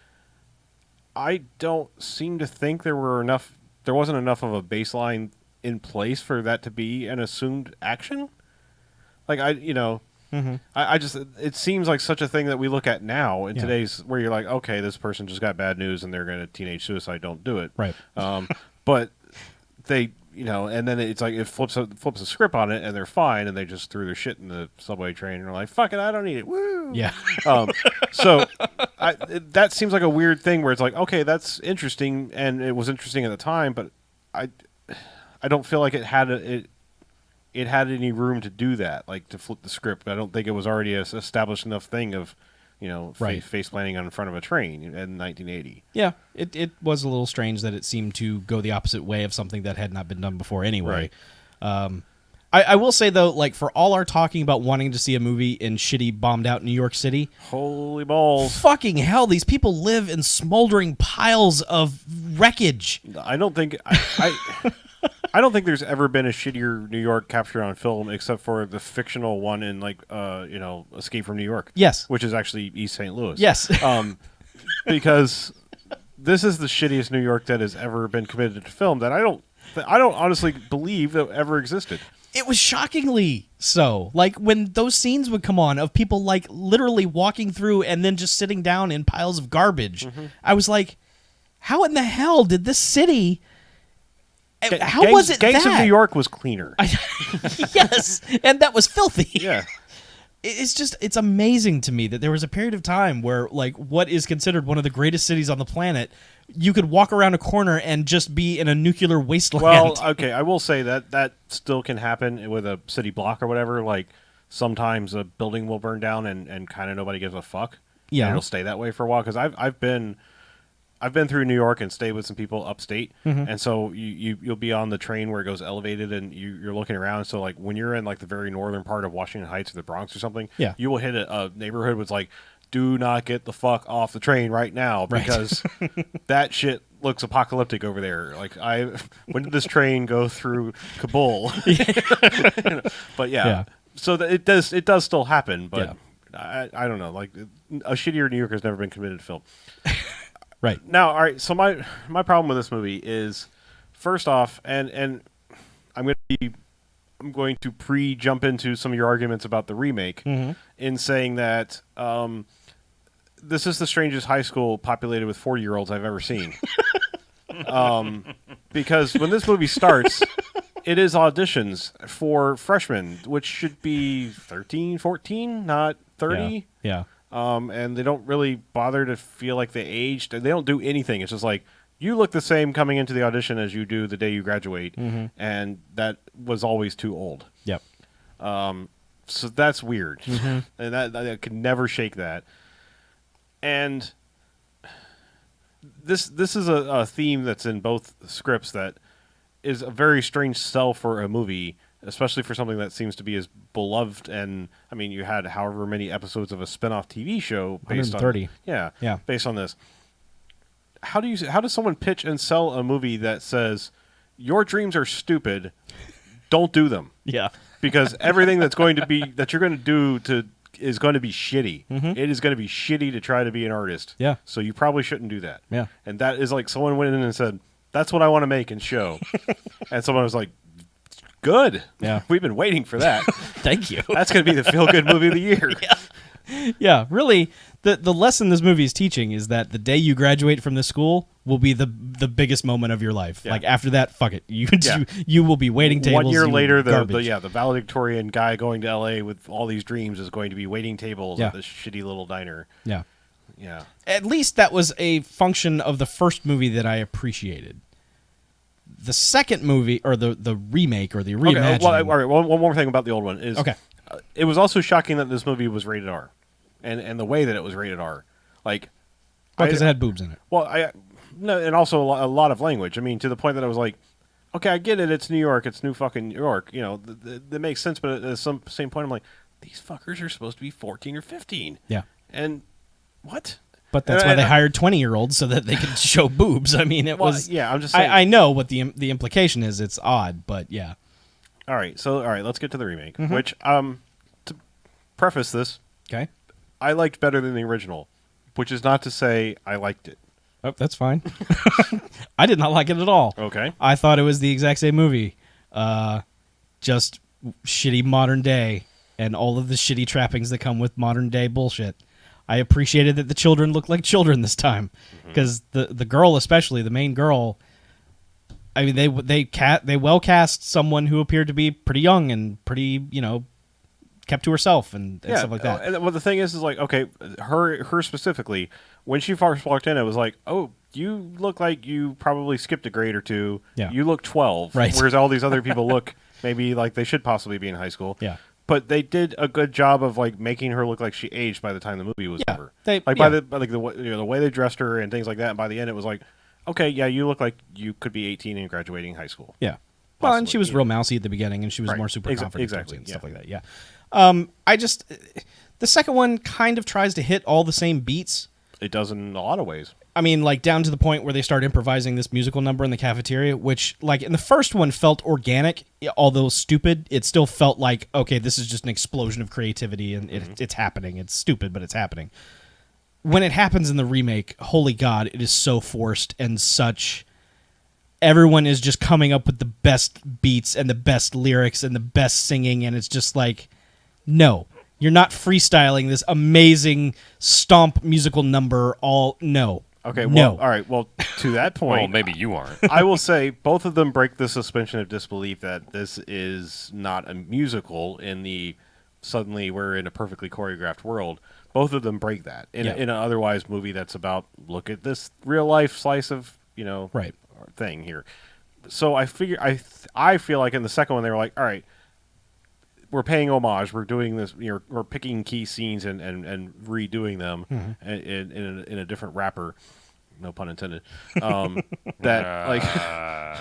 I don't seem to think there wasn't enough of a baseline in place for that to be an assumed action. Like, I just, it seems like such a thing that we look at now in today's, where you're like, okay, this person just got bad news and they're going to teenage suicide, don't do it. Right. But they, and then it's like it flips a script on it and they're fine and they just threw their shit in the subway train and they're like, fuck it, I don't need it. Woo! Yeah. So that seems like a weird thing where it's like, okay, that's interesting and it was interesting at the time, but I don't feel like it had any room to do that, like to flip the script. I don't think it was already an established enough thing of, Right. face planting in front of a train in 1980. Yeah, it was a little strange that it seemed to go the opposite way of something that had not been done before anyway. I will say, though, like, for all our talking about wanting to see a movie in shitty, bombed-out New York City, Holy balls. fucking hell, these people live in smoldering piles of wreckage. I don't think I don't think there's ever been a shittier New York captured on film except for the fictional one in Escape from New York. Yes. Which is actually East St. Louis. Yes. Because this is the shittiest New York that has ever been committed to film that I don't honestly believe that ever existed. It was shockingly so. Like, when those scenes would come on of people, like, literally walking through and then just sitting down in piles of garbage, I was like, how in the hell did this city... How was it Gangs that? of New York was cleaner. Yes, and that was filthy. Yeah. It's amazing to me that there was a period of time where, like, what is considered one of the greatest cities on the planet, you could walk around a corner and just be in a nuclear wasteland. Well, okay, I will say that still can happen with a city block or whatever. Like, sometimes a building will burn down and kind of nobody gives a fuck. Yeah. And it'll stay that way for a while. Because I've been through New York and stayed with some people upstate, and so you'll be on the train where it goes elevated, and you're looking around. So, like, when you're in, like, the very northern part of Washington Heights or the Bronx or something, Yeah. you will hit a neighborhood with, like, do not get the fuck off the train right now, because that shit looks apocalyptic over there. Like, when did this train go through Kabul? But yeah. So it does still happen, but I don't know. Like, a shittier New Yorker has never been committed to film. Right. Now, all right, so my problem with this movie is, first off, and I'm going to pre-jump into some of your arguments about the remake in saying that this is the strangest high school populated with 40-year-olds I've ever seen. Because when this movie starts, it is auditions for freshmen, which should be 13, 14, not 30. Yeah. And they don't really bother to feel like they aged. They don't do anything. It's just like, you look the same coming into the audition as you do the day you graduate, and that was always too old. Yep. So that's weird, and I could never shake that. And this is a theme that's in both scripts that is a very strange sell for a movie, especially for something that seems to be as beloved. And I mean, you had however many episodes of a spin-off TV show based 130. on based on this. How does someone pitch and sell a movie that says your dreams are stupid, don't do them? Yeah. Because everything that you're going to do is going to be shitty. It is going to be shitty to try to be an artist. Yeah. So you probably shouldn't do that. Yeah. And that is like someone went in and said, that's what I want to make and show. And someone was like, good. Yeah. We've been waiting for that. Thank you. That's going to be the feel-good movie of the year. Yeah, really, the lesson this movie is teaching is that the day you graduate from this school will be the biggest moment of your life. Yeah. Like, after that, fuck it. You will be waiting tables. 1 year you later, will be the garbage. valedictorian guy going to L.A. with all these dreams is going to be waiting tables Yeah. at this shitty little diner. Yeah. Yeah. At least that was a function of the first movie that I appreciated. The second movie, or the remake, or the reimagining. Okay, all right, one more thing about the old one is, Okay. It was also shocking that this movie was rated R, and the way that it was rated R, like, Because it had boobs in it. well, no, and also a lot of language. I mean, to the point that I was like, okay, I get it. It's New York. It's New fucking New York. You know, that makes sense. But at some same point, I'm like, these fuckers are supposed to be 14 or 15. Yeah. And what? But that's why they hired 20-year-olds so that they could show boobs. I mean, it was. Yeah, I'm just saying. I know what the implication is. It's odd, but yeah. All right, let's get to the remake. Which, to preface this, Okay. I liked better than the original, which is not to say I liked it. Oh, that's fine. I did not like it at all. Okay. I thought it was the exact same movie, just shitty modern day and all of the shitty trappings that come with modern day bullshit. I appreciated that the children looked like children this time, because the girl, especially the main girl, I mean they well cast someone who appeared to be pretty young and pretty kept to herself and stuff like that. And well, the thing is like, okay, her specifically, when she first walked in, it was like, oh, you look like you probably skipped a grade or two. Yeah. You look 12, right? Whereas all these other people look maybe like they should possibly be in high school. Yeah. But they did a good job of like making her look like she aged by the time the movie was over. By the way they dressed her and things like that. And by the end, it was like, okay, yeah, you look like you could be 18 and graduating high school. Yeah. Well, and she was real mousy at the beginning, and she was more super confident, exactly, and stuff like that. Yeah. The second one kind of tries to hit all the same beats. It does in a lot of ways. I mean, like down to the point where they start improvising this musical number in the cafeteria, which, like in the first one, felt organic, although stupid. It still felt like, okay, this is just an explosion of creativity, and it's happening. It's stupid, but it's happening. When it happens in the remake, holy God, it is so forced and such. Everyone is just coming up with the best beats and the best lyrics and the best singing, and it's just like, no. You're not freestyling this amazing stomp musical number. No. Okay, well, no. All right, well, to that point... Well, maybe you aren't. I will say both of them break the suspension of disbelief that this is not a musical in the suddenly we're in a perfectly choreographed world. Both of them break that. In an otherwise movie that's about, look at this real-life slice of, right. thing here. So I feel like in the second one they were like, all right, we're paying homage. We're doing this. We're picking key scenes and redoing them in a different wrapper. No pun intended. That like, I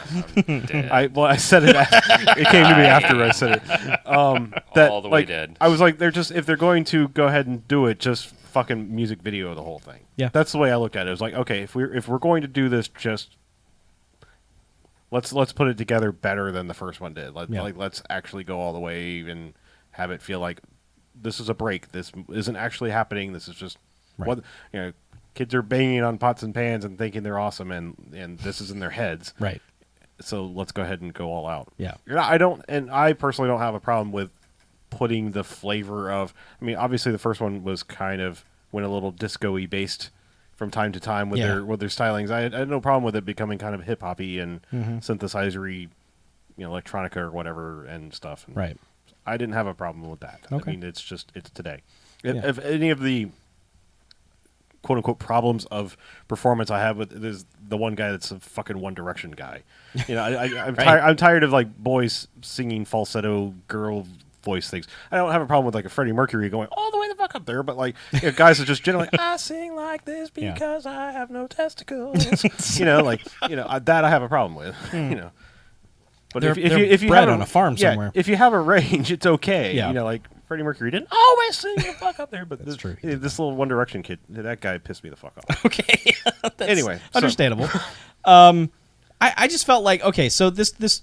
said it. It came to me after I said it. That all the way like, dead. I was like, if they're going to go ahead and do it, just fucking music video the whole thing. Yeah, that's the way I looked at it. It was like, okay, if we're going to do this, just let's put it together better than the first one did. Let's actually go all the way and have it feel like this is a break. This isn't actually happening. This is just what kids are banging on pots and pans and thinking they're awesome, and this is in their heads. Right. So let's go ahead and go all out. Yeah. I personally don't have a problem with putting the flavor of. I mean, obviously the first one was kind of went a little disco-y based from time to time with their stylings. I had no problem with it becoming kind of hip hoppy and synthesizer-y, electronica or whatever and stuff. And right. I didn't have a problem with that. Okay. I mean, it's today. If any of the quote unquote problems of performance I have with there's the one guy that's a fucking One Direction guy. I'm tired of like boys singing falsetto girl voice things. I don't have a problem with like a Freddie Mercury going all the way the fuck up there, but like guys are just generally I sing like this because I have no testicles. That I have a problem with. But if you bred have on a farm somewhere, if you have a range, it's okay. Yeah. Like Freddie Mercury didn't always sing the fuck up there, but That's true. This little One Direction kid, that guy pissed me the fuck off. Okay. Anyway, understandable. I just felt like, okay, so this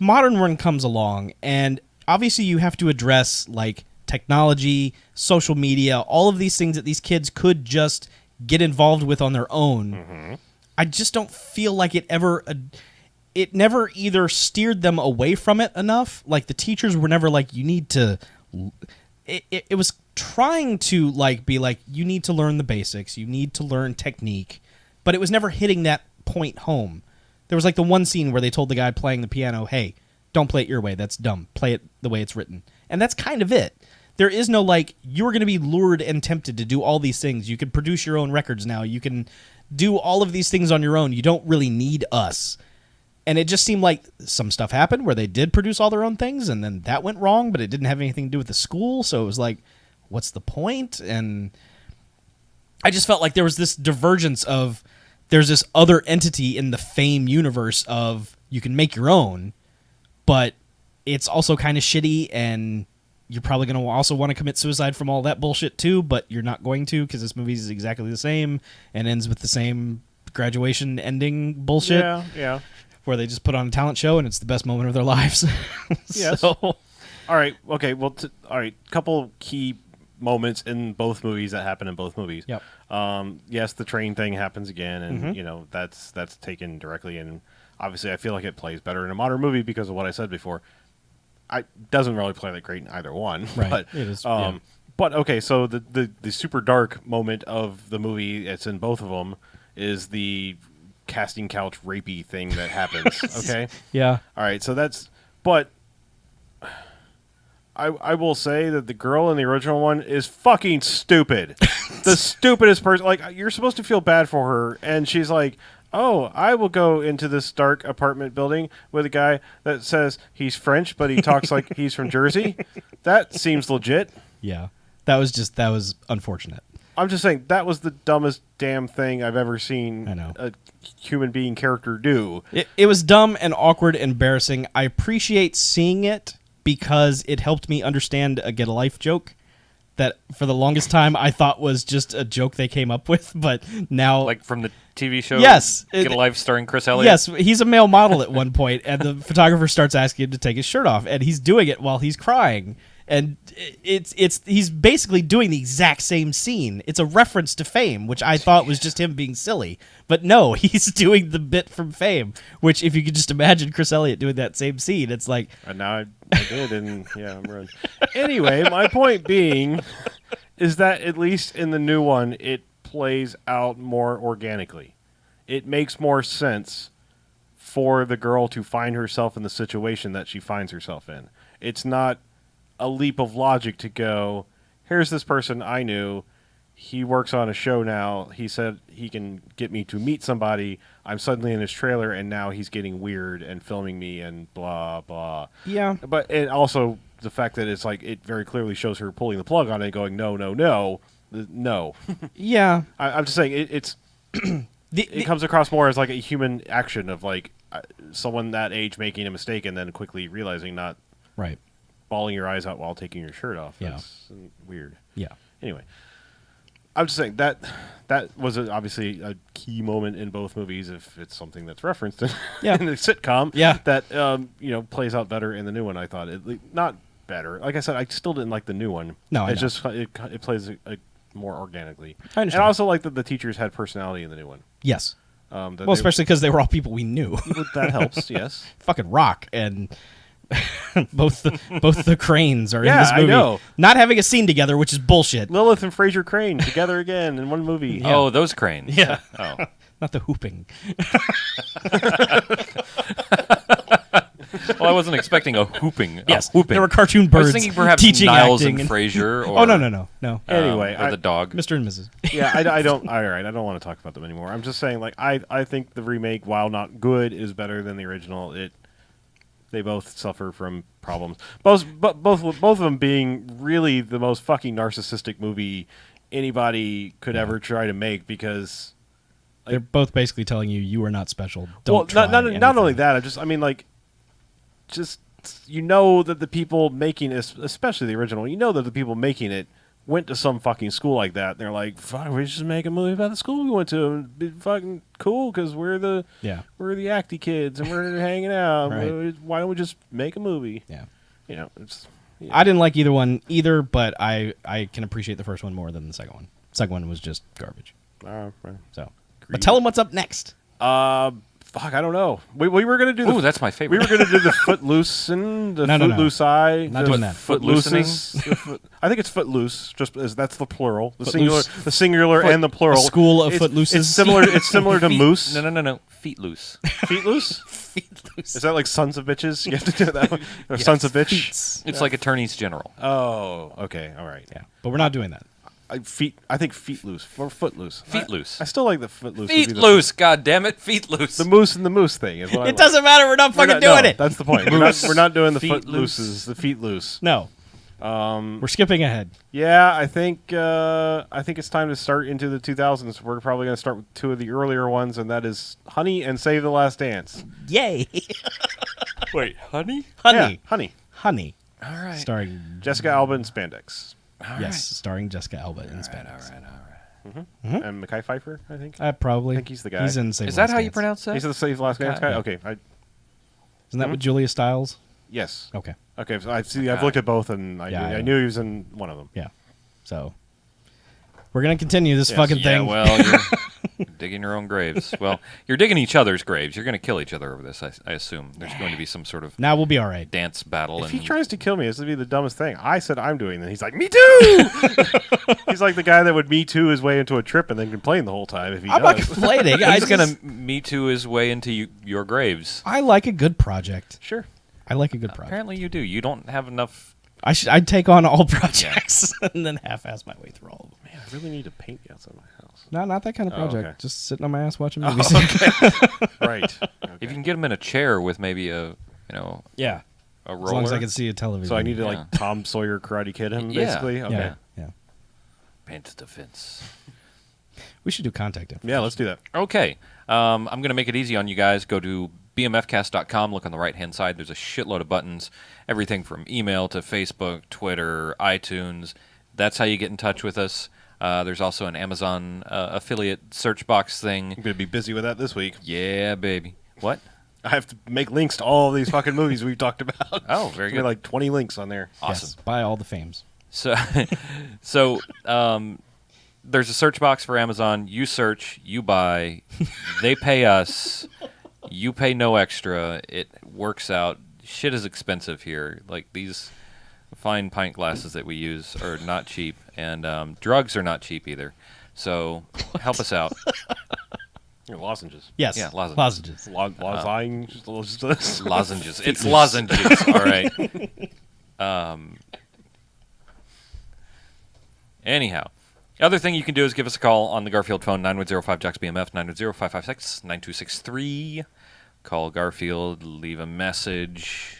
modern one comes along, and obviously you have to address like technology, social media, all of these things that these kids could just get involved with on their own. Mm-hmm. I just don't feel like it never either steered them away from it enough. Like the teachers were never like, you need to. It was trying to like be like, you need to learn the basics, you need to learn technique, but it was never hitting that point home. There was like the one scene where they told the guy playing the piano, hey, don't play it your way, that's dumb, play it the way it's written. And that's kind of it. There is no like, you're going to be lured and tempted to do all these things. You can produce your own records now, you can do all of these things on your own, you don't really need us. And it just seemed like some stuff happened where they did produce all their own things, and then that went wrong, but it didn't have anything to do with the school, so it was like, what's the point? And I just felt like there was this divergence of there's this other entity in the Fame universe of you can make your own, but it's also kind of shitty, and you're probably going to also want to commit suicide from all that bullshit too, but you're not going to because this movie is exactly the same and ends with the same graduation ending bullshit. Yeah. Where they just put on a talent show and it's the best moment of their lives. Yes. So, All right. Okay. Well, all right. Couple key moments in both movies that happen in both movies. Yep. Yes, the train thing happens again, and that's taken directly, and obviously I feel like it plays better in a modern movie because of what I said before. It doesn't really play that great in either one, right. But It is, but okay, so the super dark moment of the movie, it's in both of them, is the casting couch rapey thing that happens. Okay. Yeah. All right. So but I will say that the girl in the original one is fucking stupid. The stupidest person. Like, you're supposed to feel bad for her, and she's like, "Oh, I will go into this dark apartment building with a guy that says he's French, but he talks like he's from Jersey." That seems legit. Yeah. That was unfortunate. I'm just saying that was the dumbest damn thing I've ever seen I know. a human being character do. It was dumb and awkward and embarrassing. I appreciate seeing it because it helped me understand a Get a Life joke that for the longest time I thought was just a joke they came up with, but now... Like from the TV show Yes. Get a Life starring Chris Elliott? Yes, he's a male model at one point, and the photographer starts asking him to take his shirt off, and he's doing it while he's crying. And he's basically doing the exact same scene. It's a reference to Fame, which I thought was just him being silly. But no, he's doing the bit from Fame, which if you could just imagine Chris Elliott doing that same scene, it's like... And now I did, and yeah, I'm ruined. Anyway, my point being is that at least in the new one, it plays out more organically. It makes more sense for the girl to find herself in the situation that she finds herself in. It's not a leap of logic to go, here's this person I knew. He works on a show now. He said he can get me to meet somebody. I'm suddenly in his trailer, and now he's getting weird and filming me and blah, blah. Yeah. But and also the fact that it's like it very clearly shows her pulling the plug on it and going, no, no, no, no. Yeah. I'm just saying it's it comes across more as like a human action of like someone that age making a mistake and then quickly realizing not Right. bawling your eyes out while taking your shirt off. Yeah. That's weird. Yeah. Anyway, I'm just saying that was obviously a key moment in both movies. If it's something that's referenced in, Yeah. in the sitcom, Yeah. that plays out better in the new one. I thought not better. Like I said, I still didn't like the new one. No, I it's know. just it plays more organically. I understand. And I also like that the teachers had personality in the new one. Yes. That Well, especially because they were all people we knew. that helps. Yes. Fucking Rock and both the Cranes are Yeah, in this movie. I know. Not having a scene together, which is bullshit. Lilith and Fraser Crane together again in one movie. Yeah. Oh, those cranes. Yeah. Oh. Not the hooping. Well, I wasn't expecting a hooping. Yes, Whooping. there were cartoon I birds was thinking perhaps teaching Niles acting and Frasier. Or, Oh no. Anyway, or the dog. Mr. and Mrs. Yeah, I don't. All right, I don't want to talk about them anymore. I'm just saying, like, I think the remake, while not good, is better than the original. They both suffer from problems. Both of them being really the most fucking narcissistic movie anybody could ever try to make because. They're both basically telling you are not special. Don't try not anything. only that. Just that the people making this, especially the original, that the people making it went to some fucking school like that. And they're like, "Fuck, we just make a movie about the school we went to and be fucking cool because we're the acty kids and we're hanging out. Right. Why don't we just make a movie?" Yeah. It's. I didn't like either one either, but I can appreciate the first one more than the second one. Second one was just garbage. Right. So, but tell them what's up next. Fuck, I don't know. We were gonna do. Ooh, that's my favorite. We were gonna do the Footloose and the Footloose Eye. Not doing that. Footloosening. I think it's Footloose. Just as that's the plural. The Footloose. singular, and the plural. A school of Footlooses. It's similar. It's similar to Feet- moose. No. Feet loose. Feet loose. Feet loose. Is that like Sons of Bitches? You have to do that one. Or Sons of Bitch. Feets. It's like Attorneys General. Oh, okay, all right. Yeah, but we're not doing that. I think feet loose or foot loose. Feet loose. I still like the foot loose. Feet loose. God damn it. Feet loose. The moose and the moose thing is what I It like. doesn't matter. We're not fucking doing it. That's the point. We're not doing the Feet foot loose. looses. The feet loose. No. We're skipping ahead. Yeah, I think it's time to start into the 2000s. We're probably going to start with two of the earlier ones, and that is Honey and Save the Last Dance. Yay! Wait, Honey? Honey. Yeah, Honey. Honey. All right. Starring Jessica Alba in spandex. yes, starring Jessica Alba in spandex. And Mekhi Phifer, I think. Probably. I think he's the guy. He's in Save Is the that Last how you Dance. pronounce that? He's the Save the Last Dance guy? Yeah. Okay. Isn't that with Julia Stiles? Yes. Okay. Okay, so I've Okay. looked at both, and I knew he was in one of them. Yeah. So we're gonna continue this Yes. fucking Yeah, thing. well, you're digging your own graves. Well, you're digging each other's graves. You're going to kill each other over this, I assume. There's going to be some sort of Now we'll be all right. dance battle. If and he tries to kill me, this would be the dumbest thing. I said I'm doing it. He's like, me too! He's like the guy that would me too his way into a trip and then complain the whole time if he I'm not does. complaining. He's going to Me Too his way into your graves. I like a good project. Sure. I like a good project. Apparently you do. You don't have enough. I'd take on all projects and then half-ass my way through all of them. Man, I really need to paint the outside of my house. No, not that kind of Oh, project. okay. Just sitting on my ass watching movies. Right. If you can get him in a chair with maybe a yeah. a roller. As long as I can see a television. So I need to Yeah. like Tom Sawyer Karate Kid him, Yeah. basically? Okay. Yeah. Yeah. paint the fence. We should do contact info. Yeah, let's do that. Okay. I'm going to make it easy on you guys. Go to BMFcast.com. Look on the right-hand side. There's a shitload of buttons. Everything from email to Facebook, Twitter, iTunes. That's how you get in touch with us. There's also an Amazon affiliate search box thing. I'm going to be busy with that this week. Yeah, baby. What? I have to make links to all of these fucking movies we've talked about. Oh, very There's gonna be good. like 20 links on there. Awesome. Yes, buy all the fames. So, there's a search box for Amazon. You search, you buy, they pay us, you pay no extra. It works out. Shit is expensive here. Like these fine pint glasses that we use are not cheap, and drugs are not cheap either. So help us out. Your lozenges. Yes. Yeah, lozenges. Lozenges. Lozenges. Lozenges. It's lozenges. All right. Anyhow. Other thing you can do is give us a call on the Garfield phone, 9105-JOCKS-BMF, 910-556-9263. Call Garfield, leave a message.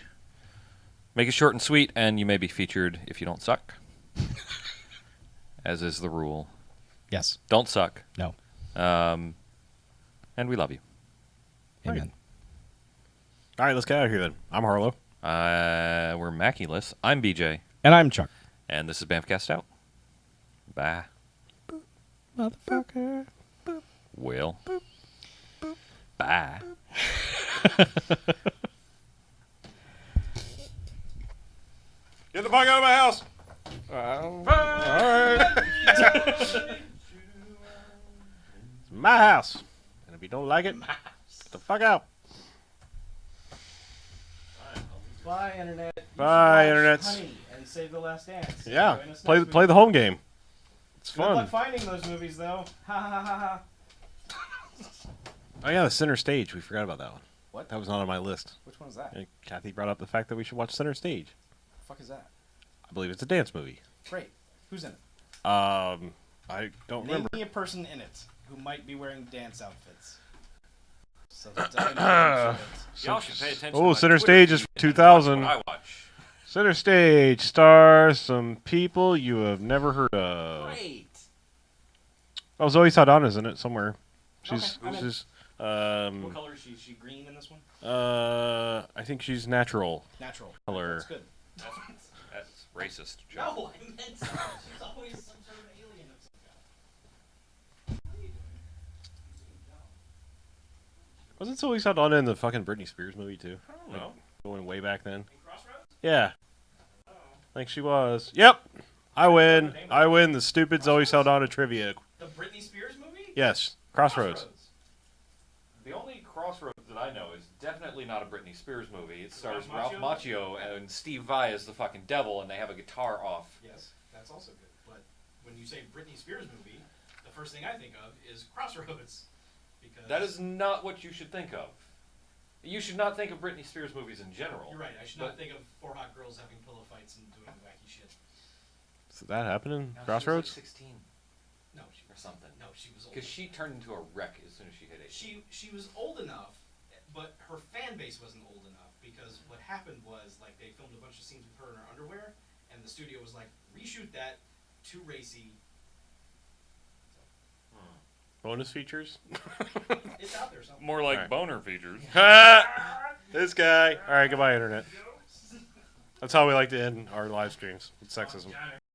Make it short and sweet, and you may be featured if you don't suck. As is the rule. Yes. Don't suck. No. And we love you. Amen. All right, let's get out of here then. I'm Harlow. We're Mackie-less. I'm BJ. And I'm Chuck. And this is BAMFcast out. Bye. Motherfucker. Will. Bye. Get the fuck out of my house! All right. It's my house. And if you don't like it, get the fuck out. Bye, Internet. Bye, Internets. And Save the Last Dance. Yeah, play the home game. It's Good luck fun. finding those movies, though. Ha ha ha ha. Oh yeah, the Center Stage. We forgot about that one. What? That was not on my list. Which one's that? And Kathy brought up the fact that we should watch Center Stage. The fuck is that? I believe it's a dance movie. Great. Who's in it? I don't Name remember. me a person in it who might be wearing dance outfits. So that I know who's in it. Y'all should pay attention. Oh, Center Stage is 2000. I watch. Center Stage stars some people you have never heard of. Great. Oh, Zoe Saldana's in it somewhere. Okay, I'm in. She's What color is she? Is she green in this one? I think she's natural Natural. color. That's good. That's racist. Joe. No, I meant she's always some sort of alien of some kind. What are you doing? Wasn't Zoe Saldana in the fucking Britney Spears movie too? I don't know. Going way back then. In Crossroads? Yeah. I think she was. Yep. I win. I win the stupid Zoe Saldana trivia. The Britney Spears movie? Yes. Crossroads. The only Crossroads that I know is definitely not a Britney Spears movie. It stars Ralph Ralph Macchio and Steve Vai as the fucking devil, and they have a guitar off. Yes, that's also good. But when you say Britney Spears movie, the first thing I think of is Crossroads. Because That is not what you should think of. You should not think of Britney Spears movies in general. You're right. I should not think of four hot girls having pillow fights and doing wacky shit. Did that happen in No, Crossroads? She was like 16 No, she or something. No, she was old. Because she turned into a wreck as soon as she hit 18. She was old enough, but her fan base wasn't old enough because what happened was like they filmed a bunch of scenes with her in her underwear, and and the studio was like, reshoot that, too racy. Bonus features? It's out there somewhere. More like Alright. boner features. This guy. All right, goodbye, Internet. That's how we like to end our live streams with sexism.